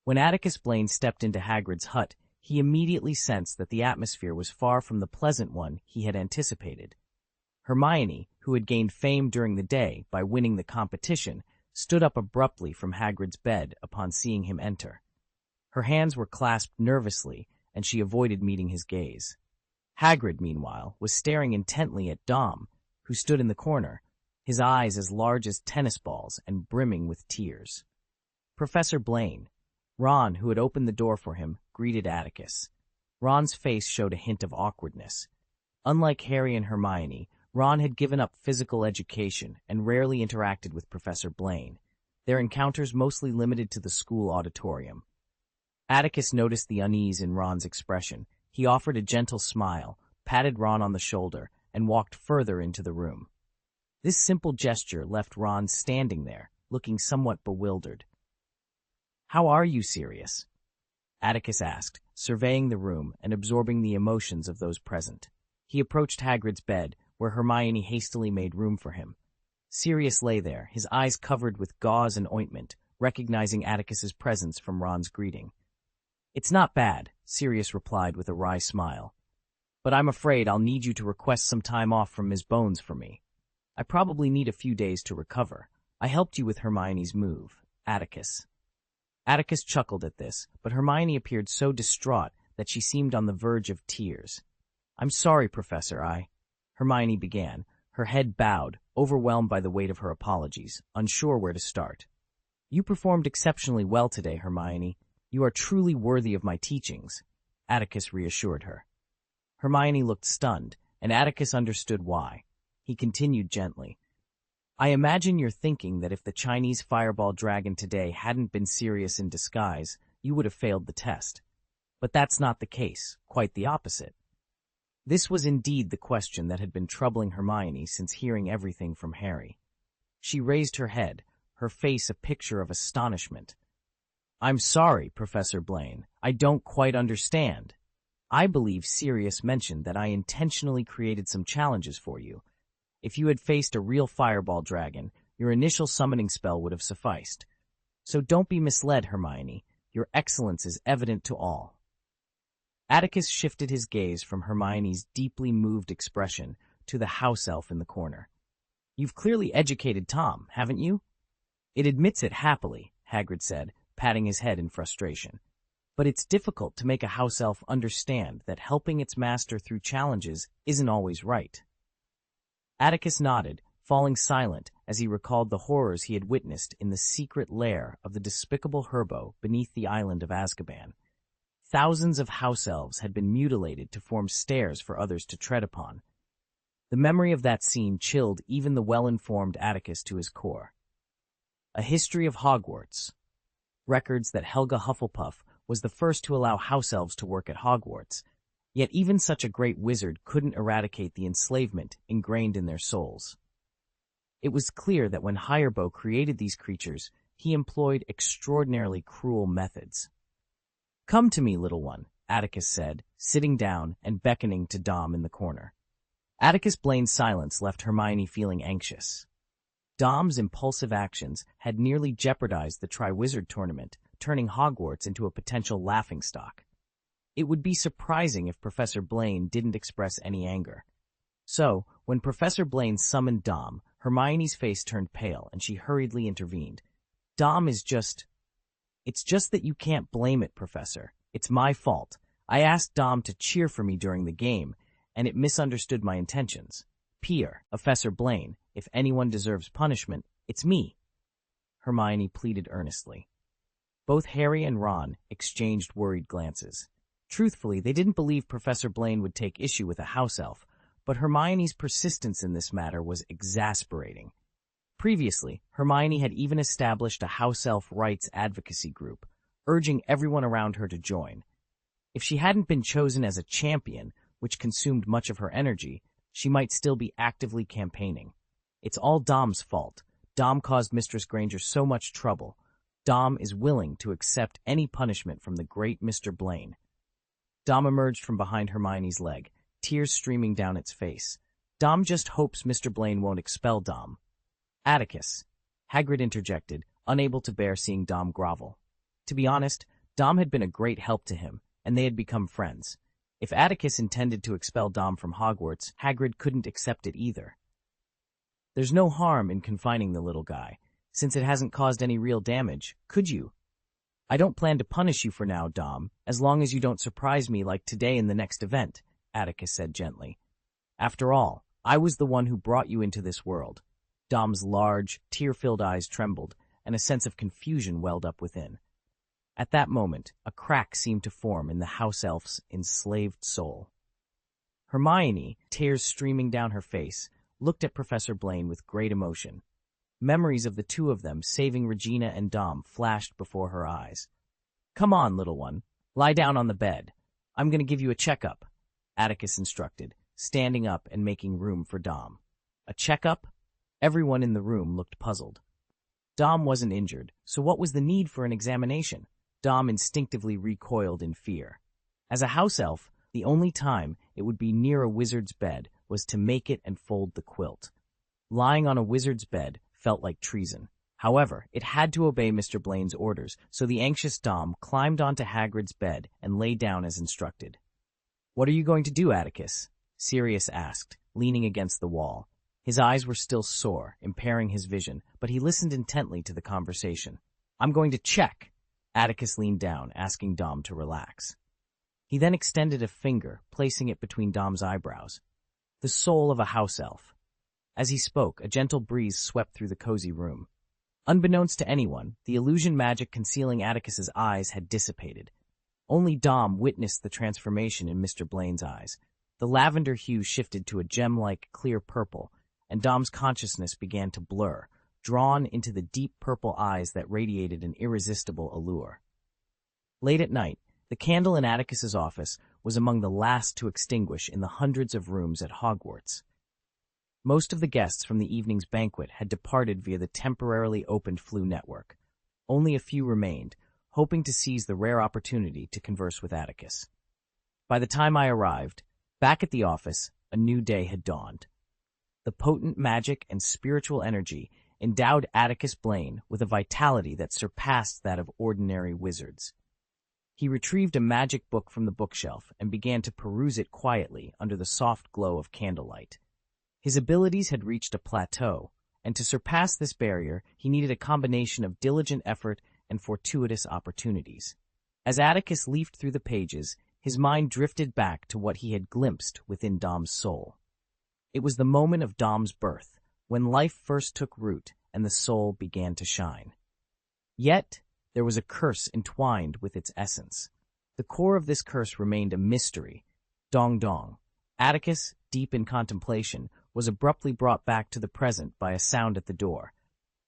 When Atticus Blaine stepped into Hagrid's hut, he immediately sensed that the atmosphere was far from the pleasant one he had anticipated. Hermione, who had gained fame during the day by winning the competition, stood up abruptly from Hagrid's bed upon seeing him enter. Her hands were clasped nervously, and she avoided meeting his gaze. Hagrid, meanwhile, was staring intently at Dom, who stood in the corner, his eyes as large as tennis balls and brimming with tears. Professor Blaine, Ron, who had opened the door for him, greeted Atticus. Ron's face showed a hint of awkwardness. Unlike Harry and Hermione, Ron had given up physical education and rarely interacted with Professor Blaine, their encounters mostly limited to the school auditorium. Atticus noticed the unease in Ron's expression. He offered a gentle smile, patted Ron on the shoulder, and walked further into the room. This simple gesture left Ron standing there, looking somewhat bewildered. "How are you, Sirius?" Atticus asked, surveying the room and absorbing the emotions of those present. He approached Hagrid's bed, where Hermione hastily made room for him. Sirius lay there, his eyes covered with gauze and ointment, recognizing Atticus's presence from Ron's greeting. "It's not bad," Sirius replied with a wry smile. "But I'm afraid I'll need you to request some time off from Ms. Bones for me. I probably need a few days to recover. I helped you with Hermione's move, Atticus." Atticus chuckled at this, but Hermione appeared so distraught that she seemed on the verge of tears. "I'm sorry, Professor, Hermione began, her head bowed, overwhelmed by the weight of her apologies, unsure where to start. "You performed exceptionally well today, Hermione. You are truly worthy of my teachings," Atticus reassured her. Hermione looked stunned, and Atticus understood why. He continued gently, "I imagine you're thinking that if the Chinese fireball dragon today hadn't been Sirius in disguise, you would have failed the test. But that's not the case, quite the opposite." This was indeed the question that had been troubling Hermione since hearing everything from Harry. She raised her head, her face a picture of astonishment. "I'm sorry, Professor Blaine. I don't quite understand. I believe Sirius mentioned that I intentionally created some challenges for you. If you had faced a real fireball dragon, your initial summoning spell would have sufficed. So don't be misled, Hermione. Your excellence is evident to all." Atticus shifted his gaze from Hermione's deeply moved expression to the house elf in the corner. "You've clearly educated Tom, haven't you?" "It admits it happily," Hagrid said, patting his head in frustration. "But it's difficult to make a house elf understand that helping its master through challenges isn't always right." Atticus nodded, falling silent as he recalled the horrors he had witnessed in the secret lair of the despicable Herbo beneath the island of Azkaban. Thousands of house elves had been mutilated to form stairs for others to tread upon. The memory of that scene chilled even the well-informed Atticus to his core. A history of Hogwarts. Records that Helga Hufflepuff was the first to allow house elves to work at Hogwarts, yet even such a great wizard couldn't eradicate the enslavement ingrained in their souls. It was clear that when Hirebo created these creatures, he employed extraordinarily cruel methods. "Come to me, little one," Atticus said, sitting down and beckoning to Dom in the corner. Atticus Blaine's silence left Hermione feeling anxious. Dom's impulsive actions had nearly jeopardized the Triwizard Tournament, turning Hogwarts into a potential laughingstock. It would be surprising if Professor Blaine didn't express any anger. So, when Professor Blaine summoned Dom, Hermione's face turned pale and she hurriedly intervened. "Dom is just... It's just that you can't blame it, Professor. It's my fault. I asked Dom to cheer for me during the game, and it misunderstood my intentions. Professor Blaine, if anyone deserves punishment, it's me, Hermione pleaded earnestly. Both Harry and Ron exchanged worried glances. Truthfully, they didn't believe Professor Blaine would take issue with a house elf, but Hermione's persistence in this matter was exasperating. Previously, Hermione had even established a house elf rights advocacy group, urging everyone around her to join. If she hadn't been chosen as a champion, which consumed much of her energy, she might still be actively campaigning. It's all Dom's fault. Dom caused Mistress Granger so much trouble. Dom is willing to accept any punishment from the great Mr. Blaine. Dom emerged from behind Hermione's leg, tears streaming down its face. Dom just hopes Mr. Blaine won't expel Dom. Atticus, Hagrid interjected, unable to bear seeing Dom grovel. To be honest, Dom had been a great help to him, and they had become friends. If Atticus intended to expel Dom from Hogwarts, Hagrid couldn't accept it either. There's no harm in confining the little guy, since it hasn't caused any real damage, could you? I don't plan to punish you for now, Dom, as long as you don't surprise me like today in the next event, Atticus said gently. After all, I was the one who brought you into this world. Dom's large, tear-filled eyes trembled, and a sense of confusion welled up within. At that moment, a crack seemed to form in the house elf's enslaved soul. Hermione, tears streaming down her face, looked at Professor Blaine with great emotion. Memories of the two of them saving Regina and Dom flashed before her eyes. Come on, little one. Lie down on the bed. I'm going to give you a checkup, Atticus instructed, standing up and making room for Dom. A checkup? Everyone in the room looked puzzled. Dom wasn't injured, so what was the need for an examination? Dom instinctively recoiled in fear. As a house elf, the only time it would be near a wizard's bed was to make it and fold the quilt. Lying on a wizard's bed felt like treason. However, it had to obey Mr. Blaine's orders, so the anxious Dom climbed onto Hagrid's bed and lay down as instructed. What are you going to do, Atticus? Sirius asked, leaning against the wall. His eyes were still sore, impairing his vision, but he listened intently to the conversation. I'm going to check. Atticus leaned down, asking Dom to relax. He then extended a finger, placing it between Dom's eyebrows. The soul of a house elf. As he spoke, a gentle breeze swept through the cozy room. Unbeknownst to anyone, the illusion magic concealing Atticus's eyes had dissipated. Only Dom witnessed the transformation in Mr. Blaine's eyes. The lavender hue shifted to a gem-like clear purple, and Dom's consciousness began to blur, drawn into the deep purple eyes that radiated an irresistible allure. Late at night, the candle in Atticus's office was among the last to extinguish in the hundreds of rooms at Hogwarts. Most of the guests from the evening's banquet had departed via the temporarily opened Floo network. Only a few remained, hoping to seize the rare opportunity to converse with Atticus. By the time I arrived, back at the office, a new day had dawned. The potent magic and spiritual energy endowed Atticus Blaine with a vitality that surpassed that of ordinary wizards. He retrieved a magic book from the bookshelf and began to peruse it quietly under the soft glow of candlelight. His abilities had reached a plateau, and to surpass this barrier, he needed a combination of diligent effort and fortuitous opportunities. As Atticus leafed through the pages, his mind drifted back to what he had glimpsed within Dom's soul. It was the moment of Dom's birth, when life first took root and the soul began to shine. Yet, there was a curse entwined with its essence. The core of this curse remained a mystery. Dong dong. Atticus, deep in contemplation, was abruptly brought back to the present by a sound at the door.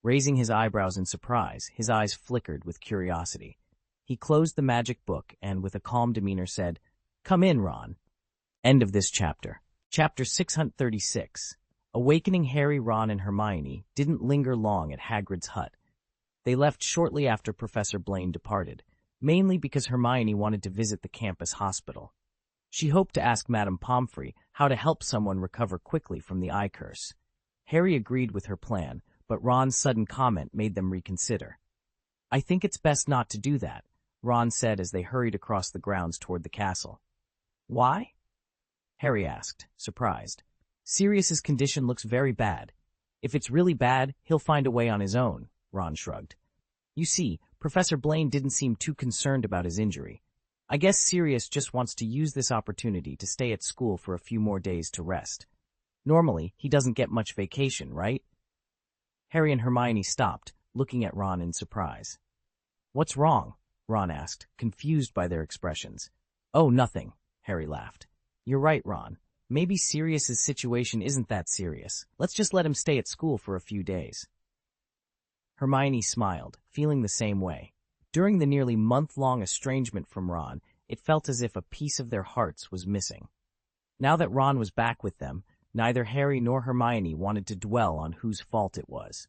Raising his eyebrows in surprise, his eyes flickered with curiosity. He closed the magic book and, with a calm demeanor, said, "Come in, Ron." End of this chapter. Chapter 636. Awakening Harry, Ron, and Hermione didn't linger long at Hagrid's hut. They left shortly after Professor Blaine departed, mainly because Hermione wanted to visit the campus hospital. She hoped to ask Madame Pomfrey how to help someone recover quickly from the eye curse. Harry agreed with her plan, but Ron's sudden comment made them reconsider. "I think it's best not to do that," Ron said as they hurried across the grounds toward the castle. "Why?" Harry asked, surprised. "Sirius's condition looks very bad. If it's really bad, he'll find a way on his own," Ron shrugged. You see, Professor Blaine didn't seem too concerned about his injury. I guess Sirius just wants to use this opportunity to stay at school for a few more days to rest. Normally, he doesn't get much vacation, right? Harry and Hermione stopped, looking at Ron in surprise. What's wrong? Ron asked, confused by their expressions. Oh, nothing, Harry laughed. You're right, Ron. Maybe Sirius's situation isn't that serious. Let's just let him stay at school for a few days. Hermione smiled, feeling the same way. During the nearly month-long estrangement from Ron, it felt as if a piece of their hearts was missing. Now that Ron was back with them, neither Harry nor Hermione wanted to dwell on whose fault it was.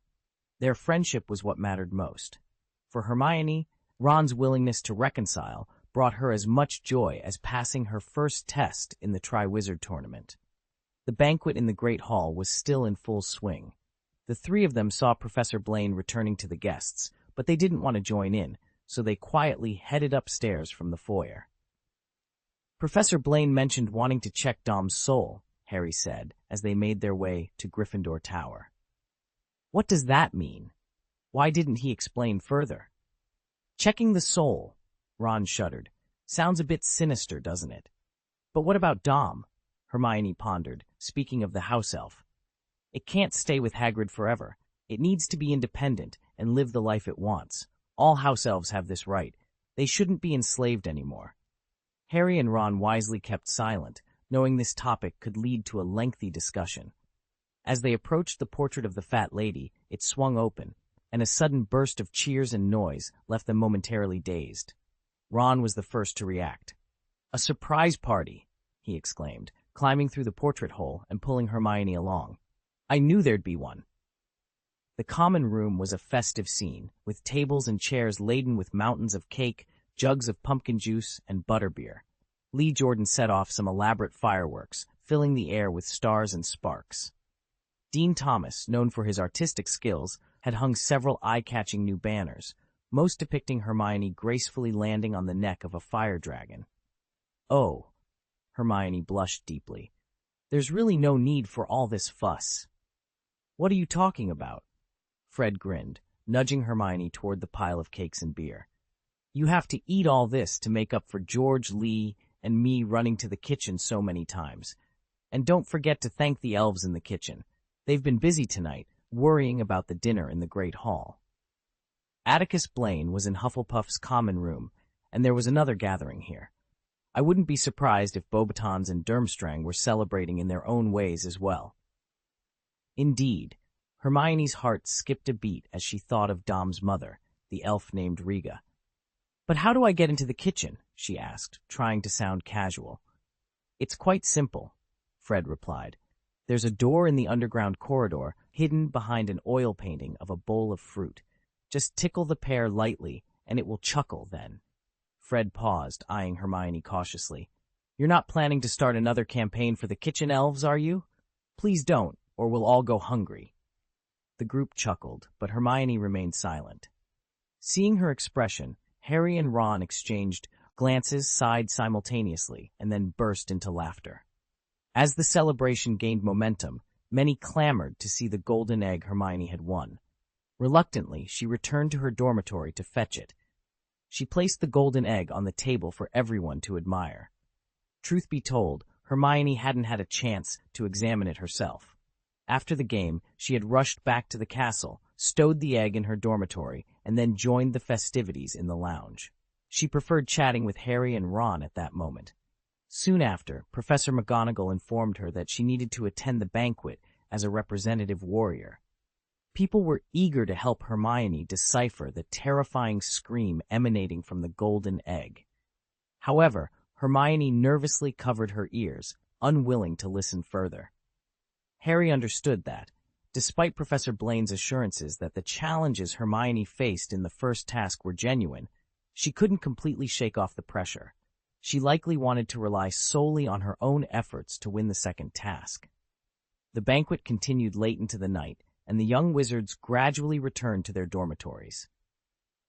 Their friendship was what mattered most. For Hermione, Ron's willingness to reconcile brought her as much joy as passing her first test in the Triwizard Tournament. The banquet in the Great Hall was still in full swing. The three of them saw Professor Blaine returning to the guests, but they didn't want to join in, so they quietly headed upstairs from the foyer. Professor Blaine mentioned wanting to check Dom's soul, Harry said, as they made their way to Gryffindor Tower. What does that mean? Why didn't he explain further? Checking the soul, Ron shuddered. Sounds a bit sinister, doesn't it? But what about Dom? Hermione pondered, speaking of the house elf. It can't stay with Hagrid forever. It needs to be independent and live the life it wants. All house elves have this right. They shouldn't be enslaved anymore. Harry and Ron wisely kept silent, knowing this topic could lead to a lengthy discussion. As they approached the portrait of the fat lady, it swung open, and a sudden burst of cheers and noise left them momentarily dazed. Ron was the first to react. "A surprise party!" he exclaimed, climbing through the portrait hole and pulling Hermione along. "I knew there'd be one." The common room was a festive scene, with tables and chairs laden with mountains of cake, jugs of pumpkin juice, and butterbeer. Lee Jordan set off some elaborate fireworks, filling the air with stars and sparks. Dean Thomas, known for his artistic skills, had hung several eye-catching new banners, most depicting Hermione gracefully landing on the neck of a fire dragon. "Oh," Hermione blushed deeply. "There's really no need for all this fuss." "What are you talking about?" Fred grinned, nudging Hermione toward the pile of cakes and beer. "You have to eat all this to make up for George, Lee, and me running to the kitchen so many times. And don't forget to thank the elves in the kitchen. They've been busy tonight, worrying about the dinner in the Great Hall." Atticus Blaine was in Hufflepuff's common room, and there was another gathering here. I wouldn't be surprised if Beauxbatons and Durmstrang were celebrating in their own ways as well. Indeed, Hermione's heart skipped a beat as she thought of Dom's mother, the elf named Riga. "But how do I get into the kitchen?" she asked, trying to sound casual. "It's quite simple," Fred replied. "There's a door in the underground corridor hidden behind an oil painting of a bowl of fruit. Just tickle the pear lightly, and it will chuckle then." Fred paused, eyeing Hermione cautiously. "You're not planning to start another campaign for the kitchen elves, are you? Please don't, or we'll all go hungry." The group chuckled, but Hermione remained silent. Seeing her expression, Harry and Ron exchanged glances, sighed simultaneously, and then burst into laughter. As the celebration gained momentum, many clamored to see the golden egg Hermione had won. Reluctantly, she returned to her dormitory to fetch it. She placed the golden egg on the table for everyone to admire. Truth be told, Hermione hadn't had a chance to examine it herself. After the game, she had rushed back to the castle, stowed the egg in her dormitory, and then joined the festivities in the lounge. She preferred chatting with Harry and Ron at that moment. Soon after, Professor McGonagall informed her that she needed to attend the banquet as a representative warrior. People were eager to help Hermione decipher the terrifying scream emanating from the golden egg. However, Hermione nervously covered her ears, unwilling to listen further. Harry understood that, despite Professor Blaine's assurances that the challenges Hermione faced in the first task were genuine, she couldn't completely shake off the pressure. She likely wanted to rely solely on her own efforts to win the second task. The banquet continued late into the night, and the young wizards gradually returned to their dormitories.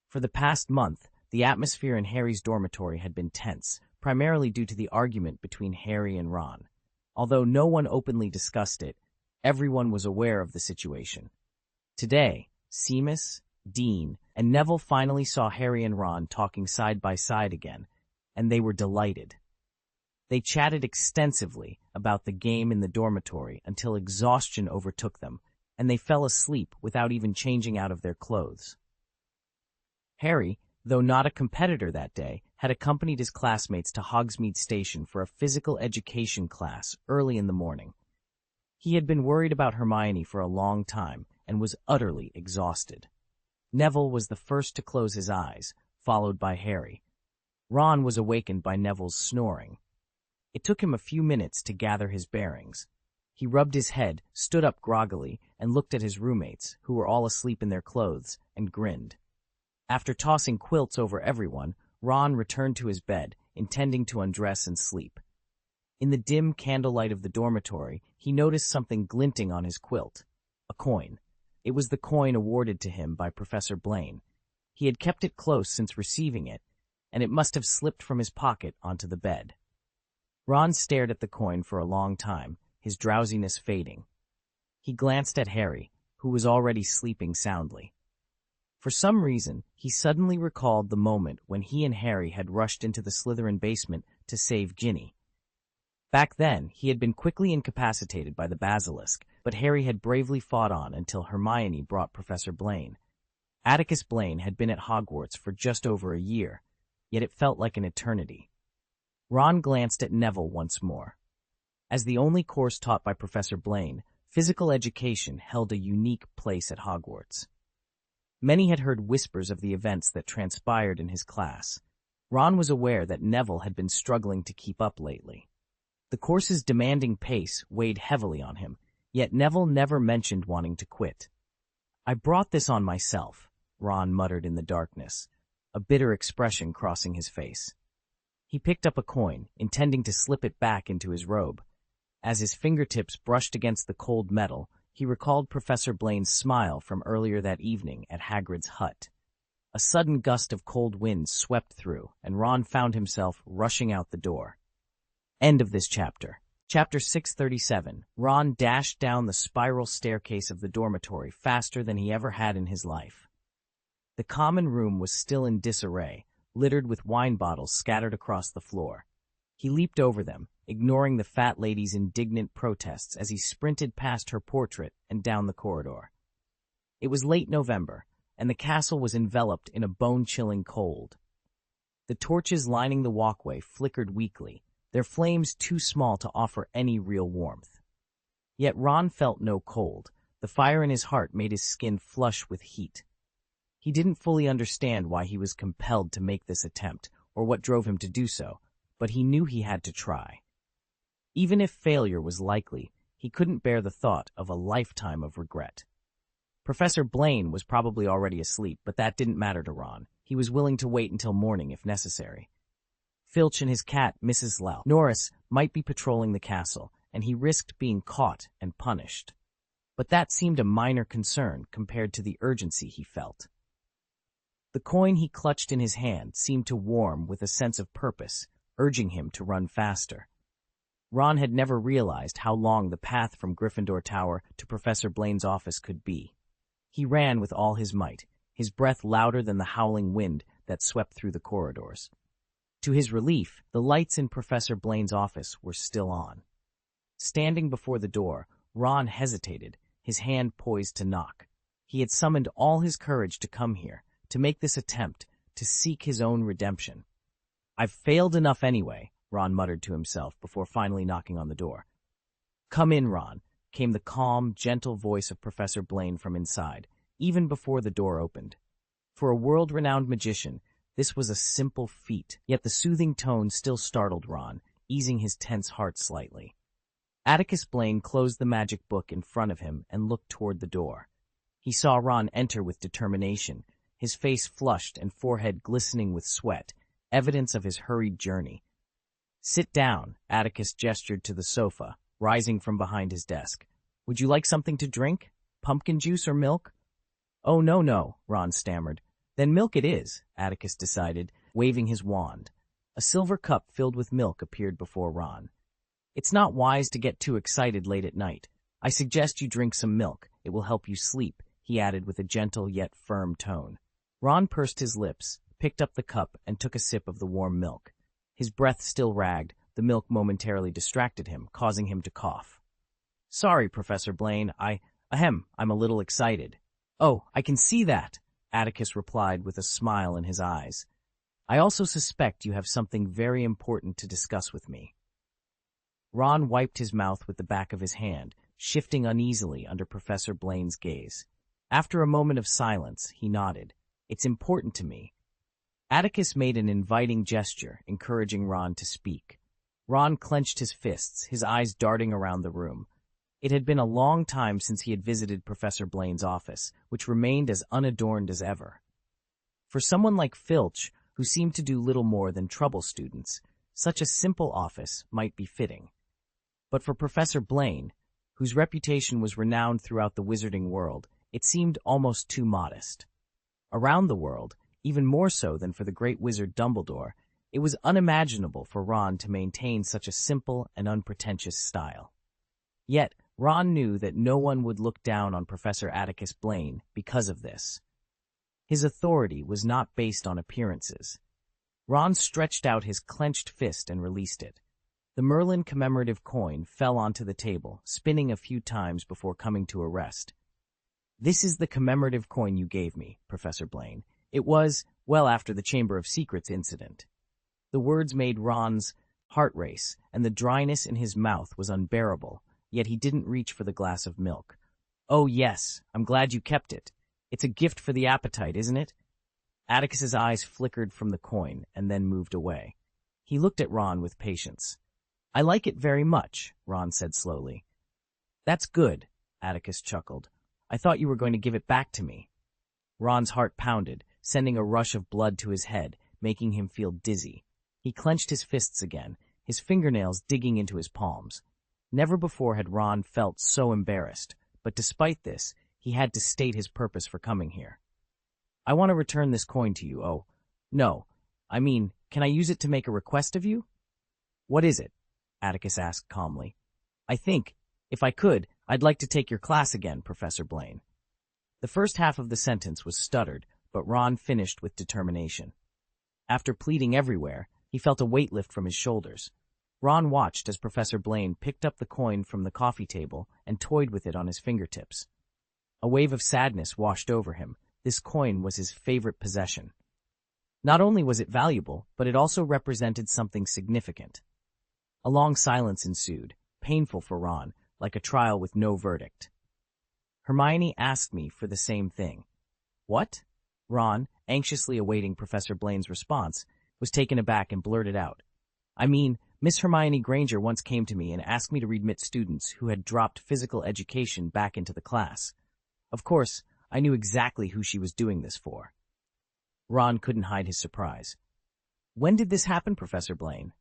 For the past month, the atmosphere in Harry's dormitory had been tense, primarily due to the argument between Harry and Ron. Although no one openly discussed it, everyone was aware of the situation. Today, Seamus, Dean, and Neville finally saw Harry and Ron talking side by side again, and they were delighted. They chatted extensively about the game in the dormitory until exhaustion overtook them, and they fell asleep without even changing out of their clothes. Harry, though not a competitor that day, had accompanied his classmates to Hogsmeade Station for a physical education class early in the morning. He had been worried about Hermione for a long time and was utterly exhausted. Neville was the first to close his eyes, followed by Harry. Ron was awakened by Neville's snoring. It took him a few minutes to gather his bearings. He rubbed his head, stood up groggily, and looked at his roommates, who were all asleep in their clothes, and grinned. After tossing quilts over everyone, Ron returned to his bed, intending to undress and sleep. In the dim candlelight of the dormitory, he noticed something glinting on his quilt. A coin. It was the coin awarded to him by Professor Blaine. He had kept it close since receiving it, and it must have slipped from his pocket onto the bed. Ron stared at the coin for a long time, his drowsiness fading. He glanced at Harry, who was already sleeping soundly. For some reason, he suddenly recalled the moment when he and Harry had rushed into the Slytherin basement to save Ginny. Back then, he had been quickly incapacitated by the basilisk, but Harry had bravely fought on until Hermione brought Professor Blaine. Atticus Blaine had been at Hogwarts for just over a year, yet it felt like an eternity. Ron glanced at Neville once more. As the only course taught by Professor Blaine, physical education held a unique place at Hogwarts. Many had heard whispers of the events that transpired in his class. Ron was aware that Neville had been struggling to keep up lately. The course's demanding pace weighed heavily on him, yet Neville never mentioned wanting to quit. "I brought this on myself," Ron muttered in the darkness, a bitter expression crossing his face. He picked up a coin, intending to slip it back into his robe. As his fingertips brushed against the cold metal, he recalled Professor Blaine's smile from earlier that evening at Hagrid's hut. A sudden gust of cold wind swept through, and Ron found himself rushing out the door. End of this chapter. Chapter 637. Ron dashed down the spiral staircase of the dormitory faster than he ever had in his life. The common room was still in disarray, littered with wine bottles scattered across the floor. He leaped over them, ignoring the fat lady's indignant protests as he sprinted past her portrait and down the corridor. It was late November, and the castle was enveloped in a bone-chilling cold. The torches lining the walkway flickered weakly, their flames too small to offer any real warmth. Yet Ron felt no cold. The fire in his heart made his skin flush with heat. He didn't fully understand why he was compelled to make this attempt, or what drove him to do so, but he knew he had to try. Even if failure was likely, he couldn't bear the thought of a lifetime of regret. Professor Blaine was probably already asleep, but that didn't matter to Ron. He was willing to wait until morning if necessary. Filch and his cat, Mrs. Norris, might be patrolling the castle, and he risked being caught and punished. But that seemed a minor concern compared to the urgency he felt. The coin he clutched in his hand seemed to warm with a sense of purpose, urging him to run faster. Ron had never realized how long the path from Gryffindor Tower to Professor Blaine's office could be. He ran with all his might, his breath louder than the howling wind that swept through the corridors. To his relief, the lights in Professor Blaine's office were still on. Standing before the door, Ron hesitated, his hand poised to knock. He had summoned all his courage to come here, to make this attempt, to seek his own redemption. "I've failed enough anyway," Ron muttered to himself before finally knocking on the door. "Come in, Ron," came the calm, gentle voice of Professor Blaine from inside, even before the door opened. For a world-renowned magician, this was a simple feat, yet the soothing tone still startled Ron, easing his tense heart slightly. Atticus Blaine closed the magic book in front of him and looked toward the door. He saw Ron enter with determination, his face flushed and forehead glistening with sweat, evidence of his hurried journey. "Sit down," Atticus gestured to the sofa, rising from behind his desk. "Would you like something to drink? Pumpkin juice or milk?" "Oh, no," Ron stammered. "Then milk it is," Atticus decided, waving his wand. A silver cup filled with milk appeared before Ron. "It's not wise to get too excited late at night. I suggest you drink some milk. It will help you sleep," he added with a gentle yet firm tone. Ron pursed his lips, picked up the cup, and took a sip of the warm milk. His breath still ragged, the milk momentarily distracted him, causing him to cough. "Sorry, Professor Blaine, I'm a little excited." "Oh, I can see that," Atticus replied with a smile in his eyes. "I also suspect you have something very important to discuss with me." Ron wiped his mouth with the back of his hand, shifting uneasily under Professor Blaine's gaze. After a moment of silence, he nodded. "It's important to me." Atticus made an inviting gesture, encouraging Ron to speak. Ron clenched his fists, his eyes darting around the room. It had been a long time since he had visited Professor Blaine's office, which remained as unadorned as ever. For someone like Filch, who seemed to do little more than trouble students, such a simple office might be fitting. But for Professor Blaine, whose reputation was renowned throughout the wizarding world, it seemed almost too modest. Around the world, even more so than for the great wizard Dumbledore, it was unimaginable for Ron to maintain such a simple and unpretentious style. Yet, Ron knew that no one would look down on Professor Atticus Blaine because of this. His authority was not based on appearances. Ron stretched out his clenched fist and released it. The Merlin commemorative coin fell onto the table, spinning a few times before coming to a rest. "This is the commemorative coin you gave me, Professor Blaine. It was, well after the Chamber of Secrets incident." The words made Ron's heart race, and the dryness in his mouth was unbearable, yet he didn't reach for the glass of milk. "Oh yes, I'm glad you kept it. It's a gift for the appetite, isn't it?" Atticus's eyes flickered from the coin and then moved away. He looked at Ron with patience. "I like it very much," Ron said slowly. "That's good," Atticus chuckled. "I thought you were going to give it back to me." Ron's heart pounded, sending a rush of blood to his head, making him feel dizzy. He clenched his fists again, his fingernails digging into his palms. Never before had Ron felt so embarrassed, but despite this, he had to state his purpose for coming here. "I want to return this coin to you. Oh, no. I mean, can I use it to make a request of you?" "What is it?" Atticus asked calmly. "I think, if I could, I'd like to take your class again, Professor Blaine." The first half of the sentence was stuttered, but Ron finished with determination. After pleading everywhere, he felt a weight lift from his shoulders. Ron watched as Professor Blaine picked up the coin from the coffee table and toyed with it on his fingertips. A wave of sadness washed over him. This coin was his favorite possession. Not only was it valuable, but it also represented something significant. A long silence ensued, painful for Ron, like a trial with no verdict. "Hermione asked me for the same thing." "What?" Ron, anxiously awaiting Professor Blaine's response, was taken aback and blurted out. "I mean, Miss Hermione Granger once came to me and asked me to readmit students who had dropped physical education back into the class. Of course, I knew exactly who she was doing this for." Ron couldn't hide his surprise. "When did this happen, Professor Blaine?"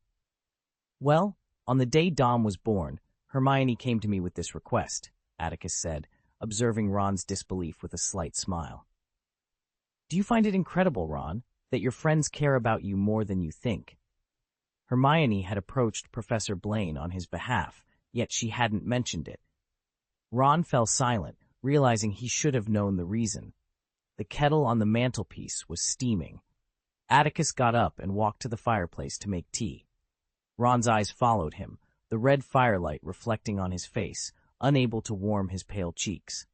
"Well, on the day Dom was born, Hermione came to me with this request," Atticus said, observing Ron's disbelief with a slight smile. "Do you find it incredible, Ron, that your friends care about you more than you think?" Hermione had approached Professor Blaine on his behalf, yet she hadn't mentioned it. Ron fell silent, realizing he should have known the reason. The kettle on the mantelpiece was steaming. Atticus got up and walked to the fireplace to make tea. Ron's eyes followed him, the red firelight reflecting on his face, unable to warm his pale cheeks.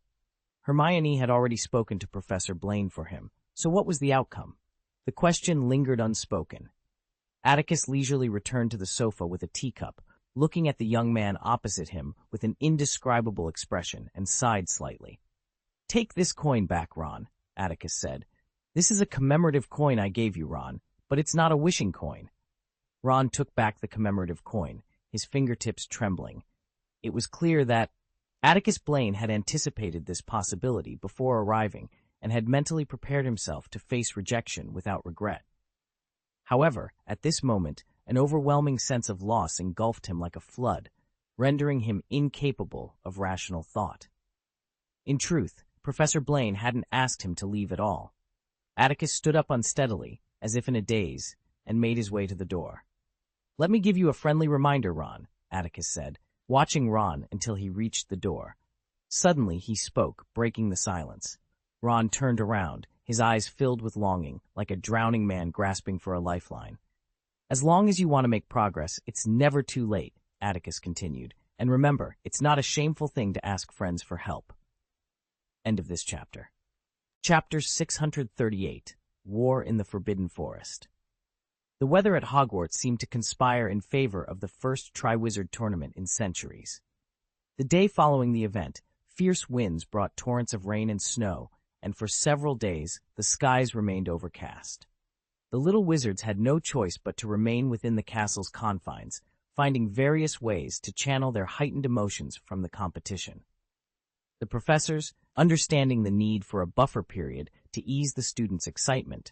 Hermione had already spoken to Professor Blaine for him, so what was the outcome? The question lingered unspoken. Atticus leisurely returned to the sofa with a teacup, looking at the young man opposite him with an indescribable expression, and sighed slightly. "Take this coin back, Ron," Atticus said. "This is a commemorative coin I gave you, Ron, but it's not a wishing coin." Ron took back the commemorative coin, his fingertips trembling. It was clear that Atticus Blaine had anticipated this possibility before arriving and had mentally prepared himself to face rejection without regret. However, at this moment, an overwhelming sense of loss engulfed him like a flood, rendering him incapable of rational thought. In truth, Professor Blaine hadn't asked him to leave at all. Atticus stood up unsteadily, as if in a daze, and made his way to the door. "Let me give you a friendly reminder, Ron," Atticus said, watching Ron until he reached the door. Suddenly he spoke, breaking the silence. Ron turned around, his eyes filled with longing, like a drowning man grasping for a lifeline. As long as you want to make progress, it's never too late, Atticus continued. And remember, it's not a shameful thing to ask friends for help. End of this chapter. Chapter 638, War in the Forbidden Forest. The weather at Hogwarts seemed to conspire in favor of the first Triwizard Tournament in centuries. The day following the event, fierce winds brought torrents of rain and snow, and for several days the skies remained overcast. The little wizards had no choice but to remain within the castle's confines, finding various ways to channel their heightened emotions from the competition. The professors, understanding the need for a buffer period to ease the students' excitement,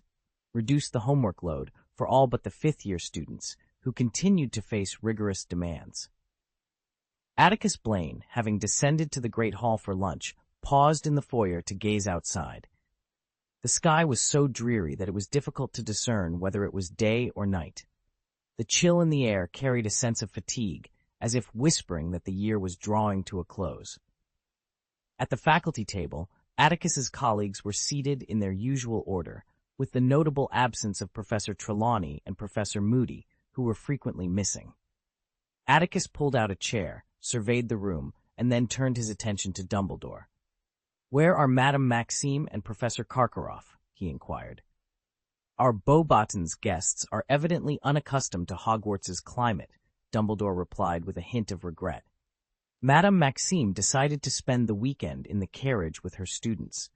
reduced the homework load for all but the fifth-year students, who continued to face rigorous demands. Atticus Blaine, having descended to the Great Hall for lunch, paused in the foyer to gaze outside. The sky was so dreary that it was difficult to discern whether it was day or night. The chill in the air carried a sense of fatigue, as if whispering that the year was drawing to a close. At the faculty table, Atticus's colleagues were seated in their usual order, with the notable absence of Professor Trelawney and Professor Moody, who were frequently missing. Atticus pulled out a chair, surveyed the room, and then turned his attention to Dumbledore. "Where are Madame Maxime and Professor Karkaroff?" he inquired. "Our Beauxbatons guests are evidently unaccustomed to Hogwarts's climate," Dumbledore replied with a hint of regret. Madame Maxime decided to spend the weekend in the carriage with her students.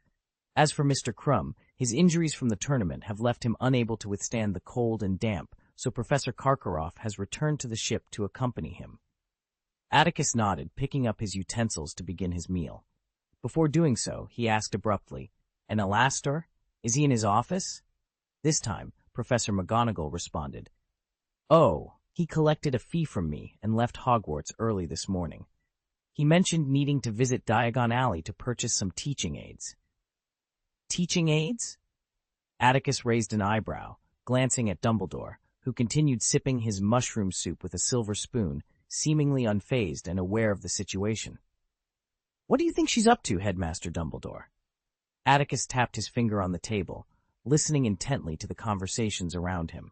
As for Mr. Krum, his injuries from the tournament have left him unable to withstand the cold and damp, so Professor Karkaroff has returned to the ship to accompany him. Atticus nodded, picking up his utensils to begin his meal. Before doing so, he asked abruptly, "And Alastor? Is he in his office?" This time, Professor McGonagall responded, "Oh, he collected a fee from me and left Hogwarts early this morning. He mentioned needing to visit Diagon Alley to purchase some teaching aids." "Teaching aids?" Atticus raised an eyebrow, glancing at Dumbledore, who continued sipping his mushroom soup with a silver spoon, seemingly unfazed and aware of the situation. "What do you think she's up to, Headmaster Dumbledore?" Atticus tapped his finger on the table, listening intently to the conversations around him.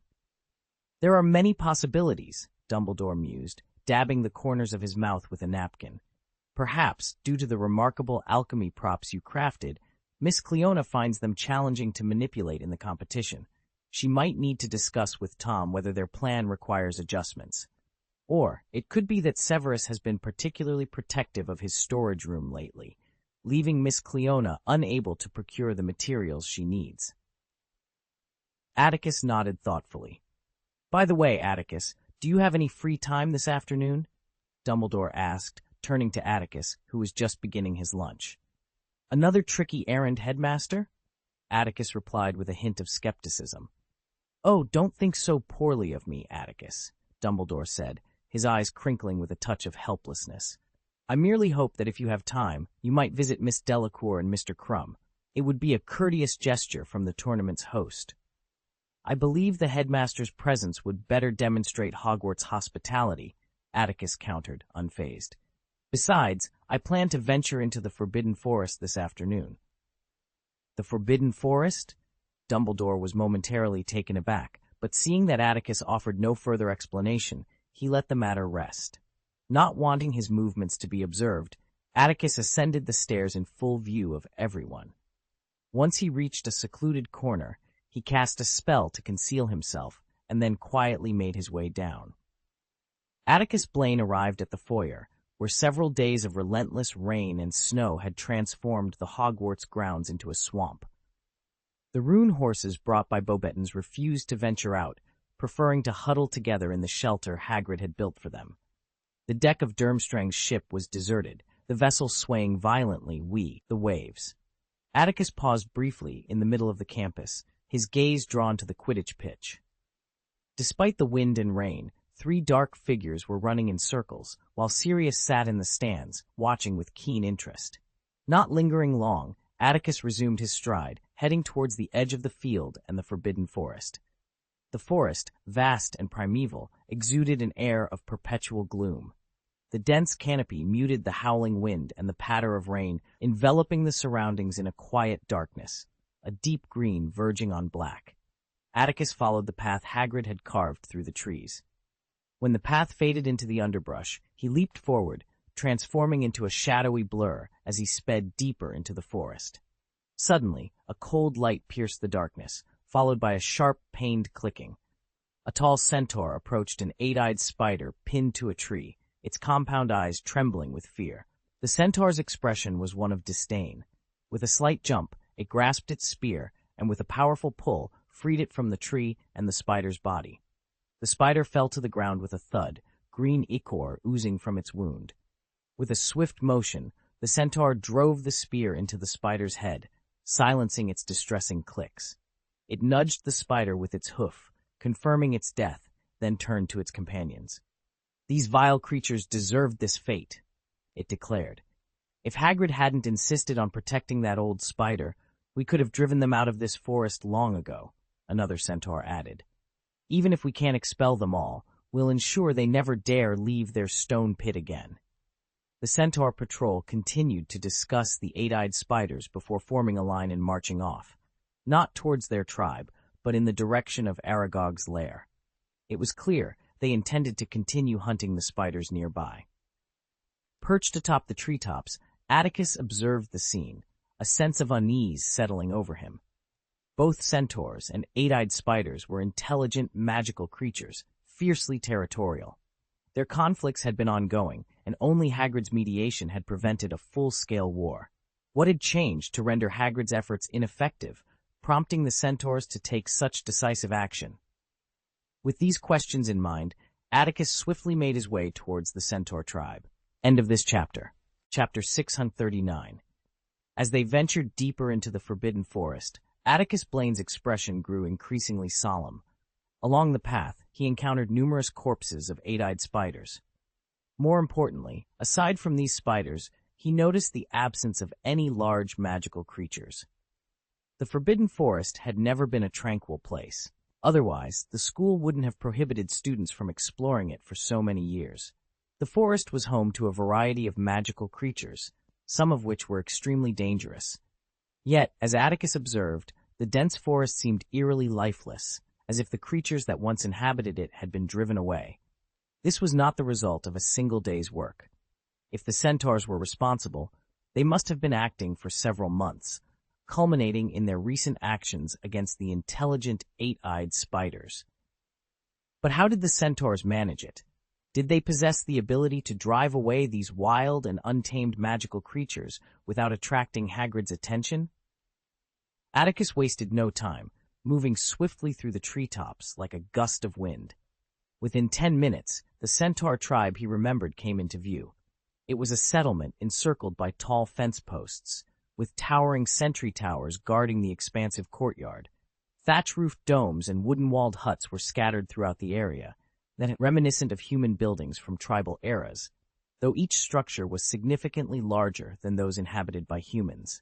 "There are many possibilities," Dumbledore mused, dabbing the corners of his mouth with a napkin. "Perhaps, due to the remarkable alchemy props you crafted, Miss Cleona finds them challenging to manipulate in the competition. She might need to discuss with Tom whether their plan requires adjustments. Or it could be that Severus has been particularly protective of his storage room lately, leaving Miss Cleona unable to procure the materials she needs." Atticus nodded thoughtfully. "By the way, Atticus, do you have any free time this afternoon?" Dumbledore asked, turning to Atticus, who was just beginning his lunch. "Another tricky errand, Headmaster?" Atticus replied with a hint of skepticism. "Oh, don't think so poorly of me, Atticus," Dumbledore said, his eyes crinkling with a touch of helplessness. "I merely hope that if you have time, you might visit Miss Delacour and Mr. Krum. It would be a courteous gesture from the tournament's host." "I believe the headmaster's presence would better demonstrate Hogwarts' hospitality," Atticus countered, unfazed. "Besides, I plan to venture into the Forbidden Forest this afternoon." "The Forbidden Forest?" Dumbledore was momentarily taken aback, but seeing that Atticus offered no further explanation, he let the matter rest. Not wanting his movements to be observed, Atticus ascended the stairs in full view of everyone. Once he reached a secluded corner, he cast a spell to conceal himself, and then quietly made his way down. Atticus Blaine arrived at the foyer, where several days of relentless rain and snow had transformed the Hogwarts grounds into a swamp. The rune horses brought by Beauxbatons refused to venture out, preferring to huddle together in the shelter Hagrid had built for them. The deck of Durmstrang's ship was deserted, the vessel swaying violently the waves. Atticus paused briefly in the middle of the campus, his gaze drawn to the Quidditch pitch. Despite the wind and rain, 3 dark figures were running in circles, while Sirius sat in the stands, watching with keen interest. Not lingering long, Atticus resumed his stride, heading towards the edge of the field and the Forbidden Forest. The forest, vast and primeval, exuded an air of perpetual gloom. The dense canopy muted the howling wind and the patter of rain, enveloping the surroundings in a quiet darkness, a deep green verging on black. Atticus followed the path Hagrid had carved through the trees. When the path faded into the underbrush, he leaped forward, transforming into a shadowy blur as he sped deeper into the forest. Suddenly, a cold light pierced the darkness, followed by a sharp, pained clicking. A tall centaur approached an eight-eyed spider pinned to a tree, its compound eyes trembling with fear. The centaur's expression was one of disdain. With a slight jump, it grasped its spear, and with a powerful pull, freed it from the tree and the spider's body. The spider fell to the ground with a thud, green ichor oozing from its wound. With a swift motion, the centaur drove the spear into the spider's head, silencing its distressing clicks. It nudged the spider with its hoof, confirming its death, then turned to its companions. "These vile creatures deserved this fate," it declared. "If Hagrid hadn't insisted on protecting that old spider, we could have driven them out of this forest long ago," another centaur added. "Even if we can't expel them all, we'll ensure they never dare leave their stone pit again." The centaur patrol continued to discuss the eight-eyed spiders before forming a line and marching off, not towards their tribe, but in the direction of Aragog's lair. It was clear they intended to continue hunting the spiders nearby. Perched atop the treetops, Atticus observed the scene, a sense of unease settling over him. Both centaurs and eight-eyed spiders were intelligent, magical creatures, fiercely territorial. Their conflicts had been ongoing, and only Hagrid's mediation had prevented a full-scale war. What had changed to render Hagrid's efforts ineffective, prompting the centaurs to take such decisive action? With these questions in mind, Atticus swiftly made his way towards the centaur tribe. End of this chapter. Chapter 639. As they ventured deeper into the Forbidden Forest, Atticus Blaine's expression grew increasingly solemn. Along the path, he encountered numerous corpses of eight-eyed spiders. More importantly, aside from these spiders, he noticed the absence of any large magical creatures. The Forbidden Forest had never been a tranquil place. Otherwise, the school wouldn't have prohibited students from exploring it for so many years. The forest was home to a variety of magical creatures, some of which were extremely dangerous. Yet, as Atticus observed, the dense forest seemed eerily lifeless, as if the creatures that once inhabited it had been driven away. This was not the result of a single day's work. If the centaurs were responsible, they must have been acting for several months, culminating in their recent actions against the intelligent eight-eyed spiders. But how did the centaurs manage it? Did they possess the ability to drive away these wild and untamed magical creatures without attracting Hagrid's attention? Atticus wasted no time, moving swiftly through the treetops like a gust of wind. Within 10 minutes, the centaur tribe he remembered came into view. It was a settlement encircled by tall fence posts, with towering sentry towers guarding the expansive courtyard. Thatch-roofed domes and wooden-walled huts were scattered throughout the area, that reminiscent of human buildings from tribal eras, though each structure was significantly larger than those inhabited by humans.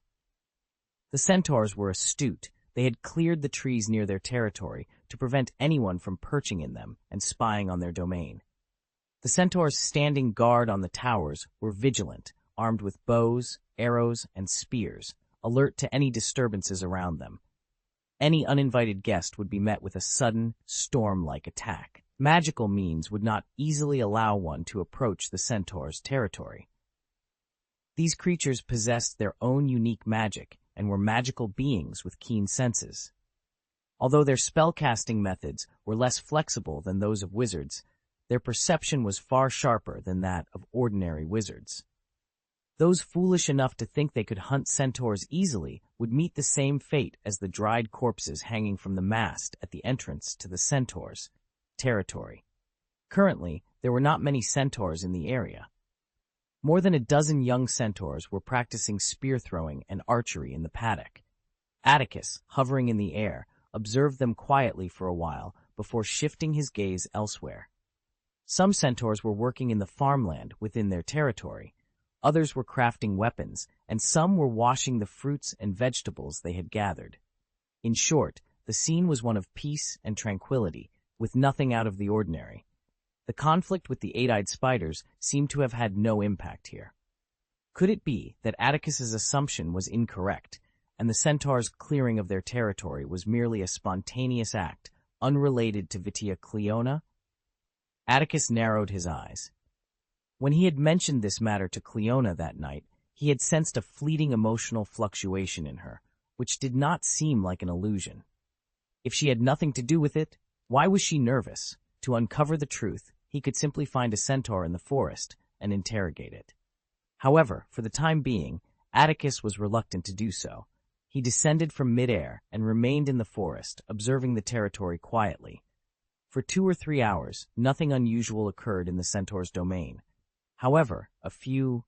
The centaurs were astute. They had cleared the trees near their territory to prevent anyone from perching in them and spying on their domain. The centaurs standing guard on the towers were vigilant, armed with bows, arrows, and spears, alert to any disturbances around them. Any uninvited guest would be met with a sudden, storm-like attack. Magical means would not easily allow one to approach the centaur's territory. These creatures possessed their own unique magic and were magical beings with keen senses. Although their spellcasting methods were less flexible than those of wizards, their perception was far sharper than that of ordinary wizards. Those foolish enough to think they could hunt centaurs easily would meet the same fate as the dried corpses hanging from the mast at the entrance to the centaurs' territory. Currently, there were not many centaurs in the area. More than a dozen young centaurs were practicing spear throwing and archery in the paddock. Atticus, hovering in the air, observed them quietly for a while before shifting his gaze elsewhere. Some centaurs were working in the farmland within their territory, others were crafting weapons, and some were washing the fruits and vegetables they had gathered. In short, the scene was one of peace and tranquility, with nothing out of the ordinary. The conflict with the eight-eyed spiders seemed to have had no impact here. Could it be that Atticus's assumption was incorrect, and the centaurs' clearing of their territory was merely a spontaneous act, unrelated to Vitia Cleona? Atticus narrowed his eyes. When he had mentioned this matter to Cleona that night, he had sensed a fleeting emotional fluctuation in her, which did not seem like an illusion. If she had nothing to do with it, why was she nervous? To uncover the truth, he could simply find a centaur in the forest and interrogate it. However, for the time being, Atticus was reluctant to do so. He descended from midair and remained in the forest, observing the territory quietly. For 2 or 3 hours, nothing unusual occurred in the centaur's domain. However, a few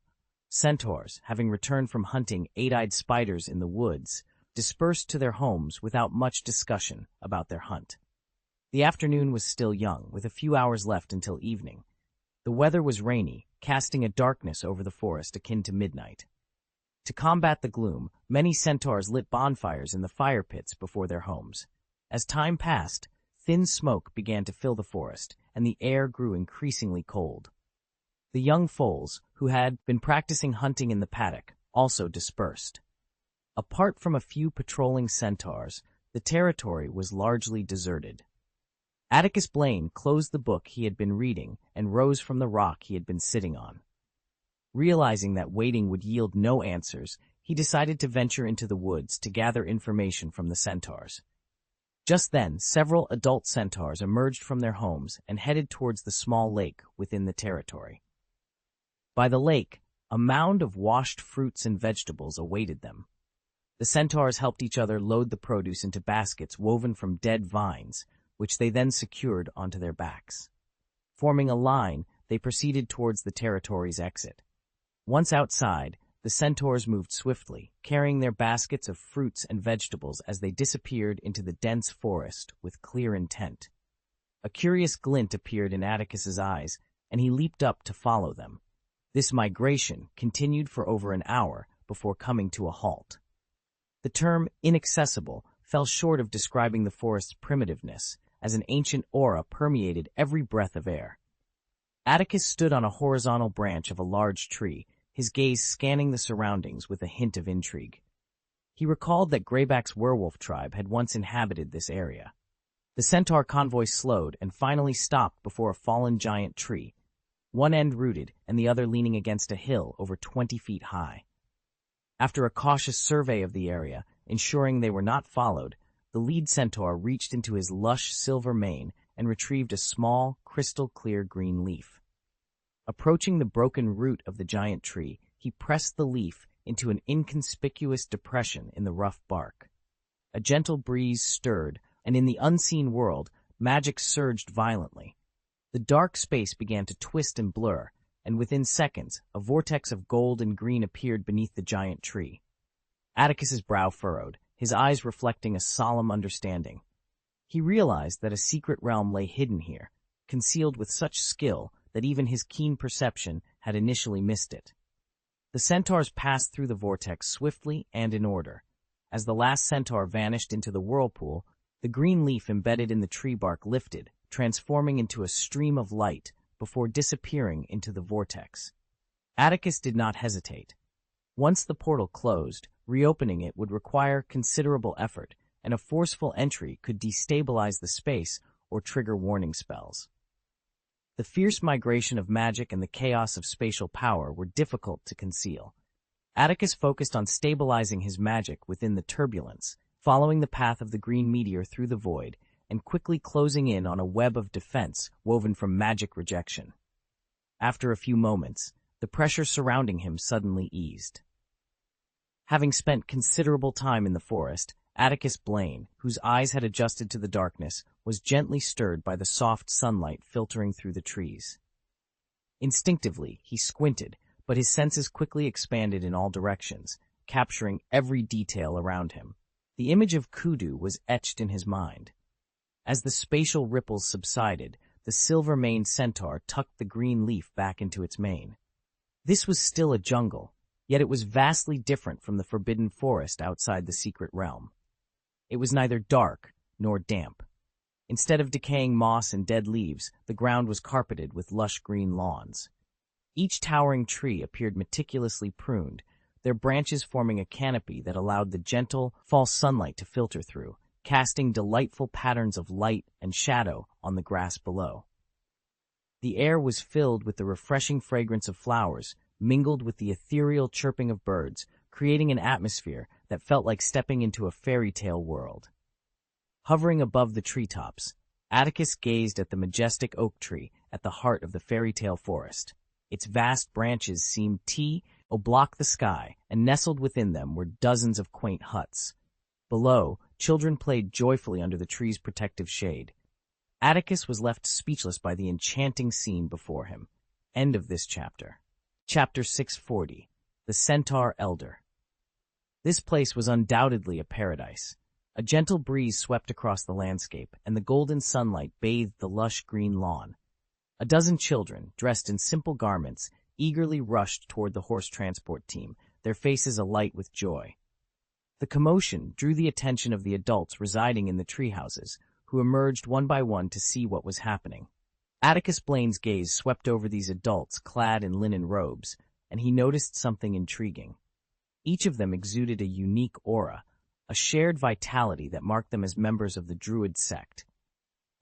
centaurs, having returned from hunting 8-eyed spiders in the woods, dispersed to their homes without much discussion about their hunt. The afternoon was still young, with a few hours left until evening. The weather was rainy, casting a darkness over the forest akin to midnight. To combat the gloom, many centaurs lit bonfires in the fire pits before their homes. As time passed, thin smoke began to fill the forest, and the air grew increasingly cold. The young foals, who had been practicing hunting in the paddock, also dispersed. Apart from a few patrolling centaurs, the territory was largely deserted. Atticus Blaine closed the book he had been reading and rose from the rock he had been sitting on. Realizing that waiting would yield no answers, he decided to venture into the woods to gather information from the centaurs. Just then, several adult centaurs emerged from their homes and headed towards the small lake within the territory. By the lake, a mound of washed fruits and vegetables awaited them. The centaurs helped each other load the produce into baskets woven from dead vines, which they then secured onto their backs. Forming a line, they proceeded towards the territory's exit. Once outside, the centaurs moved swiftly, carrying their baskets of fruits and vegetables as they disappeared into the dense forest with clear intent. A curious glint appeared in Atticus's eyes, and he leaped up to follow them. This migration continued for over an hour before coming to a halt. The term inaccessible fell short of describing the forest's primitiveness, as an ancient aura permeated every breath of air. Atticus stood on a horizontal branch of a large tree, his gaze scanning the surroundings with a hint of intrigue. He recalled that Greyback's werewolf tribe had once inhabited this area. The centaur convoy slowed and finally stopped before a fallen giant tree, one end rooted and the other leaning against a hill over 20 feet high. After a cautious survey of the area, ensuring they were not followed, the lead centaur reached into his lush silver mane and retrieved a small, crystal-clear green leaf. Approaching the broken root of the giant tree, he pressed the leaf into an inconspicuous depression in the rough bark. A gentle breeze stirred, and in the unseen world, magic surged violently. The dark space began to twist and blur, and within seconds, a vortex of gold and green appeared beneath the giant tree. Atticus's brow furrowed, his eyes reflecting a solemn understanding. He realized that a secret realm lay hidden here, concealed with such skill that even his keen perception had initially missed it. The centaurs passed through the vortex swiftly and in order. As the last centaur vanished into the whirlpool, the green leaf embedded in the tree bark lifted, transforming into a stream of light before disappearing into the vortex. Atticus did not hesitate. Once the portal closed, reopening it would require considerable effort, and a forceful entry could destabilize the space or trigger warning spells. The fierce migration of magic and the chaos of spatial power were difficult to conceal. Atticus focused on stabilizing his magic within the turbulence, following the path of the green meteor through the void, and quickly closing in on a web of defense woven from magic rejection. After a few moments, the pressure surrounding him suddenly eased. Having spent considerable time in the forest, Atticus Blaine, whose eyes had adjusted to the darkness, was gently stirred by the soft sunlight filtering through the trees. Instinctively, he squinted, but his senses quickly expanded in all directions, capturing every detail around him. The image of Kudu was etched in his mind. As the spatial ripples subsided, the silver-maned centaur tucked the green leaf back into its mane. This was still a jungle, yet it was vastly different from the forbidden forest outside the secret realm. It was neither dark nor damp. Instead of decaying moss and dead leaves, the ground was carpeted with lush green lawns. Each towering tree appeared meticulously pruned, their branches forming a canopy that allowed the gentle, fall sunlight to filter through, casting delightful patterns of light and shadow on the grass below. The air was filled with the refreshing fragrance of flowers, mingled with the ethereal chirping of birds, creating an atmosphere that felt like stepping into a fairy tale world. Hovering above the treetops, Atticus gazed at the majestic oak tree at the heart of the fairy tale forest. Its vast branches seemed to block the sky, and nestled within them were dozens of quaint huts. Below, children played joyfully under the tree's protective shade. Atticus was left speechless by the enchanting scene before him. End of this chapter. Chapter 640. The Centaur Elder. This place was undoubtedly a paradise. A gentle breeze swept across the landscape, and the golden sunlight bathed the lush green lawn. A dozen children, dressed in simple garments, eagerly rushed toward the horse transport team, their faces alight with joy. The commotion drew the attention of the adults residing in the treehouses, who emerged one by one to see what was happening. Atticus Blaine's gaze swept over these adults clad in linen robes, and he noticed something intriguing. Each of them exuded a unique aura, a shared vitality that marked them as members of the Druid sect.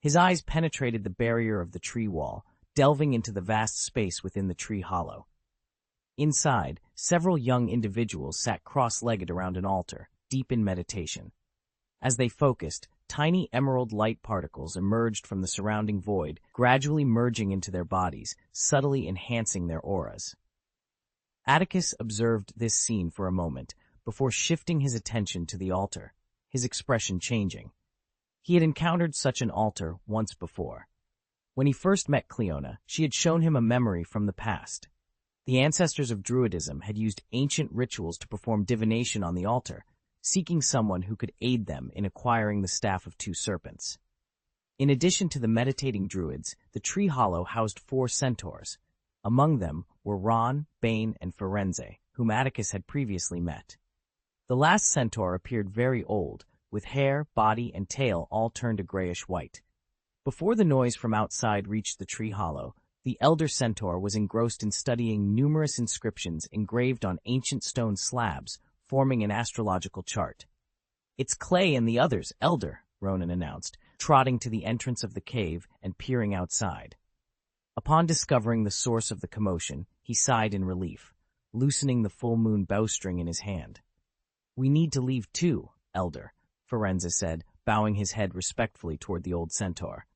His eyes penetrated the barrier of the tree wall, delving into the vast space within the tree hollow. Inside, several young individuals sat cross-legged around an altar, deep in meditation. As they focused, tiny emerald light particles emerged from the surrounding void, gradually merging into their bodies, subtly enhancing their auras. Atticus observed this scene for a moment, before shifting his attention to the altar, his expression changing. He had encountered such an altar once before. When he first met Cleona, she had shown him a memory from the past. The ancestors of Druidism had used ancient rituals to perform divination on the altar, seeking someone who could aid them in acquiring the Staff of Two Serpents. In addition to the meditating Druids, the tree hollow housed 4 centaurs. Among them were Ron, Bane, and Firenze, whom Atticus had previously met. The last centaur appeared very old, with hair, body, and tail all turned a grayish-white. Before the noise from outside reached the tree hollow, the elder centaur was engrossed in studying numerous inscriptions engraved on ancient stone slabs, forming an astrological chart. "It's Clay and the others, Elder," Ronan announced, trotting to the entrance of the cave and peering outside. Upon discovering the source of the commotion, he sighed in relief, loosening the full-moon bowstring in his hand. "We need to leave too, Elder," Firenze said, bowing his head respectfully toward the old centaur.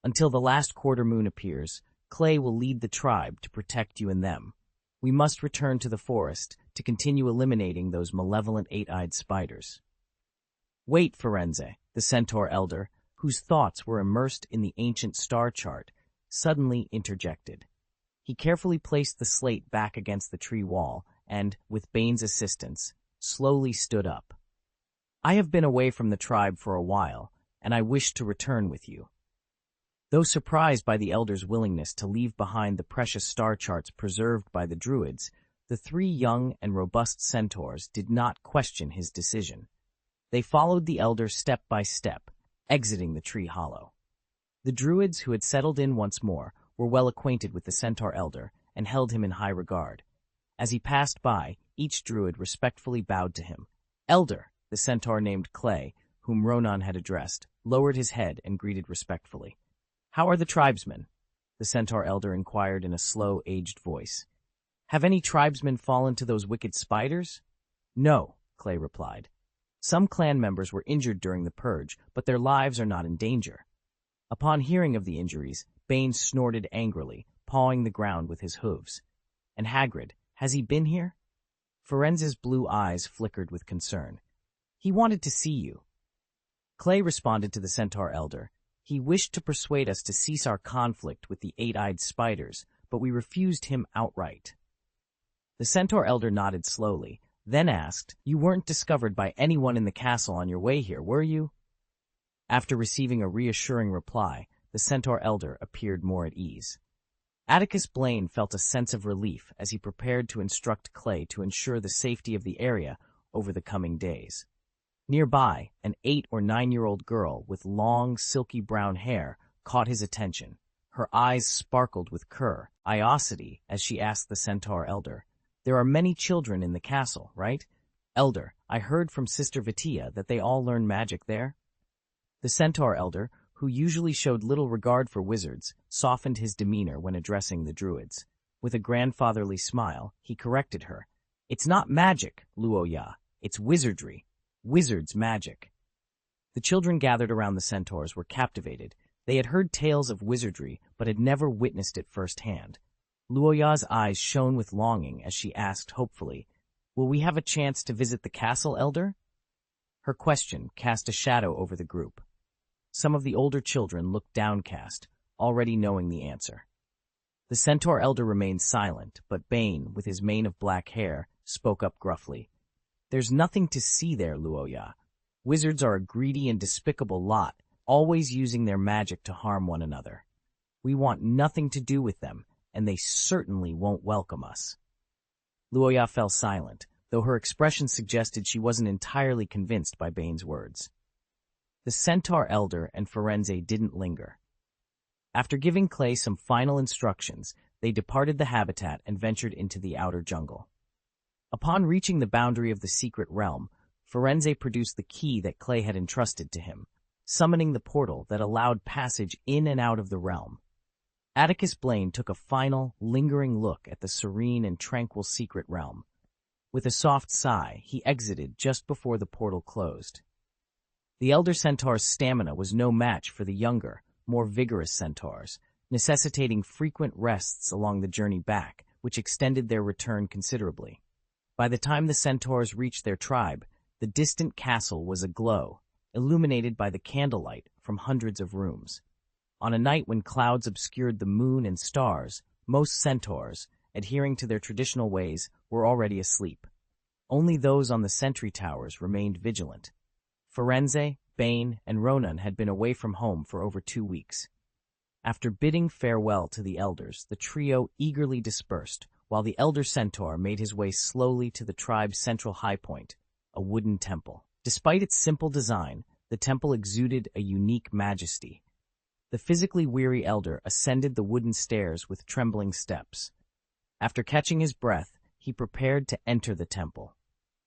"Until the last quarter moon appears, Clay will lead the tribe to protect you and them. We must return to the forest to continue eliminating those malevolent 8-eyed spiders." "Wait, Firenze," the centaur elder, whose thoughts were immersed in the ancient star chart, suddenly interjected. He carefully placed the slate back against the tree wall and, with Bane's assistance, slowly stood up. "I have been away from the tribe for a while, and I wish to return with you." Though surprised by the elder's willingness to leave behind the precious star charts preserved by the Druids, the 3 young and robust centaurs did not question his decision. They followed the elder step by step, exiting the tree hollow. The Druids, who had settled in once more, were well acquainted with the centaur elder and held him in high regard. As he passed by, each Druid respectfully bowed to him. "Elder," the centaur named Clay, whom Ronan had addressed, lowered his head and greeted respectfully. "How are the tribesmen?" the centaur elder inquired in a slow, aged voice. "Have any tribesmen fallen to those wicked spiders?" "No," Clay replied. "Some clan members were injured during the purge, but their lives are not in danger." Upon hearing of the injuries, Bane snorted angrily, pawing the ground with his hooves. "And Hagrid, has he been here?" Firenze's blue eyes flickered with concern. "He wanted to see you." Clay responded to the centaur elder. "He wished to persuade us to cease our conflict with the 8-eyed spiders, but we refused him outright." The centaur elder nodded slowly, then asked, "You weren't discovered by anyone in the castle on your way here, were you?" After receiving a reassuring reply, the centaur elder appeared more at ease. Atticus Blaine felt a sense of relief as he prepared to instruct Clay to ensure the safety of the area over the coming days. Nearby, an 8- or 9-year-old girl with long, silky brown hair caught his attention. Her eyes sparkled with curiosity as she asked the centaur elder, There are many children in the castle, right? Elder, I heard from Sister Vitia that they all learn magic there. The centaur elder, who usually showed little regard for wizards, softened his demeanor when addressing the druids. With a grandfatherly smile, he corrected her. It's not magic, Luoya. It's wizardry. Wizards' magic. The children gathered around the centaurs were captivated. They had heard tales of wizardry, but had never witnessed it firsthand. Luoya's eyes shone with longing as she asked hopefully, "Will we have a chance to visit the castle, Elder?" Her question cast a shadow over the group. Some of the older children looked downcast, already knowing the answer. The centaur elder remained silent, but Bane, with his mane of black hair, spoke up gruffly. "There's nothing to see there, Luoya. Wizards are a greedy and despicable lot, always using their magic to harm one another. We want nothing to do with them, and they certainly won't welcome us." Luoya fell silent, though her expression suggested she wasn't entirely convinced by Bane's words. The centaur elder and Firenze didn't linger. After giving Clay some final instructions, they departed the habitat and ventured into the outer jungle. Upon reaching the boundary of the secret realm, Firenze produced the key that Clay had entrusted to him, summoning the portal that allowed passage in and out of the realm. Atticus Blaine took a final, lingering look at the serene and tranquil secret realm. With a soft sigh, he exited just before the portal closed. The elder centaur's stamina was no match for the younger, more vigorous centaurs, necessitating frequent rests along the journey back, which extended their return considerably. By the time the centaurs reached their tribe, the distant castle was aglow, illuminated by the candlelight from hundreds of rooms. On a night when clouds obscured the moon and stars, most centaurs, adhering to their traditional ways, were already asleep. Only those on the sentry towers remained vigilant. Firenze, Bane, and Ronan had been away from home for over 2 weeks. After bidding farewell to the elders, the trio eagerly dispersed, while the elder centaur made his way slowly to the tribe's central high point, a wooden temple. Despite its simple design, the temple exuded a unique majesty. The physically weary elder ascended the wooden stairs with trembling steps. After catching his breath, he prepared to enter the temple.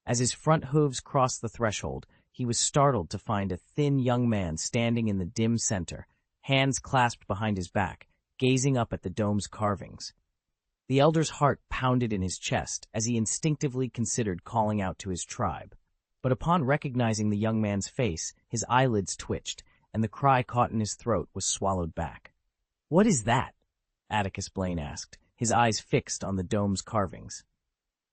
As his front hooves crossed the threshold, he was startled to find a thin young man standing in the dim center, hands clasped behind his back, gazing up at the dome's carvings. The elder's heart pounded in his chest as he instinctively considered calling out to his tribe. But upon recognizing the young man's face, his eyelids twitched, and the cry caught in his throat was swallowed back. "What is that?" Atticus Blaine asked, his eyes fixed on the dome's carvings.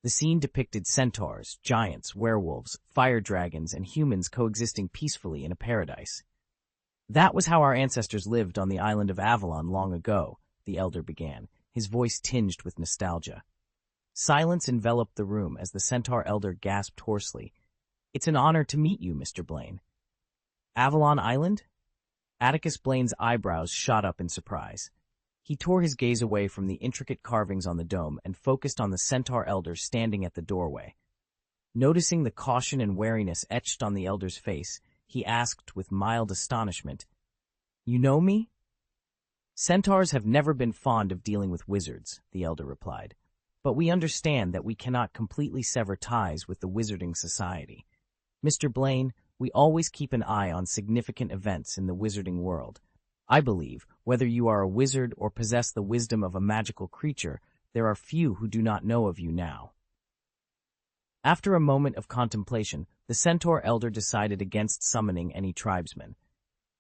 The scene depicted centaurs, giants, werewolves, fire dragons, and humans coexisting peacefully in a paradise. "That was how our ancestors lived on the island of Avalon long ago," the elder began, his voice tinged with nostalgia. Silence enveloped the room as the centaur elder gasped hoarsely, "It's an honor to meet you, Mr. Blaine." "Avalon Island?" Atticus Blaine's eyebrows shot up in surprise. He tore his gaze away from the intricate carvings on the dome and focused on the centaur elder standing at the doorway. Noticing the caution and wariness etched on the elder's face, he asked with mild astonishment, "You know me?" "Centaurs have never been fond of dealing with wizards," the elder replied, "but we understand that we cannot completely sever ties with the Wizarding Society. Mr. Blaine, we always keep an eye on significant events in the wizarding world. I believe, whether you are a wizard or possess the wisdom of a magical creature, there are few who do not know of you now." After a moment of contemplation, the centaur elder decided against summoning any tribesmen.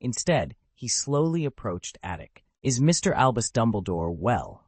Instead, he slowly approached Attic. "Is Mr. Albus Dumbledore well?"